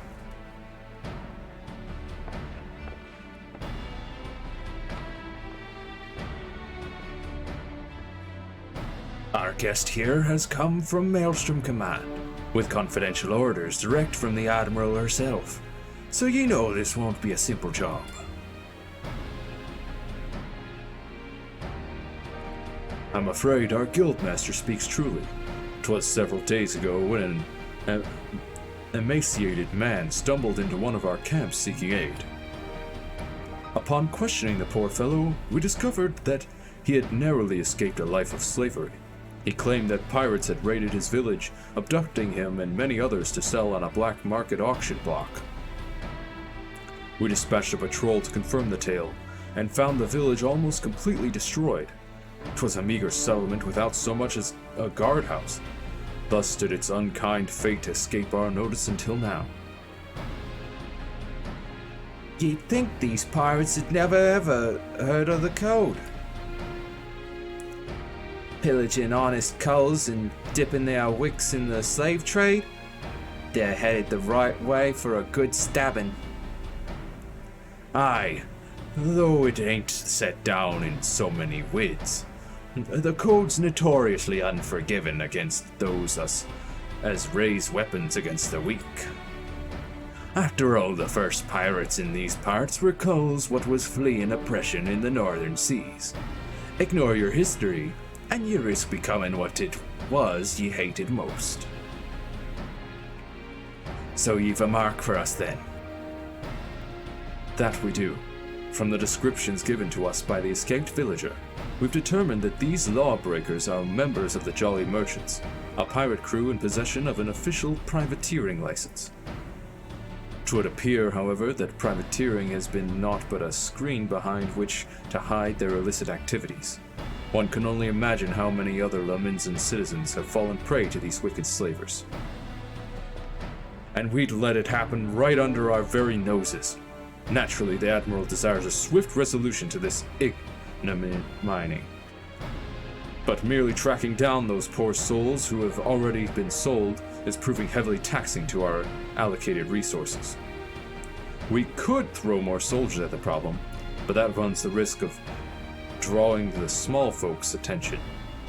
S2: Our guest here has come from Maelstrom Command, with confidential orders direct from the Admiral herself, so you know this won't be a simple job. I'm afraid our guildmaster speaks truly. 'Twas several days ago when an emaciated man stumbled into one of our camps seeking aid. Upon questioning the poor fellow, we discovered that he had narrowly escaped a life of slavery. He claimed that pirates had raided his village, abducting him and many others to sell on a black market auction block. We dispatched a patrol to confirm the tale, and found the village almost completely destroyed. 'Twas a meager settlement without so much as a guardhouse. Thus did its unkind fate escape our notice until now.
S3: You'd think these pirates had never ever heard of the code. Pillaging honest culls and dipping their wicks in the slave trade? They're headed the right way for a good stabbing.
S2: Aye, though it ain't set down in so many wids. The code's notoriously unforgiving against those as raise weapons against the weak. After all, the first pirates in these parts were culls what was fleeing oppression in the northern seas. Ignore your history, and you risk becoming what it was ye hated most. So you've a mark for us then?
S1: That we do. From the descriptions given to us by the escaped villager, we've determined that these lawbreakers are members of the Jolly Merchants, a pirate crew in possession of an official privateering license. 'Twould appear, however, that privateering has been naught but a screen behind which to hide their illicit activities. One can only imagine how many other Laminsan citizens have fallen prey to these wicked slavers. And we'd let it happen right under our very noses. Naturally, the Admiral desires a swift resolution to this ignominy. But merely tracking down those poor souls who have already been sold is proving heavily taxing to our allocated resources. We could throw more soldiers at the problem, but that runs the risk of drawing the small folks' attention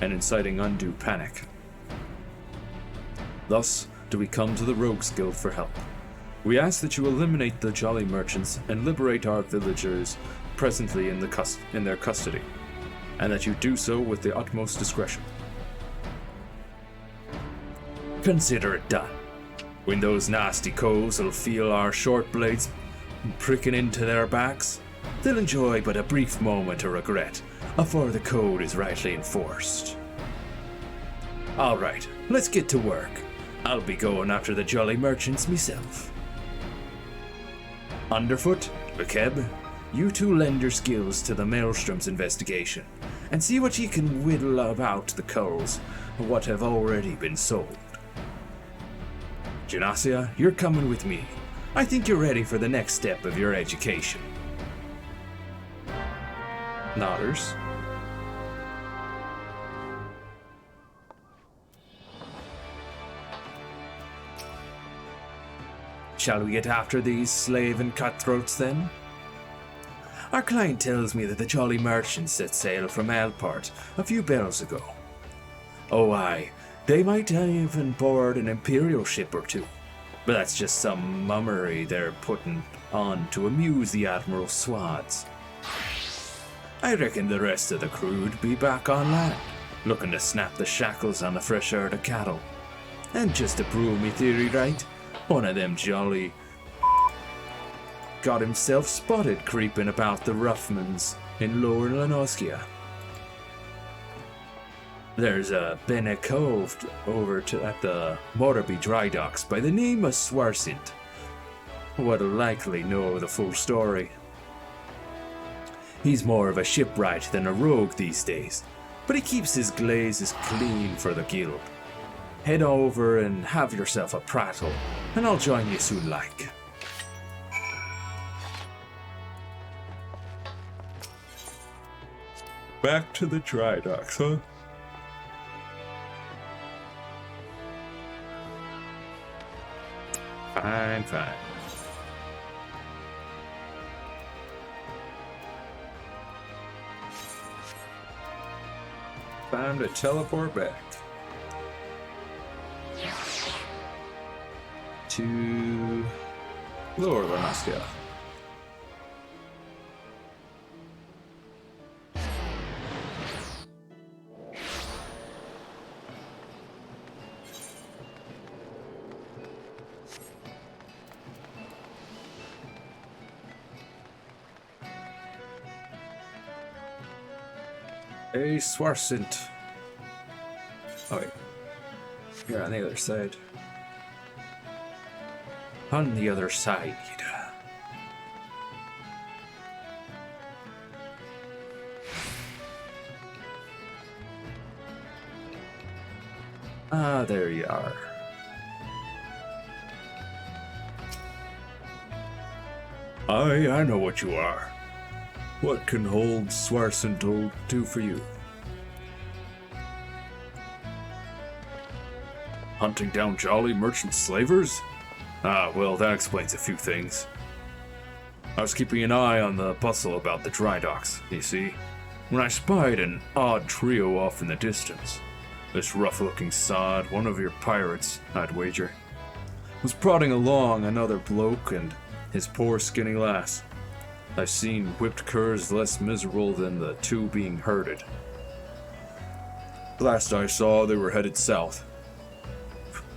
S1: and inciting undue panic. Thus do we come to the Rogues Guild for help. We ask that you eliminate the Jolly Merchants and liberate our villagers presently in their custody, and that you do so with the utmost discretion. Consider it done. When those nasty coves will feel our short blades pricking into their backs, they'll enjoy but a brief moment of regret afore the code is rightly enforced. All right, let's get to work. I'll be going after the Jolly Merchants myself. Underfoot, Bekeb, you two lend your skills to the Maelstrom's investigation, and see what ye can whittle about the culls what have already been sold. Janasia, you're coming with me. I think you're ready for the next step of your education. Nodders.
S3: Shall we get after these slave and cutthroats then? Our client tells me that the Jolly Merchants set sail from Alport a few bells ago. Oh aye, they might even board an Imperial ship or two, but that's just some mummery they're putting on to amuse the Admiral's swads. I reckon the rest of the crew'd be back on land, looking to snap the shackles on the fresh herd of cattle. And just to prove me theory right, one of them Jolly got himself spotted creeping about the Ruffmans in Lower Lanoskia.
S2: There's been a cove at the Motorby dry docks by the name of Swarsint. What'll likely know the full story. He's more of a shipwright than a rogue these days, but he keeps his glazes clean for the guild. Head over and have yourself a prattle, and I'll join you soon like.
S1: Back to the dry docks, huh? Fine, fine. Time to teleport back to Lower Lanaskia. Hey, Swarsint. Oh, wait. You're on the other side.
S2: On the other side. Ah, there you are.
S1: I know what you are. What can old Swarsint do for you?
S2: Hunting down jolly merchant slavers? Ah, well, that explains a few things. I was keeping an eye on the bustle about the dry docks, you see, when I spied an odd trio off in the distance. This rough-looking sod, one of your pirates, I'd wager, was prodding along another bloke and his poor skinny lass. I've seen whipped curs less miserable than the two being herded. Last I saw, they were headed south.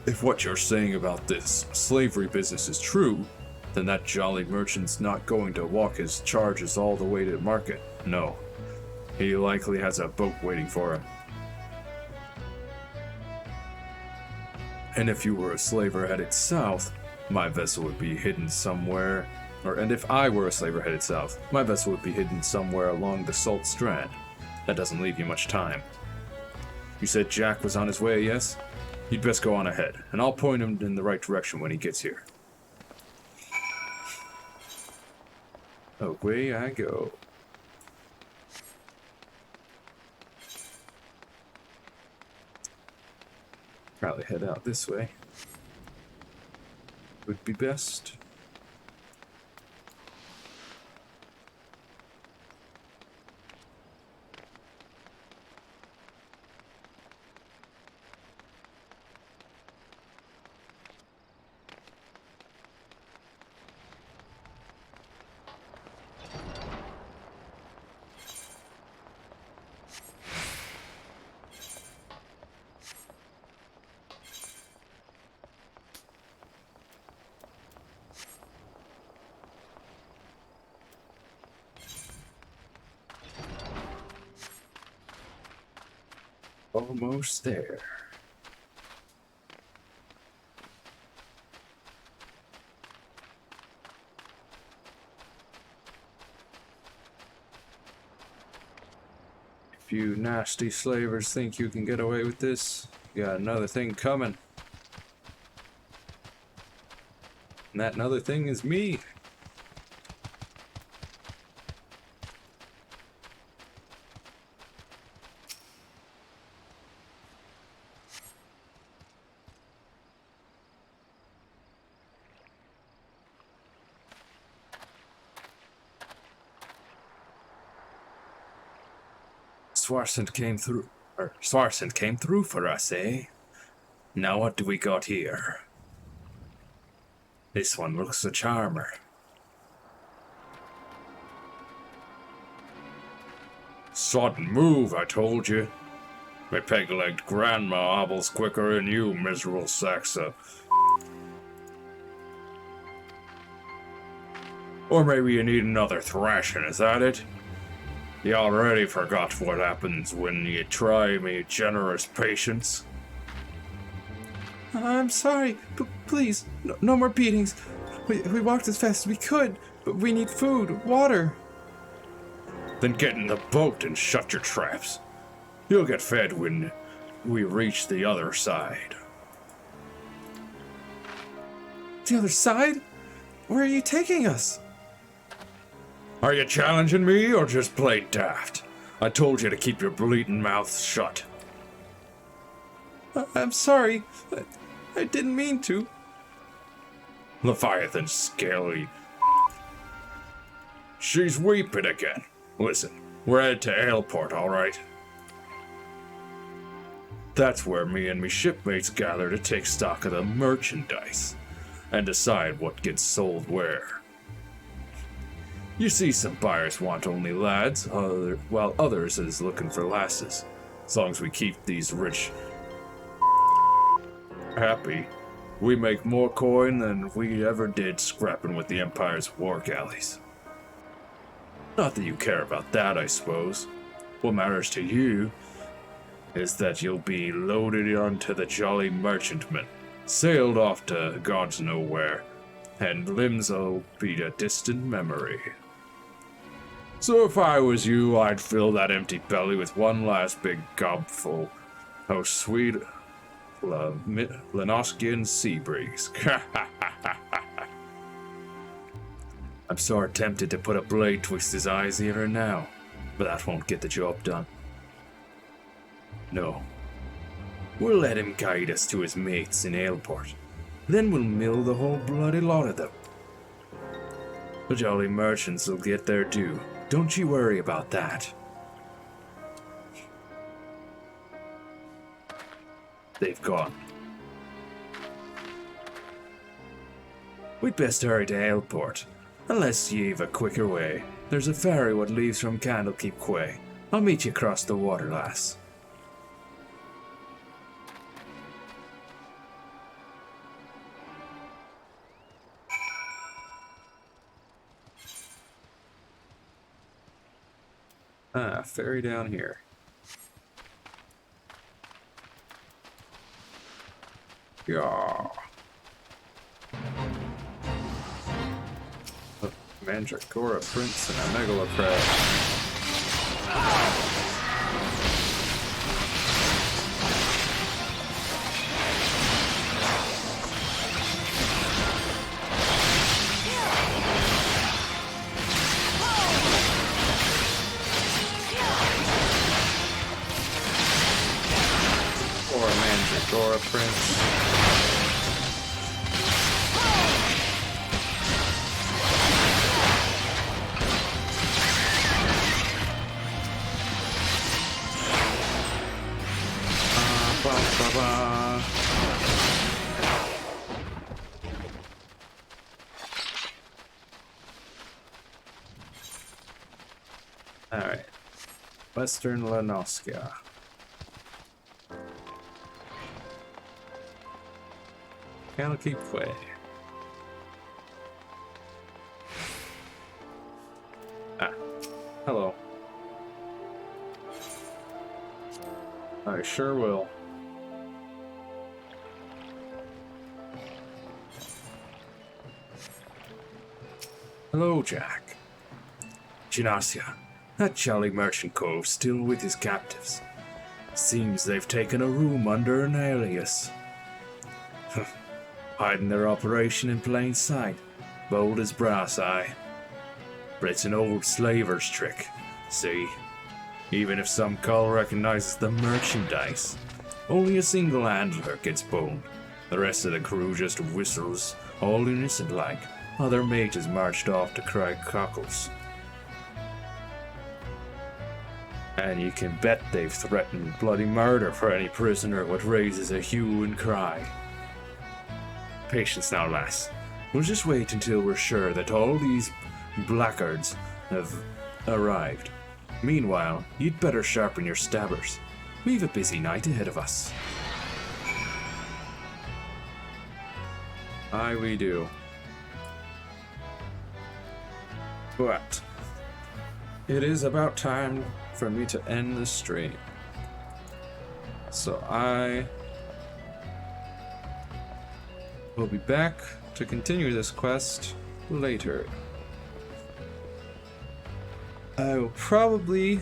S2: If what you're saying about this slavery business is true, then that jolly merchant's not going to walk his charges all the way to market. No. He likely has a boat waiting for him. And if you were a slaver headed south, my vessel would be hidden somewhere. And if I were a slaver headed south, my vessel would be hidden somewhere along the Salt Strand. That doesn't leave you much time. You said Jack was on his way, yes? You'd best go on ahead, and I'll point him in the right direction when he gets here. Away I go. Probably head out this way. Would be best. Almost there. If you nasty slavers think you can get away with this, you got another thing coming. And that another thing is me. Swarsint came through for us, eh? Now what do we got here? This one looks a charmer. Sudden move, I told you. My peg-legged grandma hobbles quicker than you, miserable Saxa. Or maybe you need another thrashing, is that it? You already forgot what happens when you try me generous patience.
S3: I'm sorry, but please, no more beatings. We walked as fast as we could, but we need food, water.
S2: Then get in the boat and shut your traps. You'll get fed when we reach the other side.
S3: The other side? Where are you taking us?
S2: Are you challenging me or just plain daft? I told you to keep your bleeding mouth shut.
S3: I'm sorry. I didn't mean to.
S2: Leviathan scaly. She's weeping again. Listen, we're headed to Aleport, alright? That's where me and me shipmates gather to take stock of the merchandise and decide what gets sold where. You see, some buyers want only lads, while others is looking for lasses. As long as we keep these rich happy, we make more coin than we ever did scrapping with the Empire's war galleys. Not that you care about that, I suppose. What matters to you is that you'll be loaded onto the Jolly Merchantman, sailed off to God's nowhere, and limbs'll be a distant memory. So if I was you, I'd fill that empty belly with one last big gobful of sweet Lenoskian sea breeze. I'm sore tempted to put a blade twixt his eyes here and now, but that won't get the job done. No. We'll let him guide us to his mates in Aleport. Then we'll mill the whole bloody lot of them. The Jolly Merchants will get their due. Don't you worry about that. They've gone. We'd best hurry to Aleport. Unless you've a quicker way. There's a ferry what leaves from Candlekeep Quay. I'll meet you across the water, lass.
S1: Ferry down here. Yeah. A Mandragora Prince and a Megalocrab. Or a Mandragora Prince. Alright. Western Lenoskia. Candlekeep Quay. Hello. I sure will.
S2: Hello, Jack. Ginasia, that jolly merchant cove's still with his captives. Seems they've taken a room under an alias. Hiding their operation in plain sight, bold as brass eye. But it's an old slaver's trick, see? Even if some cull recognizes the merchandise, only a single handler gets boned. The rest of the crew just whistles, all innocent-like, while their mate is marched off to cry cockles. And you can bet they've threatened bloody murder for any prisoner what raises a hue and cry. Patience now, lass. We'll just wait until we're sure that all these blackguards have arrived. Meanwhile, you'd better sharpen your stabbers. We've a busy night ahead of us.
S1: Aye, we do. But it is about time for me to end the stream. So I will be back to continue this quest later. I will probably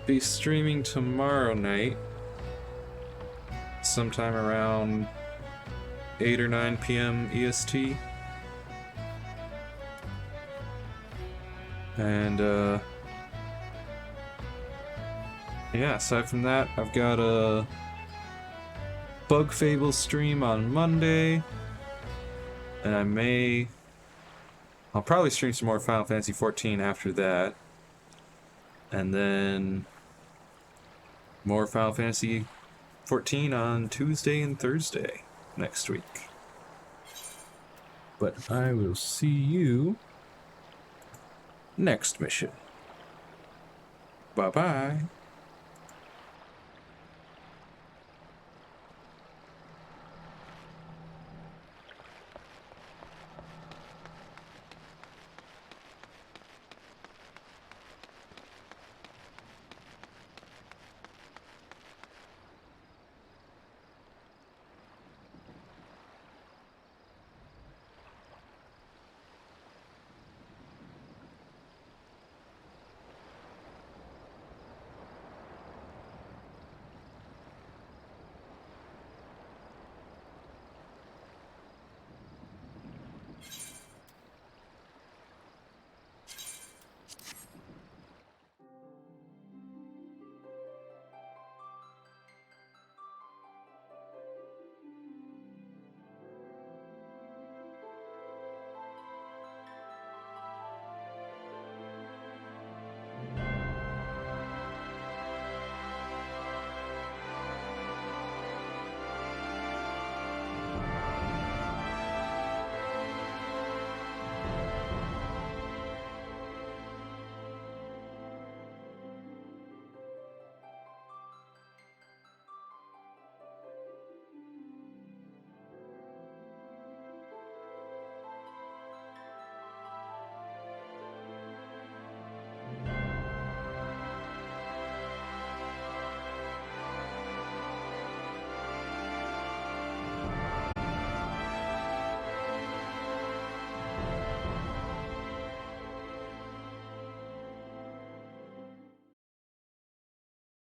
S1: be streaming tomorrow night, sometime around 8 or 9 p.m. EST. And, yeah, aside from that, I've got a Bug Fable stream on Monday. And I'll probably stream some more Final Fantasy XIV after that. And then more Final Fantasy XIV on Tuesday and Thursday next week. But I will see you next mission. Bye-bye.